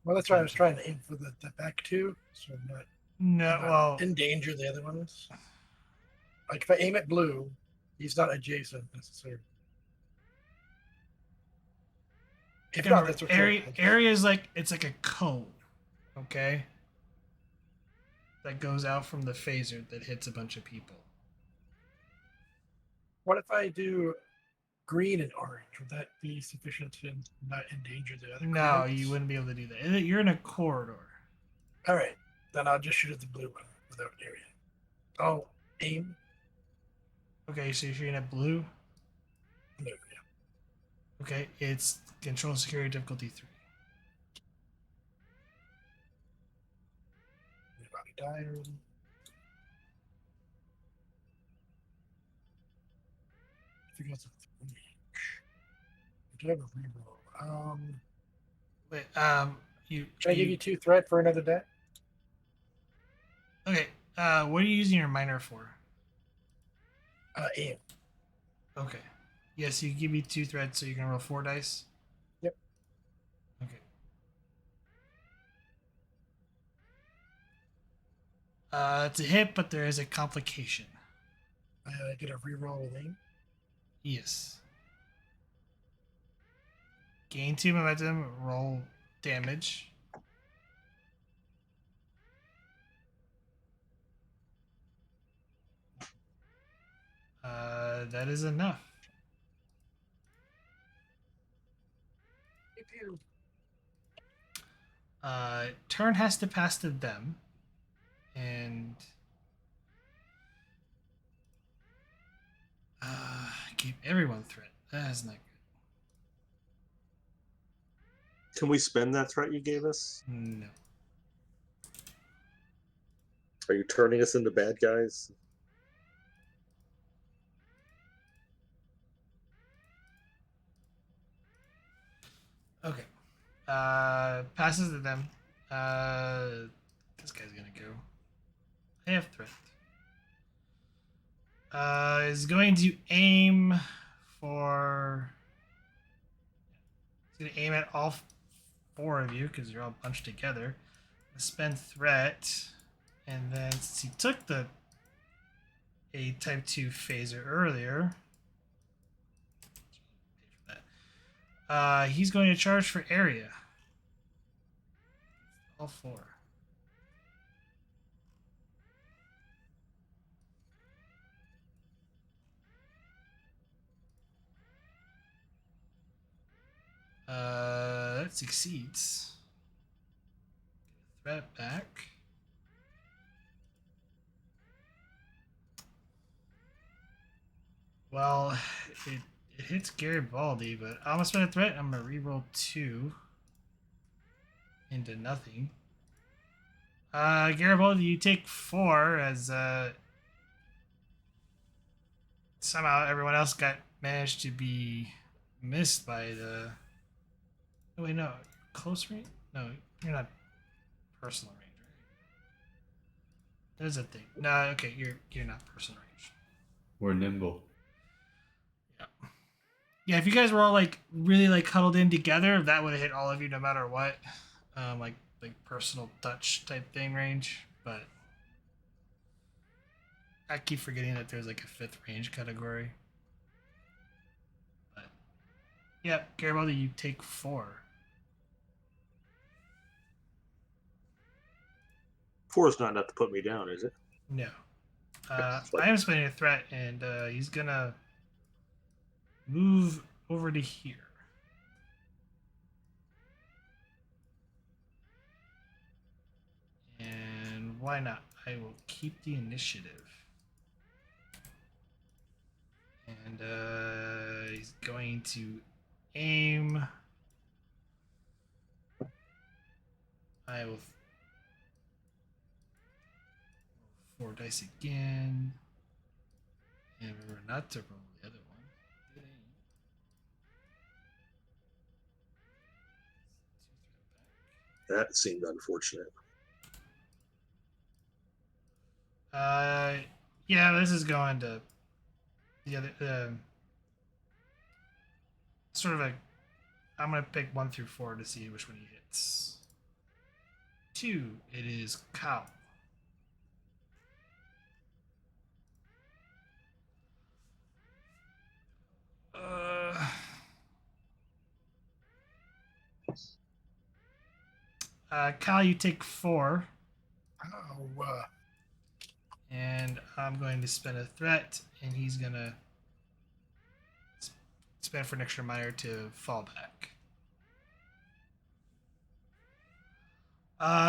Well, that's why I was trying to aim for the back two, so I'm not endanger the other ones. Like if I aim at blue, he's not adjacent necessarily. If not, that's okay. Area is like, it's like a cone, okay? That goes out from the phaser that hits a bunch of people. What if I do green and orange? Would that be sufficient to not endanger the other? No, ones? you wouldn't be able to do that. You're in a corridor. All right, then I'll just shoot at the blue one without area. Oh, aim. Okay, so you're shooting at blue. No, yeah. Okay, it's control security difficulty 3. Die already. I think that's a 3. Do I have a reroll? Wait, Can I give you 2 threat for another day? Okay, what are you using your minor for? Aim. Okay. Yes, you give me 2 threats, so you can roll 4 dice. Yep. Okay. It's a hit, but there is a complication. I get a reroll with aim. Yes. Gain 2 momentum, roll damage. That is enough. Turn has to pass to them. And give everyone threat. That is not good. Can we spend that threat you gave us? No. Are you turning us into bad guys? Okay. Passes to them. This guy's gonna go. I have threat. Is going to aim for. He's gonna aim at all 4 of you because you're all bunched together. Spend threat, and then since he took a type 2 phaser earlier, he's going to charge for area. All 4. That succeeds. Threat back. Well, It hits Garibaldi, but I'm gonna spend a threat. I'm gonna reroll 2 into nothing. Garibaldi, you take 4 as somehow everyone else managed to be missed by the. Oh wait, no, close range. No, you're not personal range, right? There's a thing. No, okay, you're not personal range. We're nimble. Yeah. Yeah, if you guys were all like really like huddled in together, that would have hit all of you no matter what. Like personal touch type thing range, but I keep forgetting that there's like a 5th range category. But yeah, Garibaldi, you take 4. 4 is not enough to put me down, is it? No. It's like- I am spending a threat, and he's gonna move over to here. And why not? I will keep the initiative. And he's going to aim. I will 4 dice again. And remember not to roll the other one. Good aim. That seemed unfortunate. Yeah, this is going to the other. Sort of a. I'm gonna pick 1 through 4 to see which one he hits. 2. It is Cow. Cal, you take 4. Oh, And I'm going to spend a threat, and he's gonna spend for an extra minor to fall back.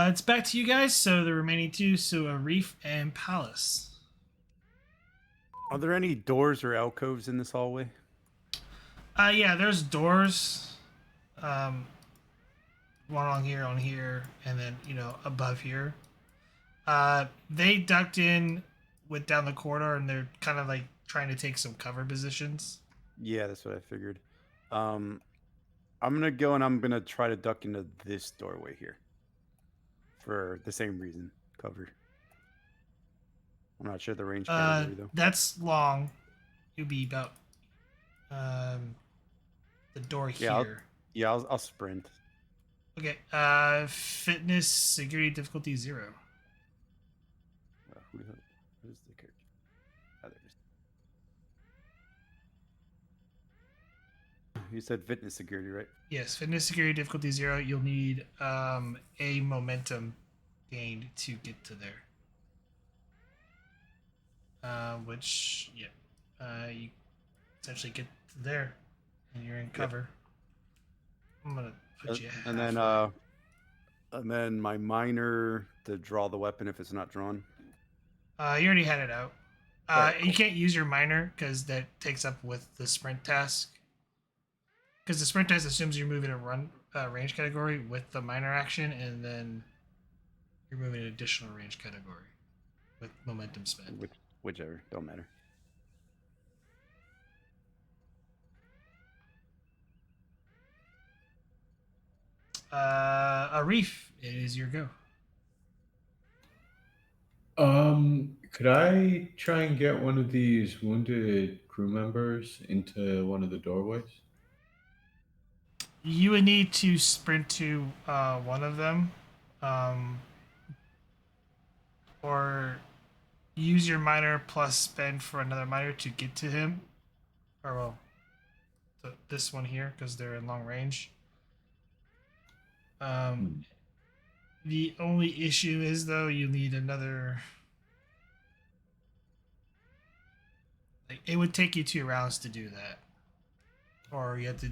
It's back to you guys. So the remaining 2, so a Reef and Palace. Are there any doors or alcoves in this hallway? Yeah, there's doors. One on here, and then above here. They ducked in with down the corridor, and they're kind of like trying to take some cover positions. Yeah, that's what I figured. I'm gonna go and I'm gonna try to duck into this doorway here. For the same reason, cover. I'm not sure the range category though. That's long. It'll be about the door here. I'll sprint. Okay. Fitness security difficulty 0. Who's the character? Oh, there it is. You said fitness security, right? Yes, fitness security difficulty 0. You'll need a momentum gained to get to there. Which you essentially get to there, and you're in cover. I'm gonna put you. And then my minor to draw the weapon if it's not drawn. You already had it out. Alright, You can't use your minor because that takes up with the sprint task. Because the sprint task assumes you're moving a run range category with the minor action, and then you're moving an additional range category with momentum spend. Whichever, don't matter. A Reef, it is your go. Could I try and get one of these wounded crew members into one of the doorways? You would need to sprint to one of them, or use your minor plus spend for another minor to get to him, or well, this one here because they're in long range. The only issue is though you need another. Like, it would take you 2 rounds to do that, or you have to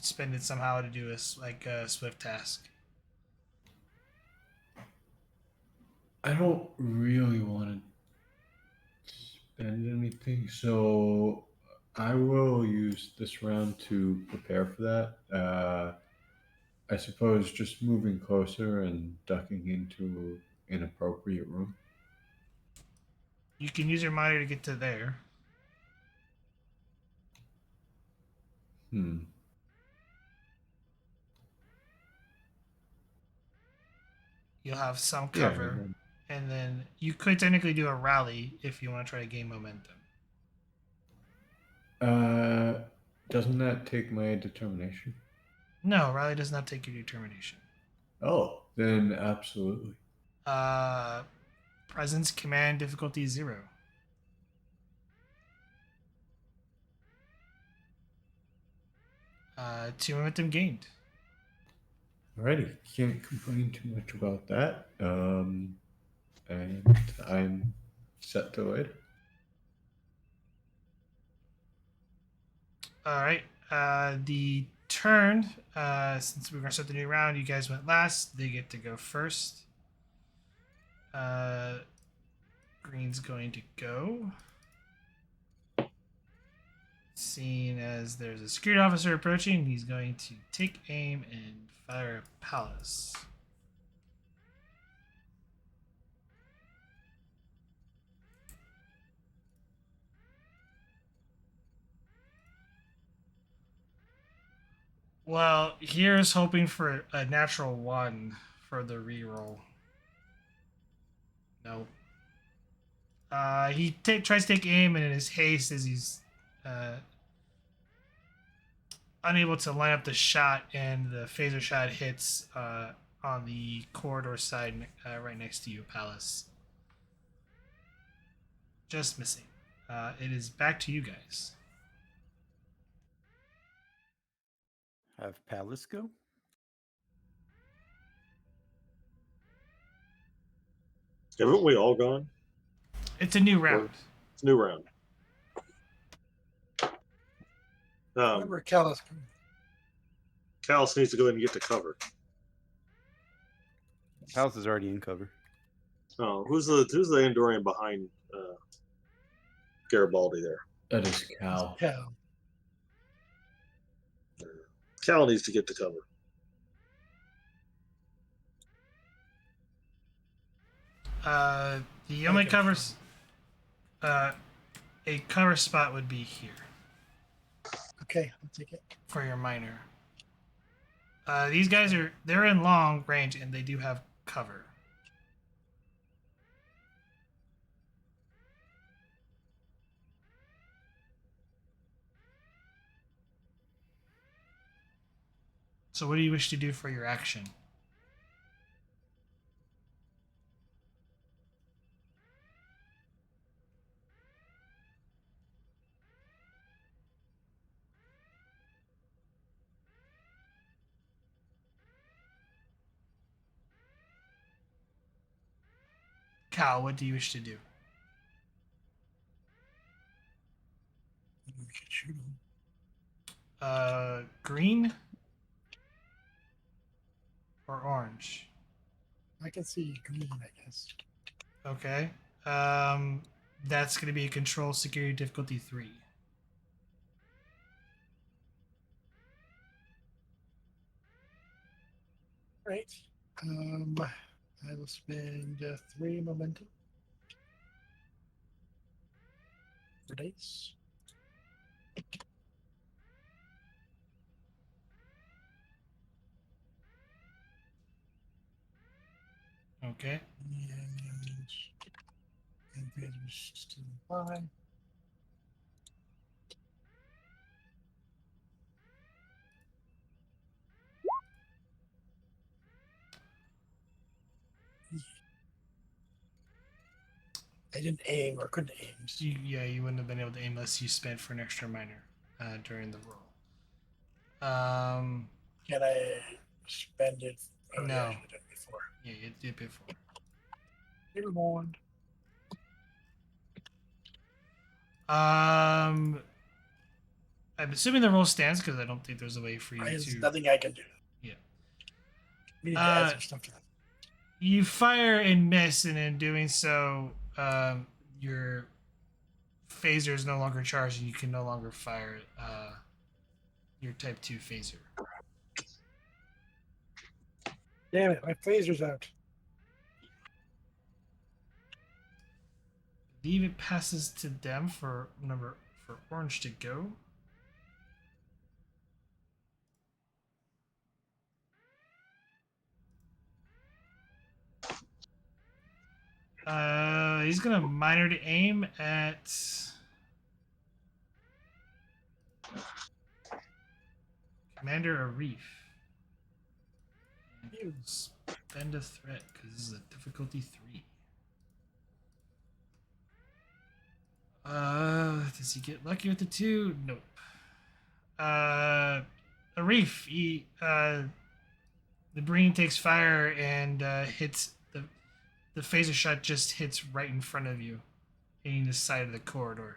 spend it somehow to do a swift task. I don't really want to spend anything, so I will use this round to prepare for that. I suppose just moving closer and ducking into an appropriate room. You can use your monitor to get to there. Hmm. You'll have some Yeah. cover, and then you could technically do a rally if you want to try to gain momentum. Doesn't that take my determination? No, rally does not take your determination. Oh, then absolutely. Presence command difficulty 0. Two momentum gained. Alrighty, can't complain too much about that. And I'm set to later. All right. The turn. Since we're gonna start the new round, you guys went last. They get to go first. Green's going to go. Seeing as there's a security officer approaching, he's going to take aim and fire a palace. Well, here's hoping for a natural 1 for the reroll. Nope. He tries to take aim, and in his haste, as he's unable to line up the shot, and the phaser shot hits on the corridor side right next to you, Palace. Just missing. It is back to you guys. Have Palace go? Haven't we all gone? It's a new round. It's a new round. Remember, Callus. Callus needs to go ahead and get to cover. Palace is already in cover. Oh, who's the Andorian behind Garibaldi there? That is Cal. Cal. Cal needs to get to cover. The only covers, a cover spot would be here Okay, I'll take it. for your minor. These guys they're in long range and they do have cover. So what do you wish to do for your action? Cal, what do you wish to do? We should shoot him. Green or orange? I can see green, I guess. Okay. That's going to be a control security difficulty 3. Right. I will spend 3 momentum for dice. Okay. And there's still 5. I didn't aim or couldn't aim. So you wouldn't have been able to aim unless you spent for an extra minor during the roll. Can I spend it? Oh, No. Yeah, I should have done it before. Yeah, you did it before. Never mind. I'm assuming the roll stands because I don't think there's a way for you There's to. nothing I can do. Yeah. We need to add some stuff to that. You fire and miss, and in doing so, your phaser is no longer charged and you can no longer fire your Type 2 phaser. Damn it, my phaser's out. I believe it passes to them for Orange to go. He's gonna minor to aim at Commander Arif. Spend a threat because this is a difficulty 3. Does he get lucky with the 2? Nope. Arif, the Breen takes fire and hits the phaser shot just hits right in front of you, hitting the side of the corridor.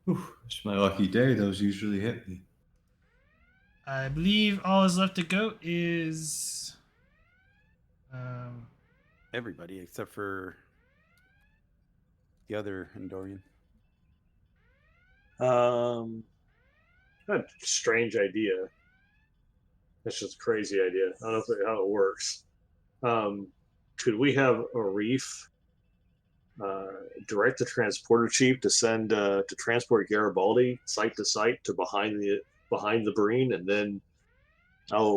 Whew, it's my lucky day. Those usually hit me. I believe all is left to go is Everybody except for the other Andorian. A strange idea. That's just a crazy idea. I don't know how it works. Could we have Arif direct the transporter chief to send to transport Garibaldi site to site to behind the Breen, and then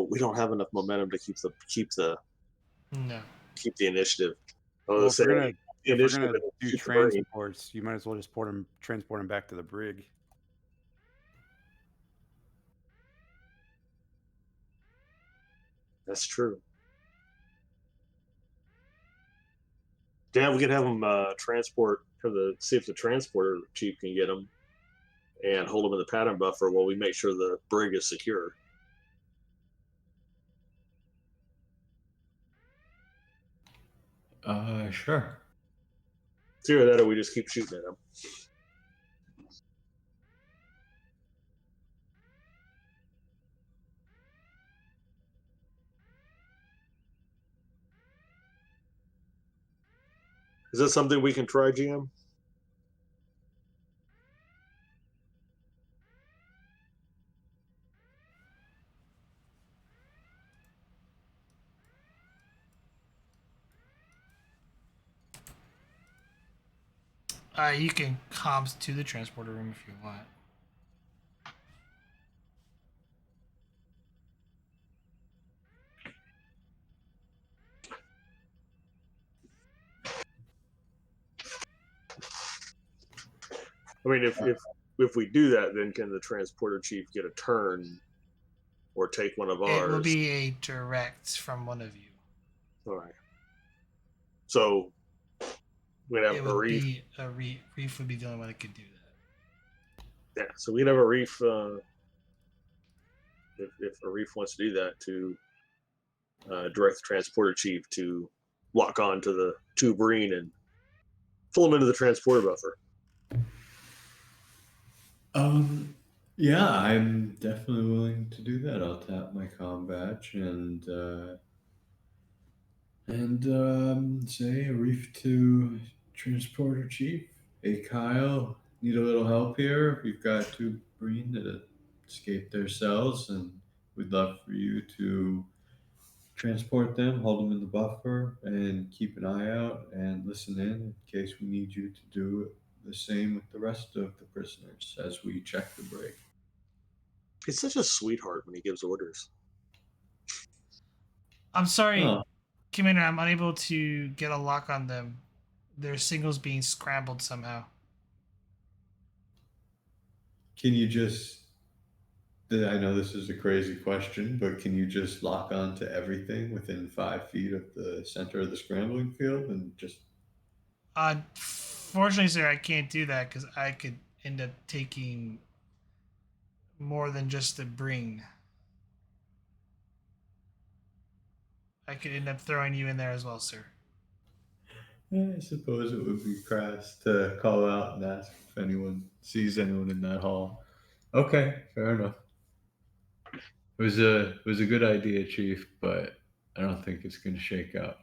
we don't have enough momentum to keep the initiative. Well, if we're gonna do shoot the Breen. transports, you might as well just transport him back to the brig. That's true. Dan, we could have them see if the transporter chief can get them and hold them in the pattern buffer while we make sure the brig is secure. Sure. It's either that or we just keep shooting at them. Is that something we can try, GM? You can comms to the transporter room if you want. I mean, if we do that, then can the transporter chief get a turn or take one of ours? It will be a direct from one of you. All right. So we'd have It would be Reef would be the only one that could do that. Yeah, so we'd have a Reef if a Reef wants to do that to direct the transporter chief to lock on to the 2 Breen and pull them into the transporter buffer. Yeah, I'm definitely willing to do that. I'll tap my comm badge and say a reef to transporter chief. Hey Kyle, need a little help here? We've got 2 Breen that escaped their cells, and we'd love for you to transport them, hold them in the buffer, and keep an eye out and listen in case we need you to do the same with the rest of the prisoners as we check the brig. He's such a sweetheart when he gives orders. I'm sorry, Oh. Commander, I'm unable to get a lock on them. Their signal's being scrambled somehow. Can you just, I know this is a crazy question, but can you just lock on to everything within 5 feet of the center of the scrambling field and just... Fortunately, sir, I can't do that because I could end up taking more than just the Breen. I could end up throwing you in there as well, sir. I suppose it would be crass to call out and ask if anyone sees anyone in that hall. Okay, fair enough. It was a good idea, Chief, but I don't think it's going to shake out.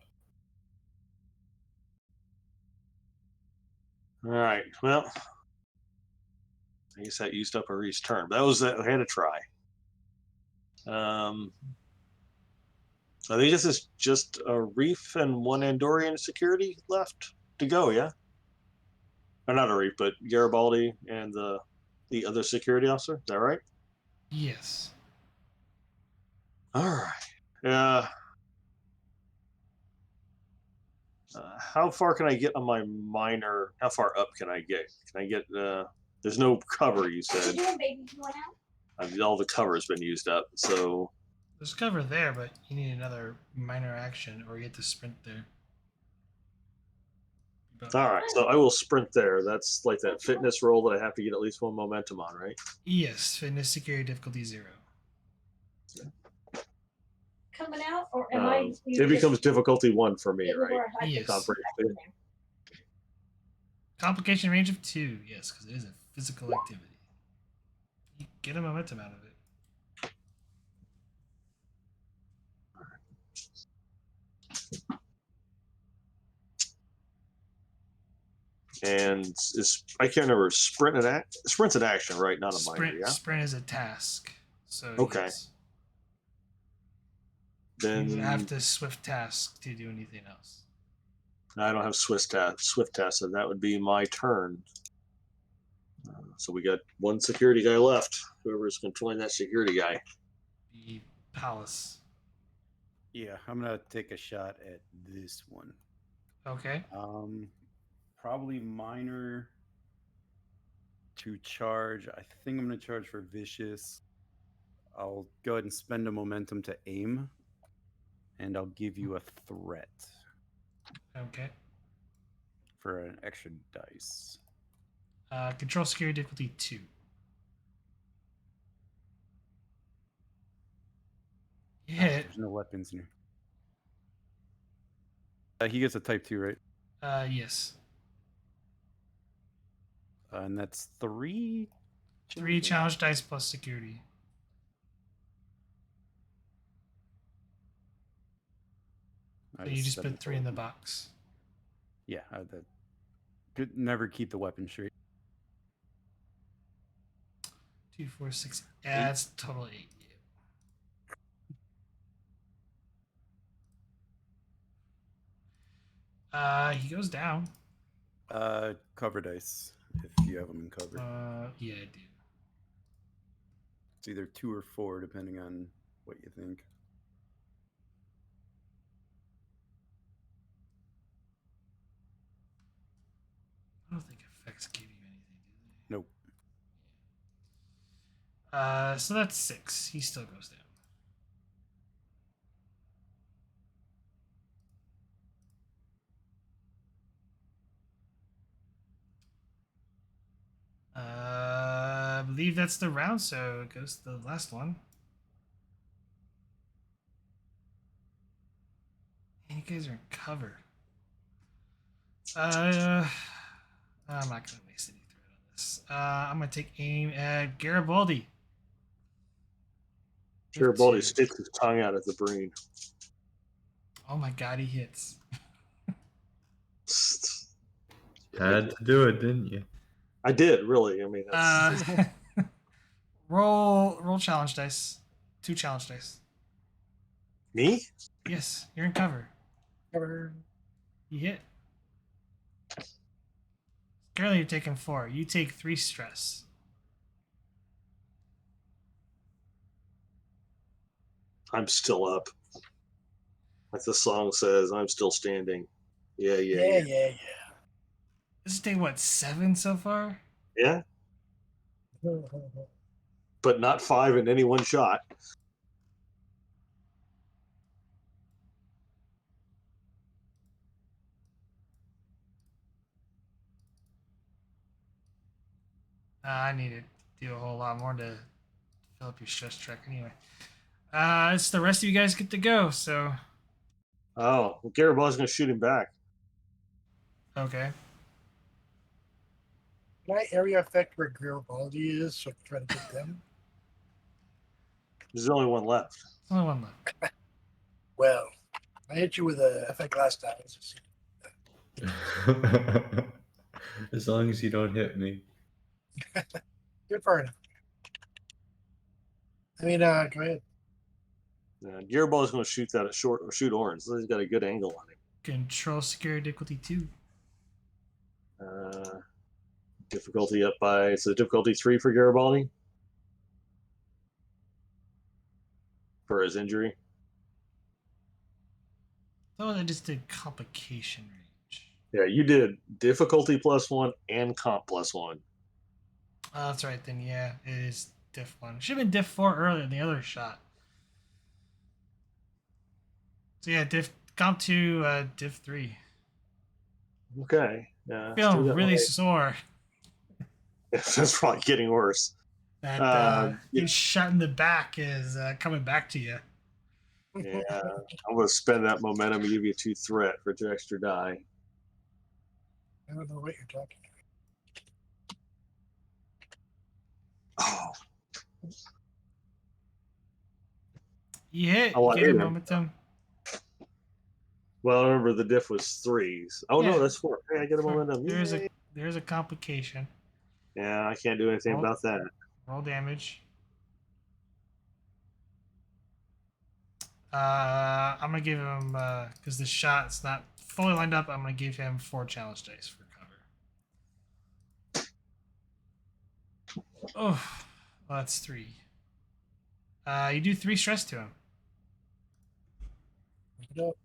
All right. Well, I guess that used up a Reese turn. That was I had to try. I think this is just a Reef and one Andorian security left to go. Yeah, or not a Reef, but Garibaldi and the other security officer. Is that right? Yes. All right. How far can I get on my minor? How far up can I get? Can I get? There's no cover. You What you said doing, baby? You going out? all the cover has been used up. So There's cover there, but you need another minor action, or you have to sprint there. But all right. So I will sprint there. That's like that fitness roll that I have to get at least one momentum on, right? yes, fitness security difficulty 0. Coming out, or am I? It becomes difficulty 1 for me, right? Yes. Comprehension. Complication range of 2. Yes, because it is a physical activity. You get a momentum out of it. And I can't remember sprint's an action, right? Not a minor, yeah. Sprint is a task. So Okay. yes. Then You have to swift task to do anything else. I don't have swift task, so that would be my turn. So we got one security guy left. Whoever's controlling that security guy. The palace. Yeah, I'm gonna take a shot at this one. Okay. Probably minor to charge. I think I'm gonna charge for vicious. I'll go ahead and spend a momentum to aim, and I'll give you a threat Okay. for an extra dice. Control security difficulty 2. You hit. There's no weapons in here. He gets a type 2, right? Yes. And that's 3. 3 challenge dice plus security. So you just put 3 in the box. Yeah, that could never keep the weapon straight. 2, 4, 6. Yeah, that's total 8. He goes down. Cover dice if you have them in cover. Yeah, I do. It's either 2 or 4, depending on what you think. I don't think effects give you anything, do Nope. they? So that's 6. He still goes down. I believe that's the round, so it goes to the last one. And you guys are in cover. I'm not gonna waste any threat on this. I'm gonna take aim at Garibaldi. Garibaldi sticks his tongue out at the Breen. Oh my god, he hits. Had to do it, didn't you? I did, really. I mean, that's, roll challenge dice. 2 challenge dice. me? Yes, you're in cover. Cover. You hit. Currently, you're taking 4. You take 3 stress. I'm still up. Like the song says, I'm still standing. Yeah. Yeah. This is take what, 7 so far? Yeah, but not 5 in any one shot. I need to do a whole lot more to fill up your stress track anyway. It's the rest of you guys get to go, so. Oh, well, Garibaldi's going to shoot him back. Okay. Can I area affect where Garibaldi is so I can try to get them? There's only one left. There's only one left. Well, I hit you with a effect last time. As long as you don't hit me. Good far enough. I mean, go ahead. Gearball is going to shoot that at shoot orange. So he's got a good angle on him. Control security difficulty 2. Difficulty up by difficulty 3 for Garibaldi for his injury. Oh, I just did complication range. Yeah, you did difficulty +1 and comp +1. Oh, that's right then. Yeah, it is diff 1. Should have been diff 4 earlier in the other shot. So yeah, comp 2, diff 3. Okay. Yeah. Feeling really sore. That's probably getting worse. That getting shot in the back is coming back to you. Yeah, I'm going to spend that momentum and give you 2 threat for 2 extra die. I don't know what you're talking Oh, You hit, Oh, you I get a hit him. momentum. well, remember the diff was 3s. Oh, Yeah. no, that's 4. Hey, I get a momentum. Yay. There's a complication. Yeah, I can't do anything Roll. about that. Roll damage. I'm gonna give him because the shot's not fully lined up. I'm gonna give him 4 challenge dice for cover. Oh, well, that's 3. You do 3 stress to him. about.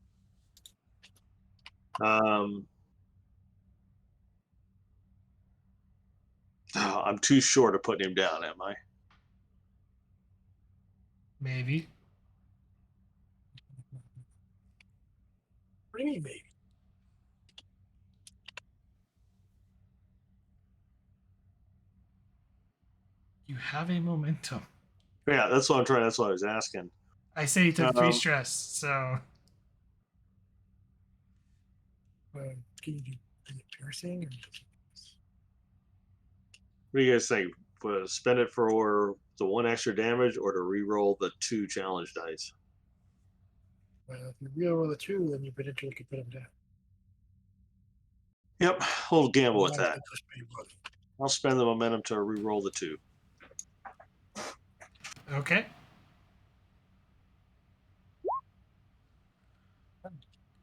I'm too short of putting him down, am I? Maybe. What do you mean, maybe? You have a momentum. Yeah, that's what I'm trying. That's what I was asking. I say you took 3 Um, stress, so Can you do piercing? Or What do you guys think? Spend it for the 1 extra damage, or to re-roll the 2 challenge dice? well, if you reroll the 2, then you potentially could put him down. Yep, we'll gamble with Otherwise, that. they just pay one. I'll spend the momentum to re-roll the 2. okay.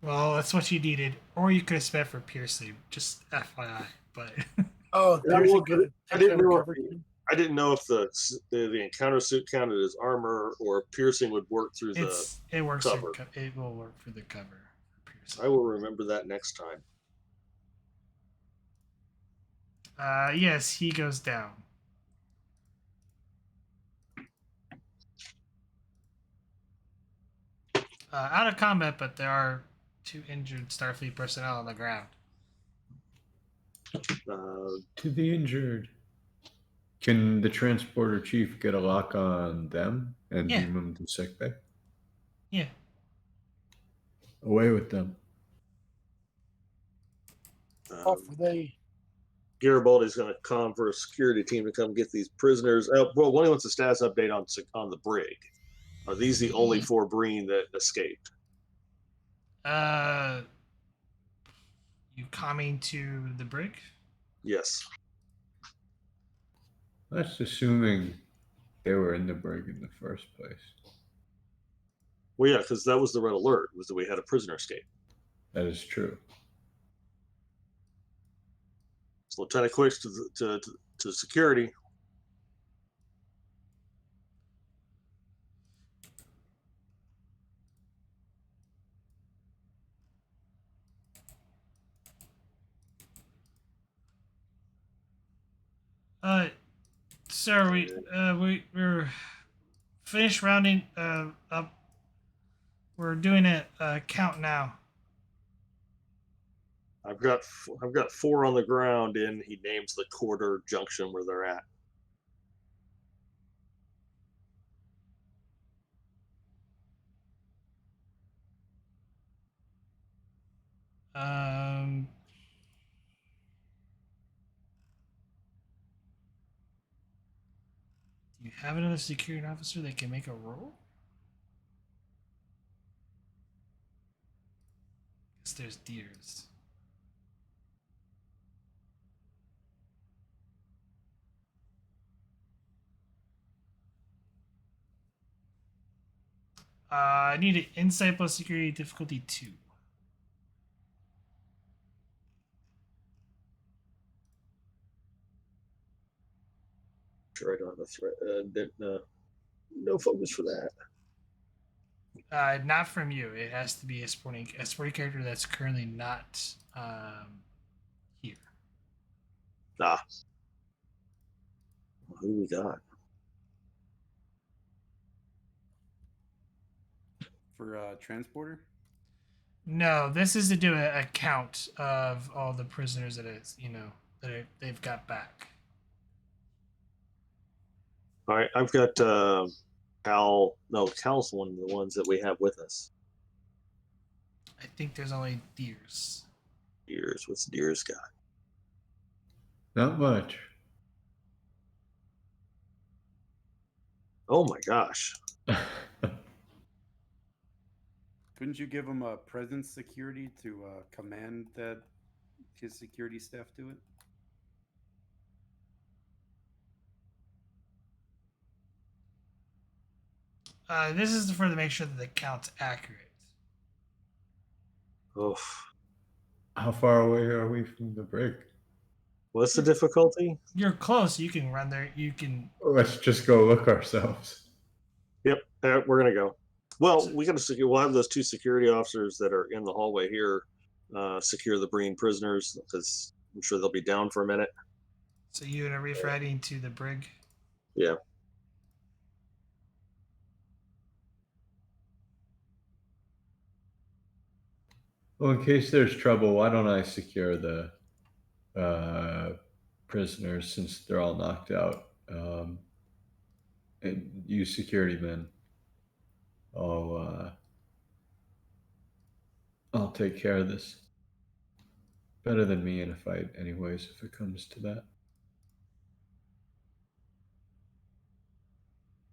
Well, that's what you needed, or you could have spent for piercing. Just FYI, but Oh, Yeah, piercing well, could I didn't know. cover too? I didn't know if the encounter suit counted as armor or piercing would work through it works. cover. It will work for the cover. I will remember that next time. Yes, he goes down. Out of combat, but there are 2 injured Starfleet personnel on the ground. To the injured. Can the transporter chief get a lock on them and Yeah. beam them to sickbay? Yeah. Away with them. Off they. Garibaldi's going to come for a security team to come get these prisoners. Well, one wants a status update on the brig. Are these the only 4 Breen that escaped? You coming to the brig? Yes. That's assuming they were in the brig in the first place. Well, yeah, because that was the red alert, was that we had a prisoner escape. That is true. So Lieutenant Quicks to security. Sir, we're finished rounding up. We're doing a count now. I've got 4 on the ground, and he names the quarter junction where they're at. Do you have another security officer that can make a roll? Guess there's deers. I need an insight plus security difficulty 2. Sure, I don't have a threat. No focus for that. Not from you. It has to be a sporting character that's currently not here. Ah. Who do we got? For transporter? No, this is to do a count of all the prisoners they've got back. All right, I've got Cal. No, Cal's one of the ones that we have with us. I think there's only Deers. Deers. What's Deers got? Not much. Oh my gosh. Couldn't you give him a presence security to command that his security staff do it? This is for to make sure that the count's accurate. Oh. How far away are we from the brig? What's the difficulty? You're close. You can run there. You can. Let's just go look ourselves. Yep, we're gonna go. Well, we'll have those 2 security officers that are in the hallway here secure the Breen prisoners because I'm sure they'll be down for a minute. So you and Arif are heading to the brig. Yeah. Well, in case there's trouble, why don't I secure the prisoners since they're all knocked out? And you security men. I'll take care of this. Better than me in a fight, anyways, if it comes to that.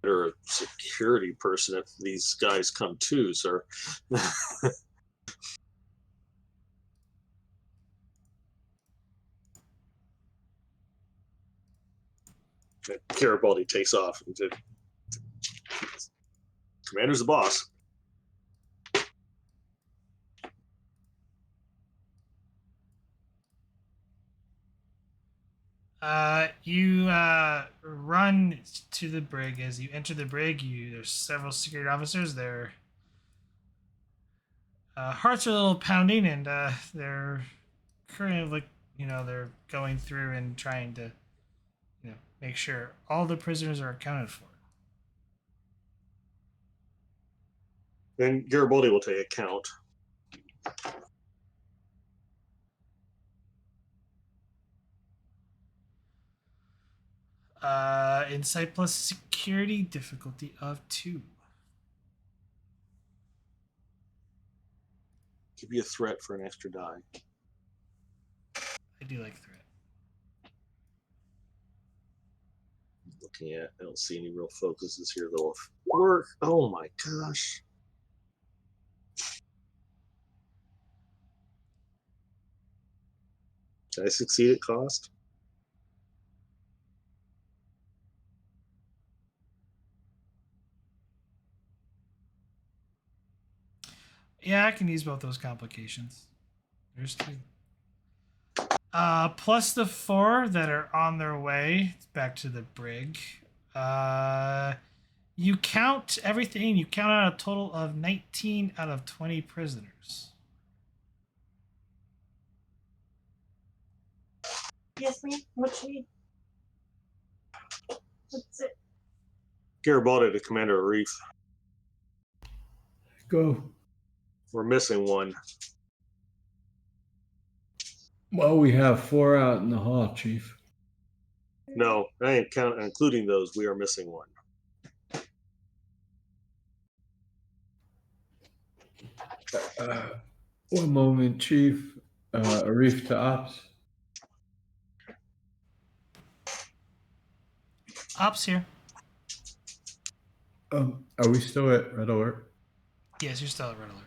Or a security person if these guys come too, sir. Garibaldi takes off. Commander's the boss. You run to the brig. As you enter the brig, there's several security officers. Their hearts are a little pounding, and they're currently, they're going through and trying to, make sure all the prisoners are accounted for. Then Garibaldi will take a count. Insight plus security difficulty of 2. Give you a threat for an extra die. I do like threat. Looking at, I don't see any real focuses here that'll work. Oh my gosh. Did I succeed at cost? Yeah, I can use both those complications. There's 2. Plus the 4 that are on their way back to the brig. You count everything. You count out a total of 19 out of 20 prisoners. Yes, ma'am. What you need? What's it? Garibaldi to Commander Reef. Go. We're missing one. Well, we have 4 out in the hall, Chief. No, I ain't including those. We are missing one. One moment, Chief. Arif to Ops. Ops here. Are we still at red alert? Yes, you're still at red alert.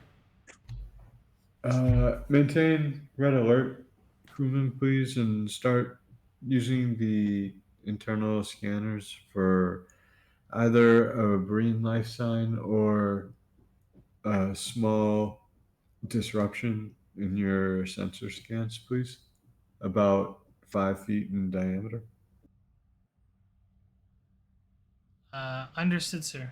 Maintain red alert, crewman, please, and start using the internal scanners for either a Breen life sign or a small disruption in your sensor scans, please? About 5 feet in diameter. Understood, sir.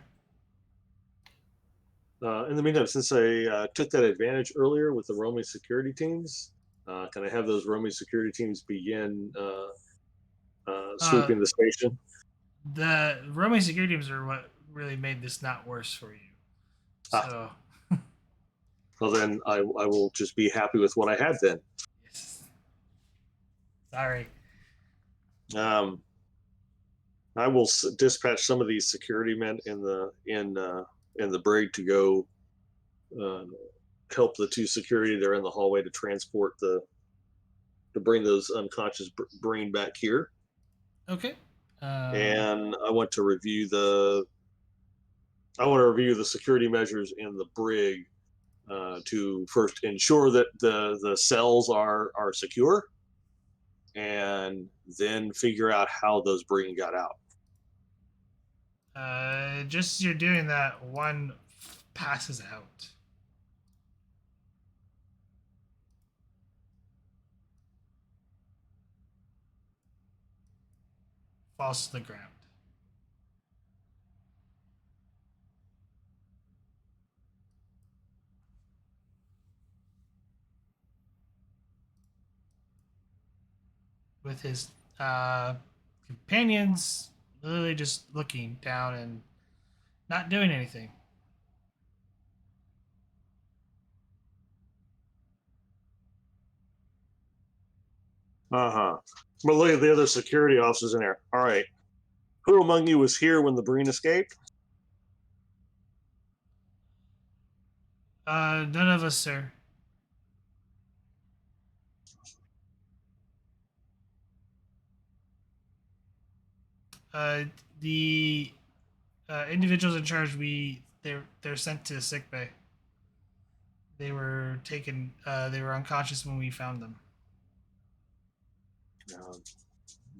In the meantime, since I took that advantage earlier with the roaming security teams, can I have those roaming security teams begin sweeping the station? The roaming security teams are what really made this not worse for you. So, Well, then I will just be happy with what I had then. yes. Sorry. I will dispatch some of these security men in the brig to go help the two security. They're in the hallway to transport to bring those unconscious Breen back here. Okay. And I want to review the security measures in the brig to first ensure that the cells are secure, and then figure out how those Breen got out. Just as you're doing that, one passes out. Falls to the ground. With his companions literally just looking down and not doing anything. I'm gonna look at the other security officers in there. All right, who among you was here when the Breen escaped? None of us, sir. The individuals in charge, they're sent to sick bay. They were taken. They were unconscious when we found them.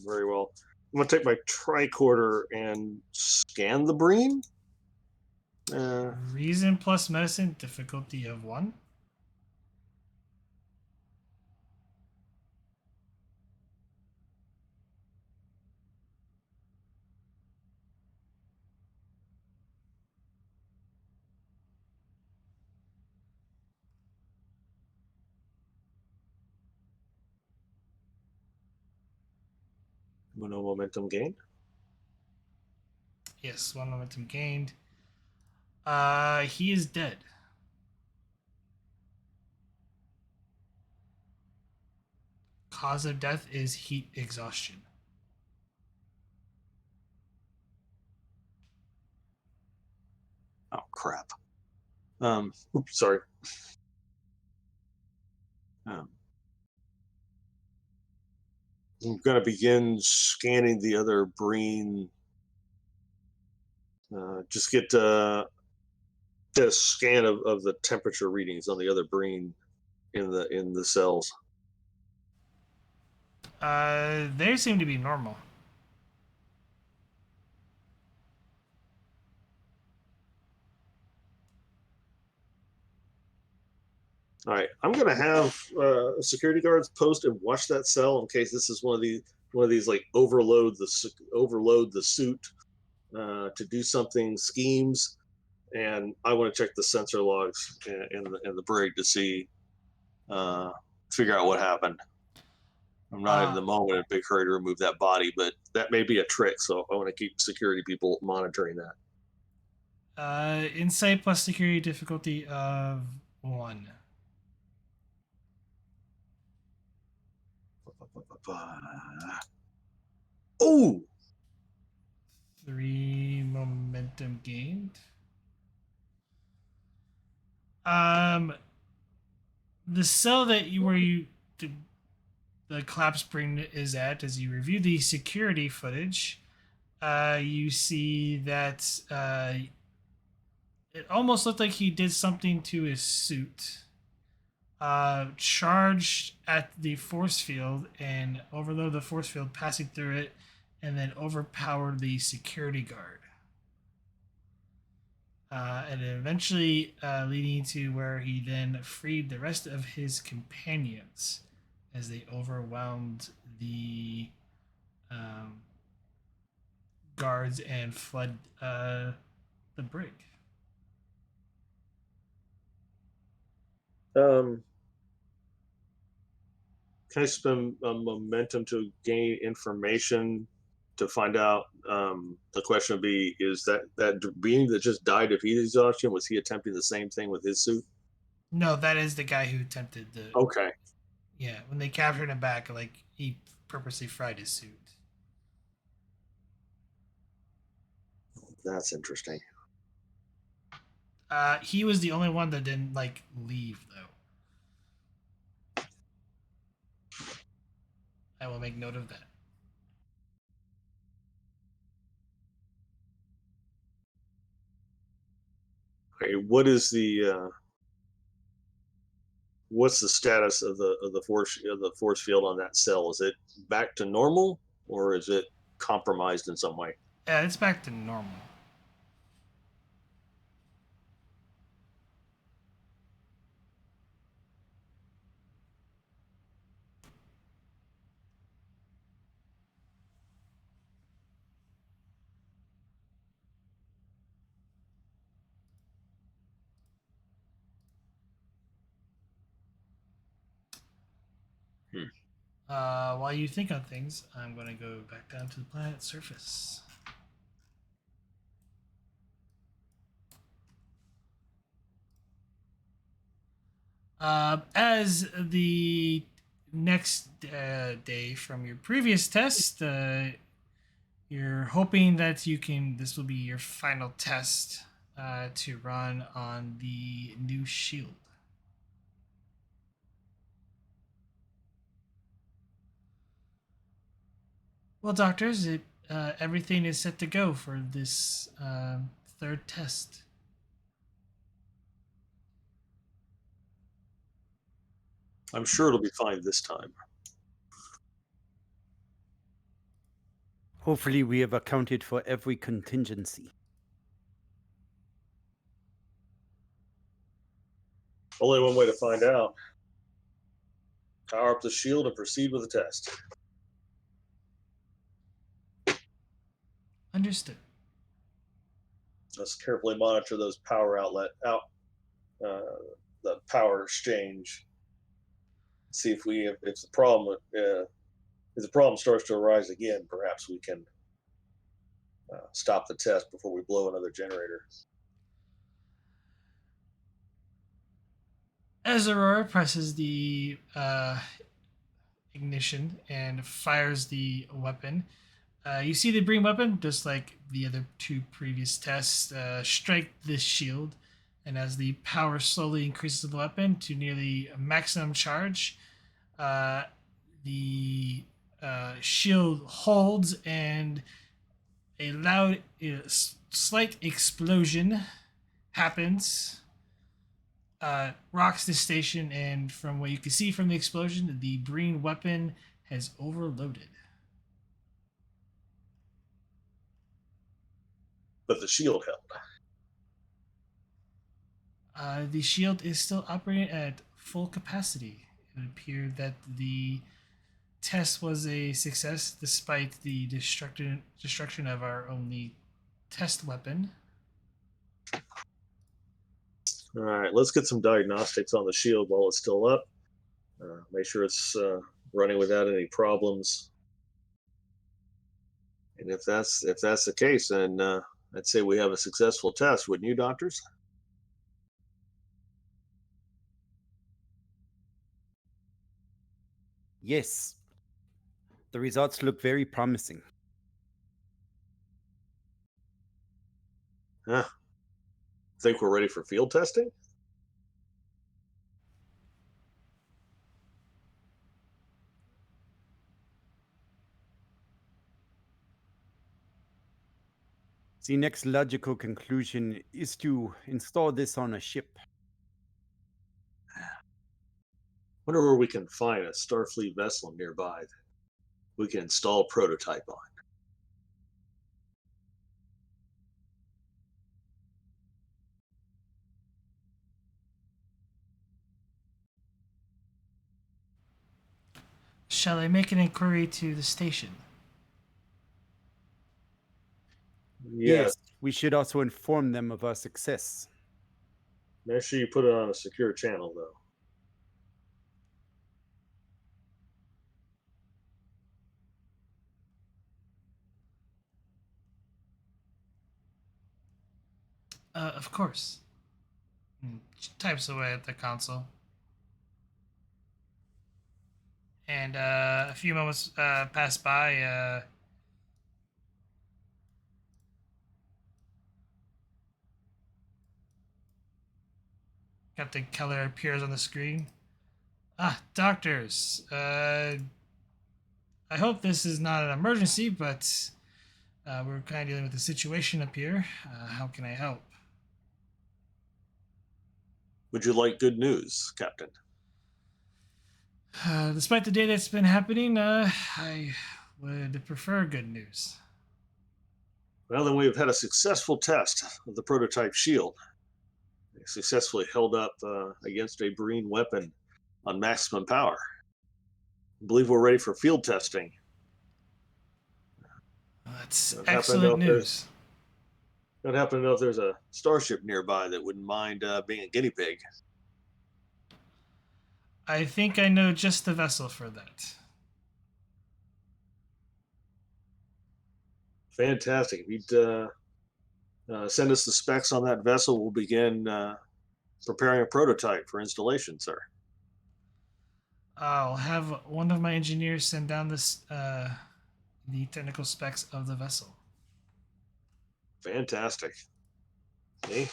Very well. I'm gonna take my tricorder and scan the Breen. Reason plus medicine, difficulty of 1. No momentum gained. Yes, 1 momentum gained. He is dead. Cause of death is heat exhaustion. Oh crap. Oops, sorry. I'm gonna begin scanning the other Breen. Just get a scan of the temperature readings on the other Breen in the cells. They seem to be normal. All right, I'm gonna have security guards post and watch that cell in case this is one of these like overload the suit to do something schemes, and I want to check the sensor logs in the brig to see figure out what happened. I'm not in the moment in a big hurry to remove that body, but that may be a trick, so I want to keep security people monitoring that. Insight plus security difficulty of 1. Oh, 3 momentum gained. The cell that the collapse Breen is at, as you review the security footage, you see that it almost looked like he did something to his suit. Charged at the force field and overload the force field, passing through it, and then overpowered the security guard. and eventually leading to where he then freed the rest of his companions as they overwhelmed the guards and fled the brig. Can I spend momentum to gain information to find out? The question would be: is that being that just died of heat exhaustion? Was he attempting the same thing with his suit? No, that is the guy who attempted the. Okay. Yeah, when they captured him back, like he purposely fried his suit. That's interesting. He was the only one that didn't like leave though. I will make note of that. Okay, what's the status of the force field on that cell? Is it back to normal, or is it compromised in some way? Yeah, it's back to normal. While you think on things, I'm going to go back down to the planet's surface. As the next day from your previous test, you're hoping that this will be your final test to run on the new shield. Well, doctors, everything is set to go for this third test. I'm sure it'll be fine this time. Hopefully, we have accounted for every contingency. Only one way to find out. Power up the shield and proceed with the test. Understood. Let's carefully monitor those power the power exchange. See if the problem starts to arise again, perhaps we can stop the test before we blow another generator. As Aurora presses the ignition and fires the weapon, you see the Breen weapon, just like the other two previous tests, strike this shield. And as the power slowly increases of the weapon to nearly maximum charge, the shield holds and a loud, slight explosion happens. Rocks the station, and from what you can see from the explosion, the Breen weapon has overloaded. But the shield held. The shield is still operating at full capacity. It appeared that the test was a success despite the destruction of our only test weapon. All right, let's get some diagnostics on the shield while it's still up. Make sure it's running without any problems. And if that's the case, then I'd say we have a successful test, wouldn't you, doctors? Yes. The results look very promising. Think we're ready for field testing? The next logical conclusion is to install this on a ship. Wonder where we can find a Starfleet vessel nearby that we can install a prototype on. Shall I make an inquiry to the station? Yes. We should also inform them of our success. Make sure you put it on a secure channel, though. Of course. She types away at the console. And a few moments pass by. Captain Keller appears on the screen. Ah, doctors. I hope this is not an emergency, but we're kind of dealing with a situation up here. How can I help? Would you like good news, Captain? Despite the day that's been happening, I would prefer good news. Well, then we've had a successful test of the prototype shield. It successfully held up against a Breen weapon on maximum power. I believe we're ready for field testing. That's Don't happen to know excellent if there's- news. Don't happen to know if there's a starship nearby that wouldn't mind being a guinea pig. I think I know just the vessel for that. Fantastic. If you'd send us the specs on that vessel, we'll begin preparing a prototype for installation, sir. I'll have one of my engineers send down the technical specs of the vessel. Fantastic. Hey,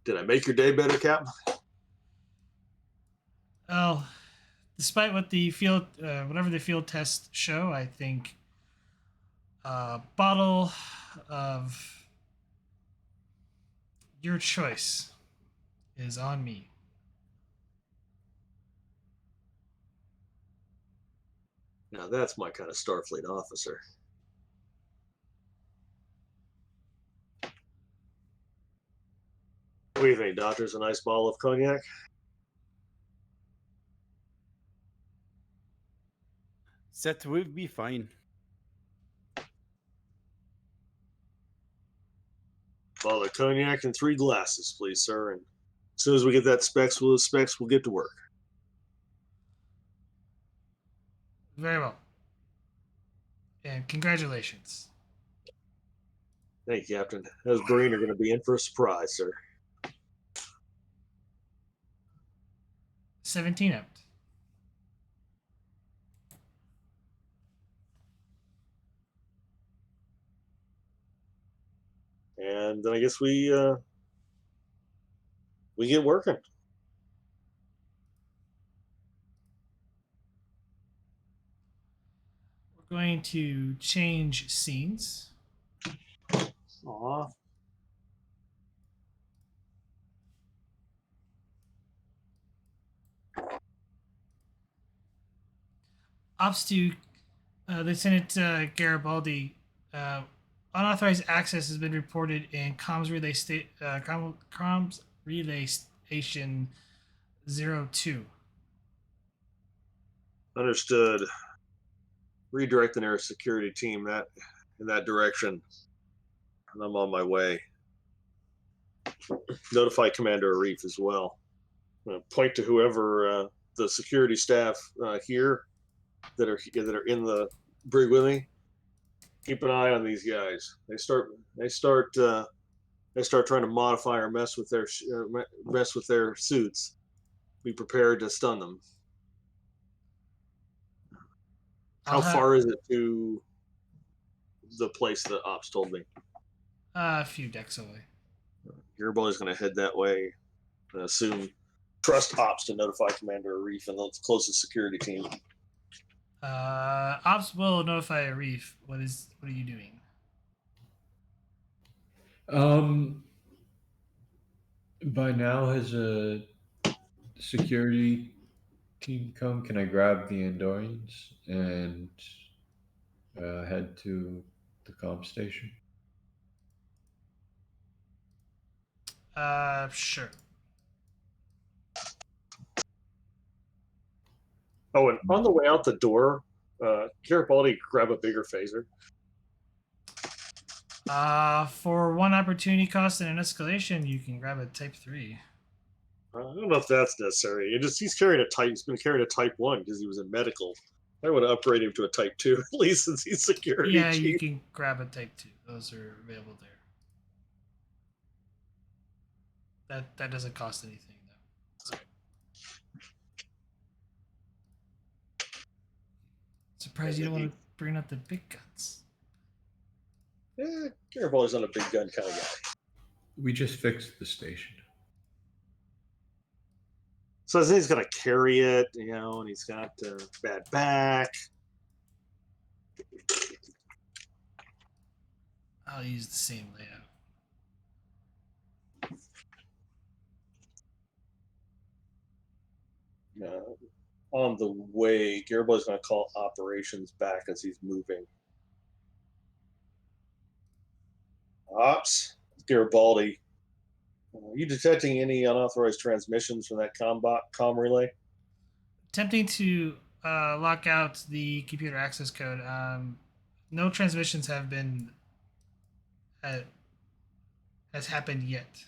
did I make your day better, Captain? Well, despite what the field, whatever the field tests show, I think a bottle of your choice is on me. Now that's my kind of Starfleet officer. What do you think, Doctors? A nice bottle of cognac? That will be fine. Bottle of cognac and 3 glasses, please, sir. And as soon as we get that specs, we'll get to work. Very well. And congratulations. Thank you, Captain. Those Breen are going to be in for a surprise, sir. 17 out. And then I guess we get working. We're going to change scenes. Aw. Ops to Lieutenant Garibaldi. Unauthorized access has been reported in comms relay station 02. Understood. Redirecting our security team in that direction. And I'm on my way. Notify Commander Arif as well. I'm gonna point to whoever the security staff here that are in the brig with me. Keep an eye on these guys. They start trying to modify or mess with their suits. Be prepared to stun them. How far is it to the place that Ops told me? A few decks away. Garibaldi's going to head that way. I assume trust Ops to notify Commander Arif and the closest security team. Ops will notify Arif. What are you doing? By now has a security team come? Can I grab the Andorians and head to the comm station? Sure. Oh, and on the way out the door, Garibaldi grab a bigger phaser. For one opportunity cost and an escalation, you can grab a Type 3. I don't know if that's necessary. He's carrying a type. He's been carrying a Type 1 because he was in medical. I would upgrade him to a Type 2 at least since he's security Yeah, chief. you can grab a Type 2. Those are available there. That doesn't cost anything though. Surprised you don't want to bring up the big guns. Garibaldi's not a big gun kind of guy. We just fixed the station. So I think he's gonna carry it, and he's got a bad back. I'll use the same layout. On the way, Garibaldi's gonna call operations back as he's moving. Ops, Garibaldi. Are you detecting any unauthorized transmissions from that comm relay? Attempting to lock out the computer access code. No transmissions have been has happened yet.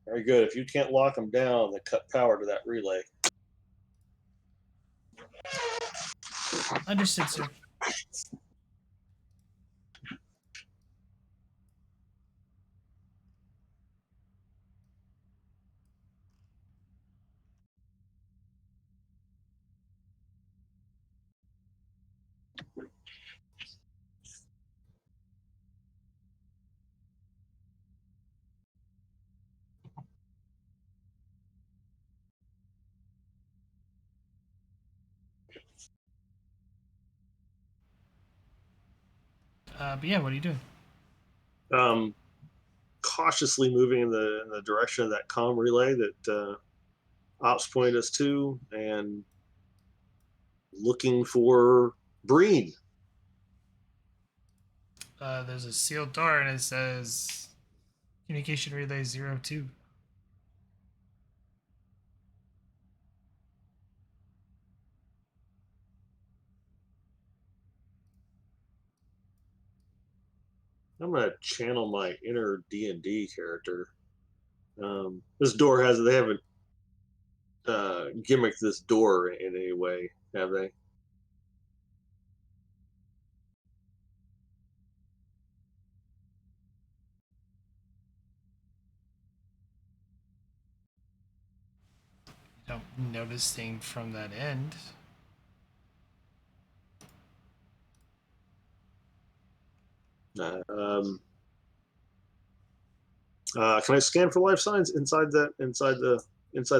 Very good. If you can't lock them down, then cut power to that relay. Understood, sir. But yeah, what are you doing? Cautiously moving in the direction of that comm relay that ops pointed us to, and looking for Breen. There's a sealed door and it says communication relay 02. I'm gonna channel my inner D&D character. This door they haven't gimmicked this door in any way, have they? You don't notice thing from that end. Can I scan for life signs inside the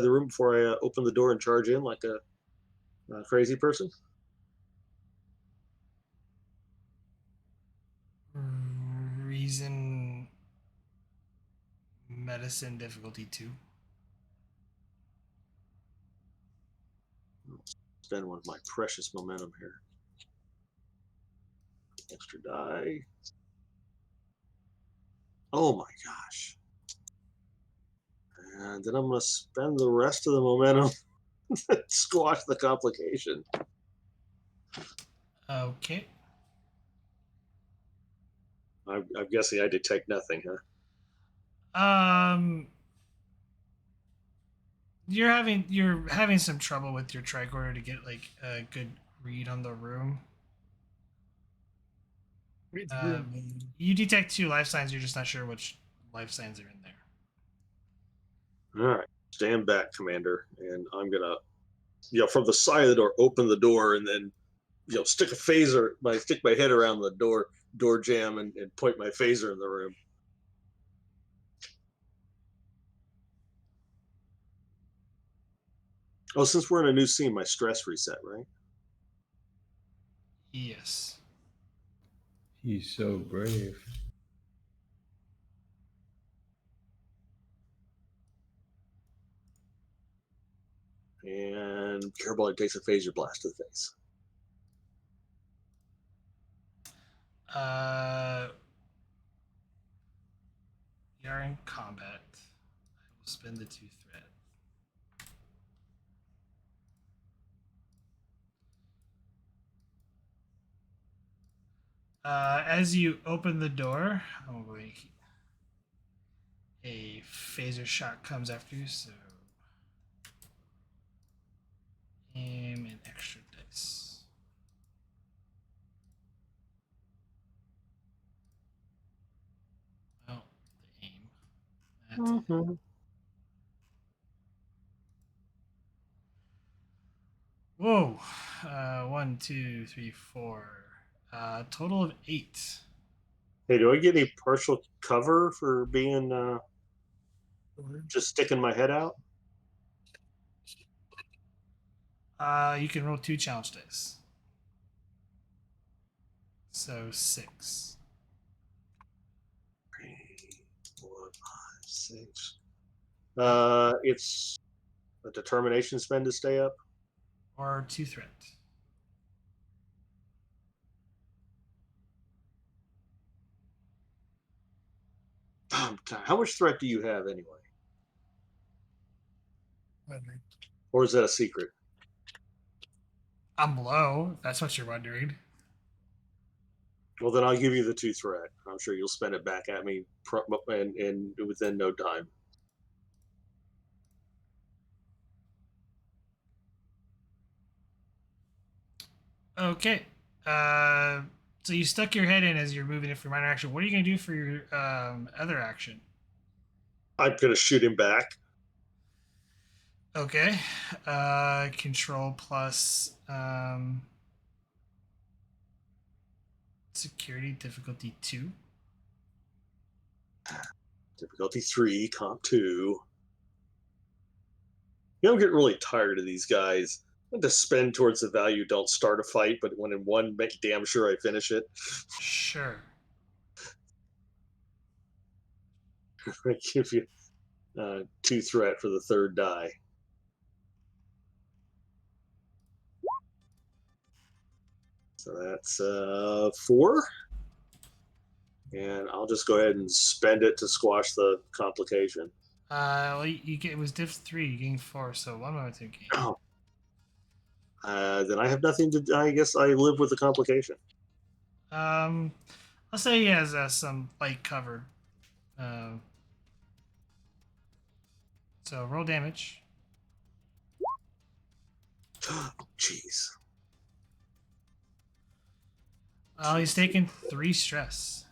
room before I open the door and charge in like a crazy person? Reason medicine difficulty 2. Spend one of my precious momentum here. Extra die. Oh my gosh. And then I'm going to spend the rest of the momentum to squash the complication. Okay. I'm guessing I detect nothing, huh? You're having some trouble with your tricorder to get like a good read on the room. Read the room, man. You detect 2 life signs. You're just not sure which life signs are in there. All right. Stand back, Commander. And I'm going to, from the side of the door, open the door and then, stick a phaser, stick my head around the door jamb and point my phaser in the room. Oh, since we're in a new scene, my stress reset, right? Yes. He's so brave. And Garibaldi takes a phaser blast to the face. You're in combat. I will spend the 2 threat. As you open the door, I'm going to a phaser shot comes after you, so aim an extra dice. Oh, the aim. That. Whoa. 1, 2, 3, 4. Total of 8. Hey, do I get any partial cover for being just sticking my head out? You can roll 2 challenge dice. So 6. 3, 4, 5, 6. It's a determination spend to stay up. Or 2 threat. How much threat do you have anyway? Wait a minute. Or is that a secret? I'm low, if that's what you're wondering. Well, then I'll give you the 2 threat. I'm sure you'll spend it back at me and within no time. Okay. So you stuck your head in as you're moving it for minor action. What are you going to do for your other action? I'm gonna shoot him back. Okay. Control plus security difficulty 2. Difficulty 3, comp 2. I'm getting really tired of these guys. I want to spend towards the value, don't start a fight, but when in one, make damn sure I finish it. Sure. I give you 2 threat for the 3rd die. So that's 4. And I'll just go ahead and spend it to squash the complication. Well, you get, it was diff 3, you gained 4, so 1 moment to gain. Oh. Then I have nothing to. I guess I live with the complication. I'll say he has some light cover. So roll damage. Jeez. Oh, he's taking 3 stress.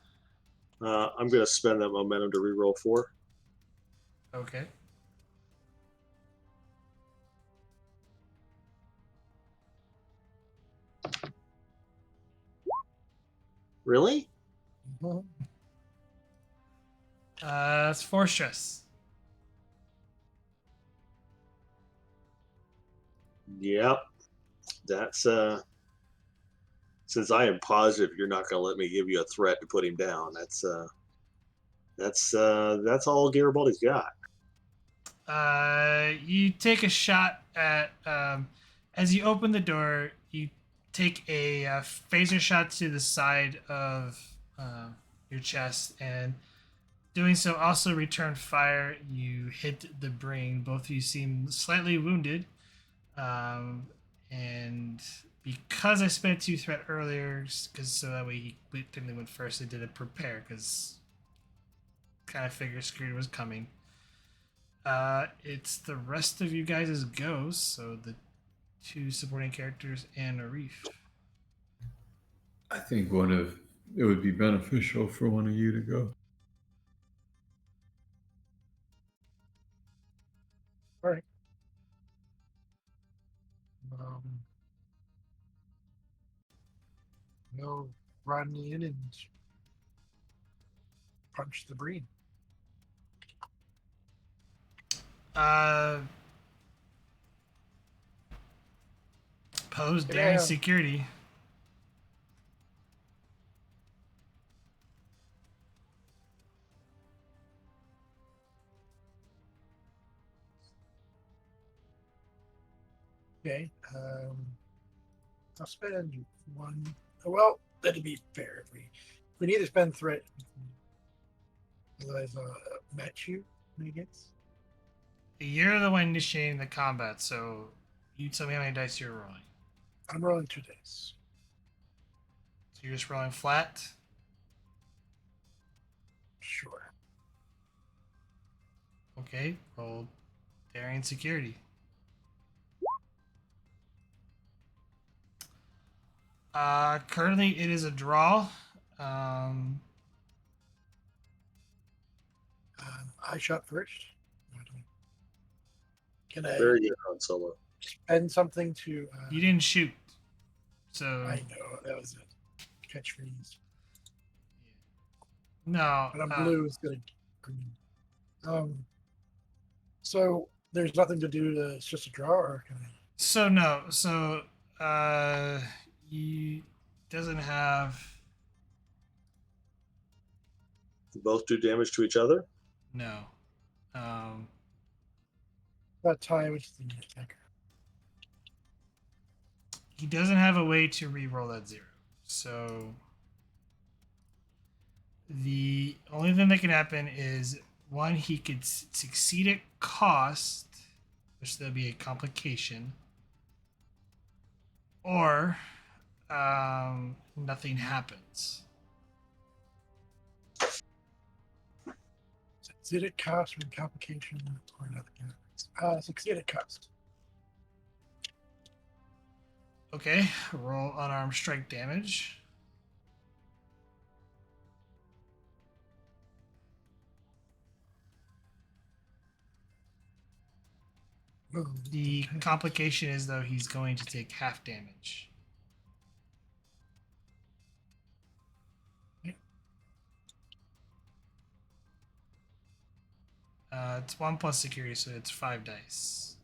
I'm going to spend that momentum to reroll 4. Okay. Really? That's 4 stress. Yep. That's since I am positive you're not going to let me give you a threat to put him down. That's all Garibaldi's got. You take a shot at as you open the door. You take a phaser shot to the side of your chest, and doing so also return fire. You hit the brain. Both of you seem slightly wounded, and because I spent 2 threat earlier, because so that way he technically went first, I did a prepare because kind of figured security was coming. It's the rest of you guys' goes, so the 2 supporting characters and Arif. I think it would be beneficial for one of you to go. All right. No, run in and punch the Breen. Pose Yeah. damage security. Okay. I'll spend 1. Well, that'd be fair. We need to spend threat. Otherwise, I'll match you, I guess. You're the one initiating the combat, so you tell me how many dice you're rolling. I'm rolling 2 dice. you're just rolling flat. Sure. Okay, roll daring security. Currently it is a draw. I shot first. Can I Very good on Solo. spend something to? You didn't shoot, so I know that was a catchphrase. no. But I'm blue. It's gonna green. So there's nothing to do. It's just a draw, or can I? So no. So he doesn't have You both do damage to each other. no. That tie which is the attacker. He doesn't have a way to re-roll that 0. So the only thing that can happen is one, he could succeed at cost, which there'll be a complication, or nothing happens. Succeed at cost with complication or nothing happens. Succeed at cost. Okay, roll unarmed strike damage. Oh, The complication is, though, he's going to take half damage. It's 1 plus security, so it's 5 dice.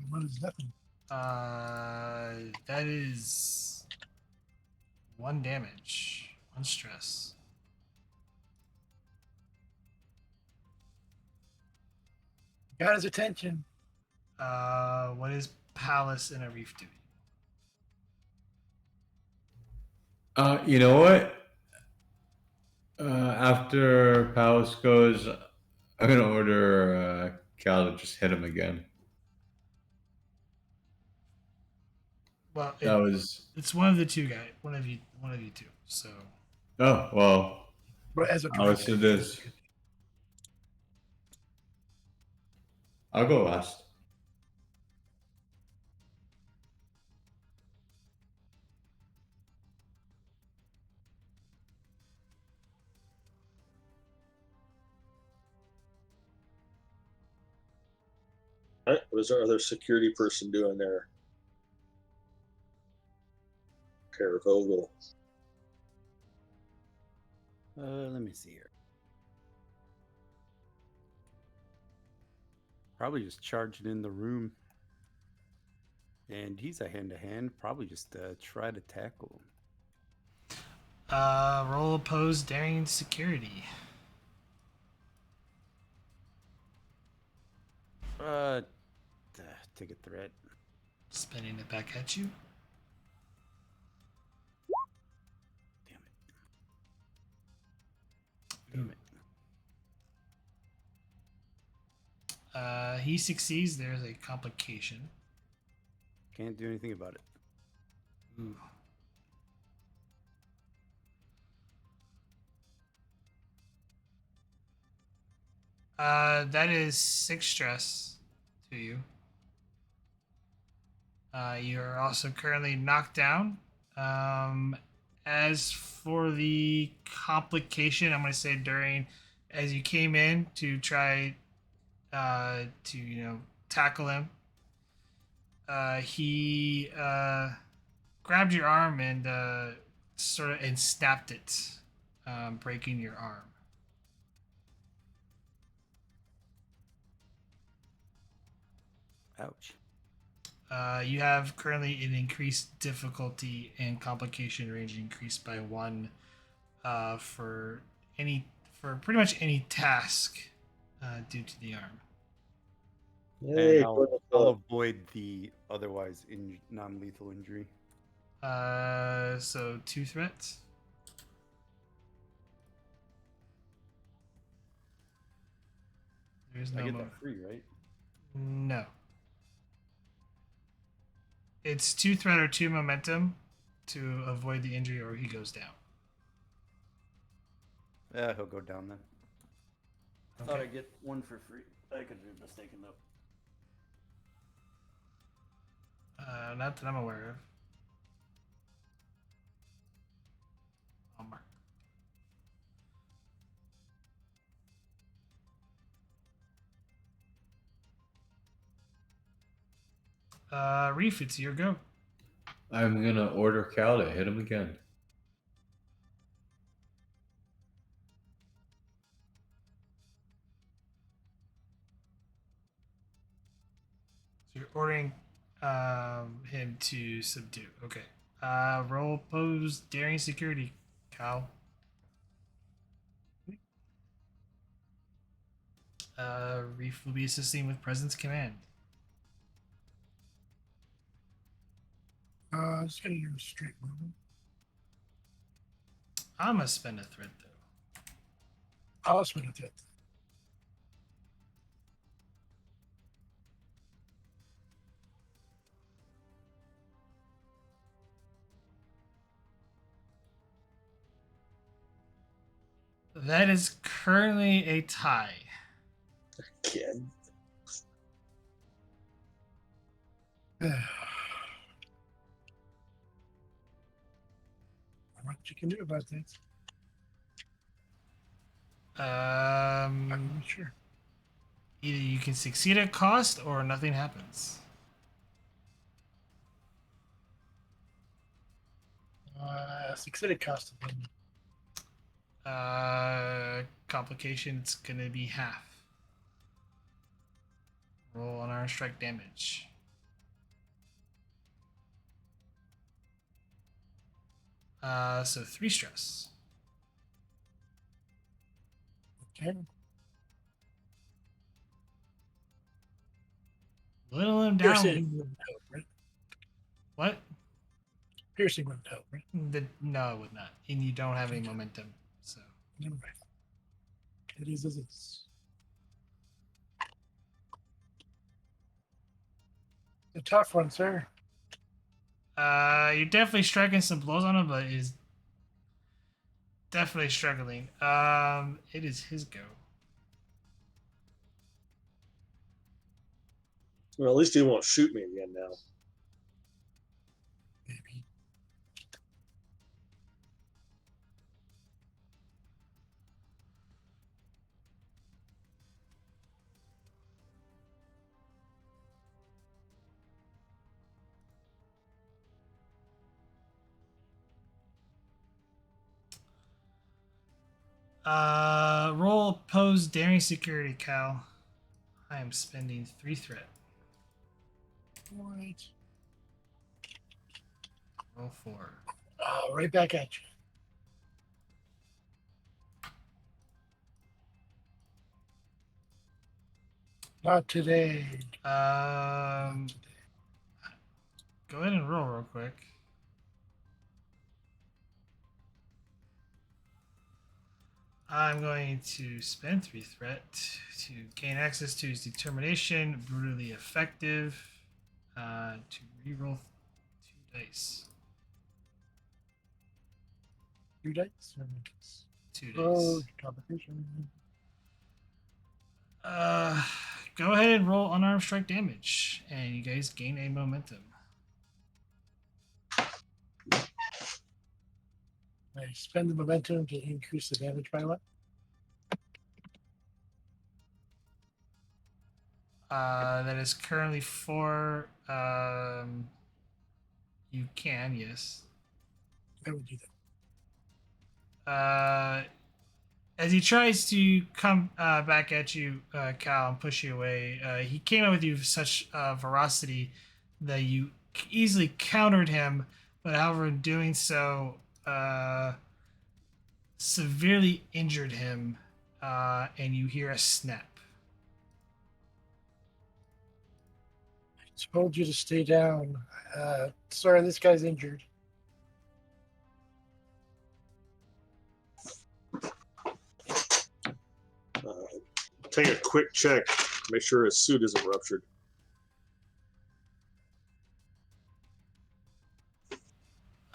What is nothing? That is 1 damage, 1 stress. Got his attention. What is Palace in a Reef doing? You know what? After Palace goes, I'm gonna order Cal to just hit him again. Well, That was. it's one of the two guys. One of you two. So Oh well. But as a Alice it is. I'll go last. All right, what is our other security person doing there? Vogel. Let me see here. Probably just charging in the room. And he's a hand-to-hand. Probably just try to tackle him. roll opposed daring security. Take a threat. Spinning it back at you. Damn it. He succeeds. There's a complication. Can't do anything about it. Ooh. That is 6 stress to you. You're also currently knocked down. As for the complication, I'm going to say as you came in to try to tackle him, he grabbed your arm and snapped it, breaking your arm. Ouch. You have currently an increased difficulty and complication range increased by 1 for pretty much any task due to the arm. Hey, And I'll avoid the otherwise non-lethal injury. So 2 threats. There's I no get moment. that free, right? No. It's 2 threat or 2 momentum to avoid the injury, or he goes down. Yeah, he'll go down then. Thought Okay. I'd get one for free. I could be mistaken though. Not that I'm aware of. I'll mark. Reef, it's your go. I'm gonna order Cal to hit him again. So you're ordering him to subdue. Okay. Roll pose daring security, Cal. Reef will be assisting with presence command. Just gonna use straight movement. I'm gonna spend a threat though. I'll spin it yet. That is currently a tie. Kid. What you can do about that? Um, I'm not sure. Either you can succeed at cost or nothing happens. Succeeded cost of them. Complication, it's gonna be half. Roll on our strike damage. So 3 stress. Okay. Little him down. Piercing wouldn't help, right? What? Piercing wouldn't help, right? No, it would not. And you don't have any momentum. So Never mind. It is as it is. A tough one, sir. you're definitely striking some blows on him, but is definitely struggling. It is his go. Well, at least he won't shoot me again now. Maybe. Roll pose daring security, Cal. I am spending 3 threat. All right. Roll 4. Right back at you. Not today. Not today. Go ahead and roll real quick. I'm going to spend 3 threat to gain access to his determination, brutally effective, to reroll 2 dice. 2 dice. 2 dice. Oh, competition. Go ahead and roll unarmed strike damage, and you guys gain a momentum. I spend the momentum to increase the damage by what? That is currently 4. You can, yes. I would do that. As he tries to come back at you, Cal, and push you away, he came out with you with such ferocity that you easily countered him, but however, in doing so, severely injured him, and you hear a snap. I told you to stay down. Sorry, this guy's injured. take a quick check, make sure his suit isn't ruptured.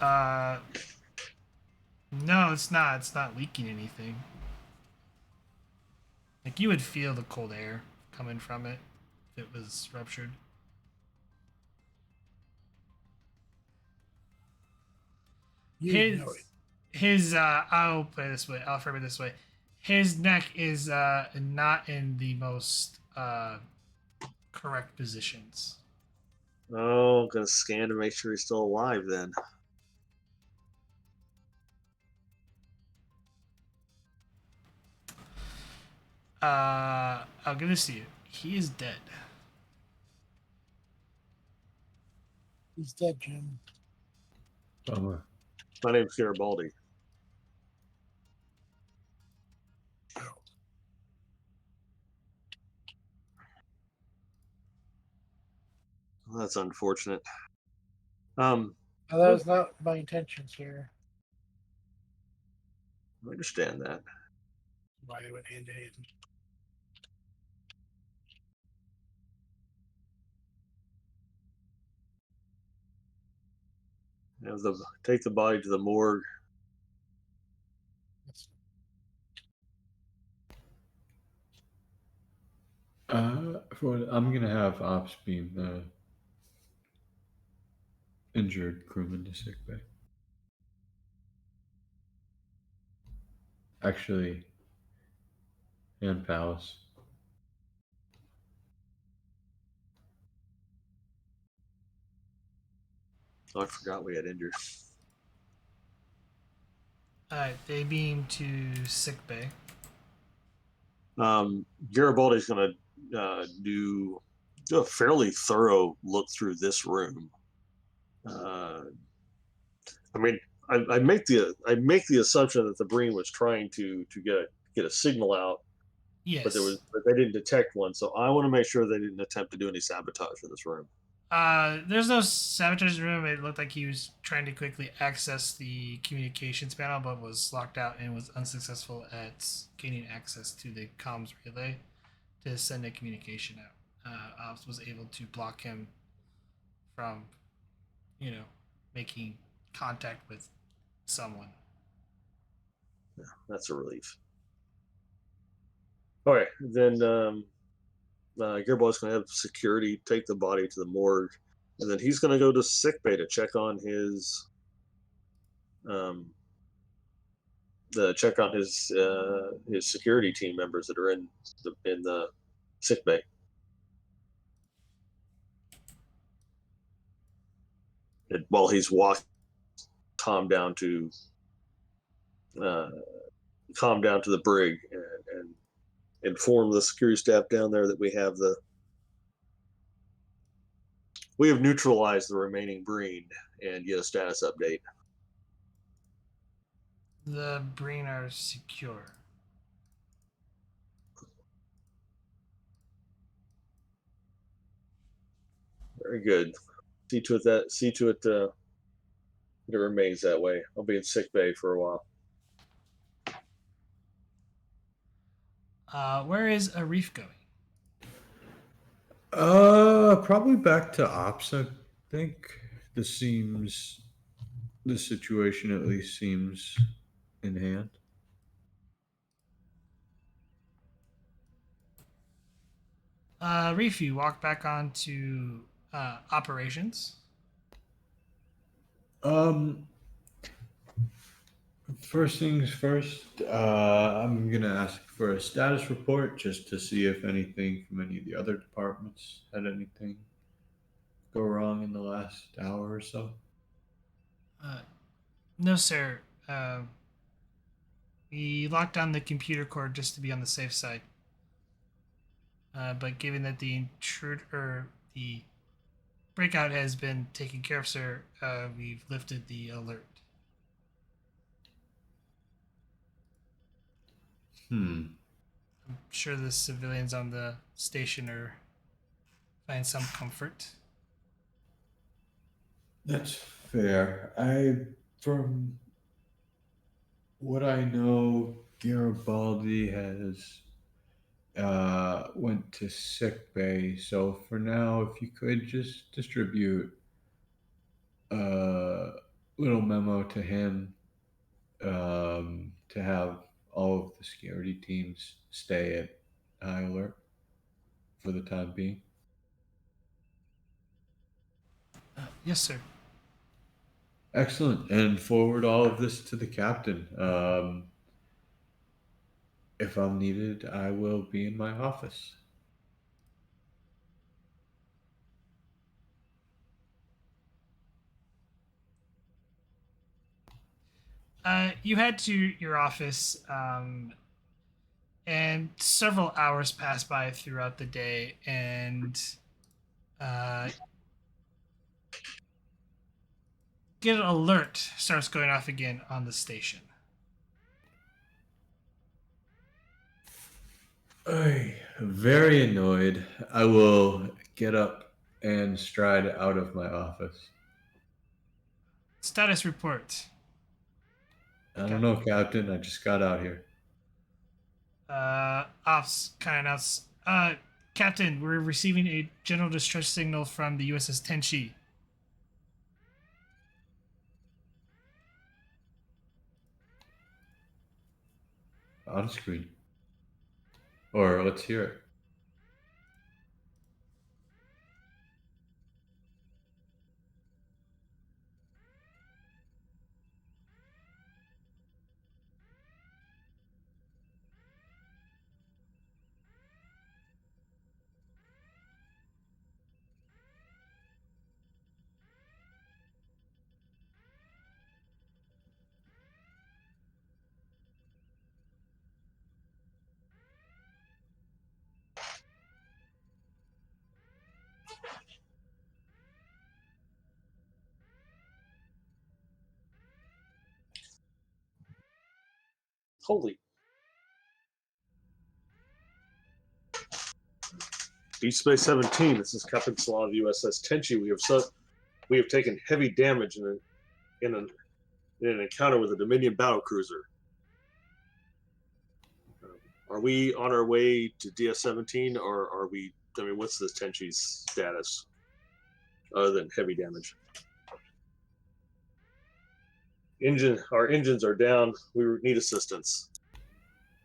No, it's not. It's not leaking anything. Like, you would feel the cold air coming from it if it was ruptured. You know it. I'll play this way. I'll frame it this way. His neck is not in the most correct positions. Oh, I'm gonna scan to make sure he's still alive then. I'll give this to you. He is dead. He's dead, Jim. Bummer. My name's Garibaldi. Well, that's unfortunate. Now, that was not my intention, sir. I understand that. Why they went hand to hand. Take the body to the morgue. I'm gonna have Ops beam the injured crewman to sick bay. Actually, and Palace. Oh, I forgot we had injured. Alright, they beam to sick bay. Garibaldi's going to do a fairly thorough look through this room. I mean, I make the assumption that the Breen was trying to get a signal out, Yes. but they didn't detect one. So I want to make sure they didn't attempt to do any sabotage in this room. There's no sabotage room. It looked like he was trying to quickly access the communications panel, but was locked out and was unsuccessful at gaining access to the comms relay to send a communication out. Ops was able to block him from, making contact with someone. Yeah, that's a relief. All right, then Garibaldi's going to have security take the body to the morgue, and then he's going to go to sickbay to check on his his security team members that are in the sickbay. And while he's walking, calm down to the brig and inform the security staff down there that we have neutralized the remaining Breen and get a status update. The Breen are secure. Very good. See to it that it remains that way. I'll be in sick bay for a while. Where is Arif going? Probably back to Ops. I think the situation at least seems in hand. Arif, you walk back onto operations. First things first, I'm gonna ask for a status report just to see if anything from any of the other departments had anything go wrong in the last hour or so. No, sir. We locked down the computer core just to be on the safe side. But given that the breakout has been taken care of, sir, we've lifted the alert. I'm sure the civilians on the station find some comfort. That's fair. From what I know, Garibaldi has went to sick bay. So for now, if you could just distribute a little memo to him to have all of the security teams stay at high alert for the time being. Yes, sir. Excellent. And forward all of this to the captain. If I'm needed, I will be in my office. You head to your office, and several hours pass by throughout the day, and get an alert starts going off again on the station. Very annoyed. I will get up and stride out of my office. Status report. I don't know, Captain. I just got out here. Ops kind of announce. Captain, we're receiving a general distress signal from the USS Sentry. On screen. Or let's hear it. Holy. Deep Space 17, this is Captain Salah of USS Sentry. We have taken heavy damage in an encounter with a Dominion battlecruiser. Are we on our way to DS-17, or are we? I mean, what's the Sentry's status other than heavy damage? Our engines are down. We need assistance.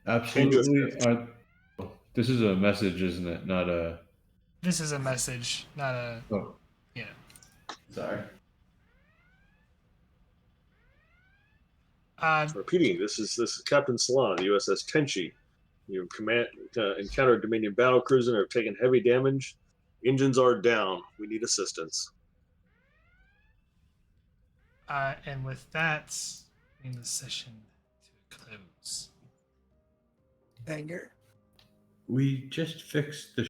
Absolutely. This is a message, isn't it? Not a. This is a message, not a. Oh, Yeah. sorry. Repeating, this is Captain Salon, the USS Sentry. You encountered a Dominion battlecruiser and have taken heavy damage. Engines are down. We need assistance. And with that, bring the session to a close. Anger. We just fixed the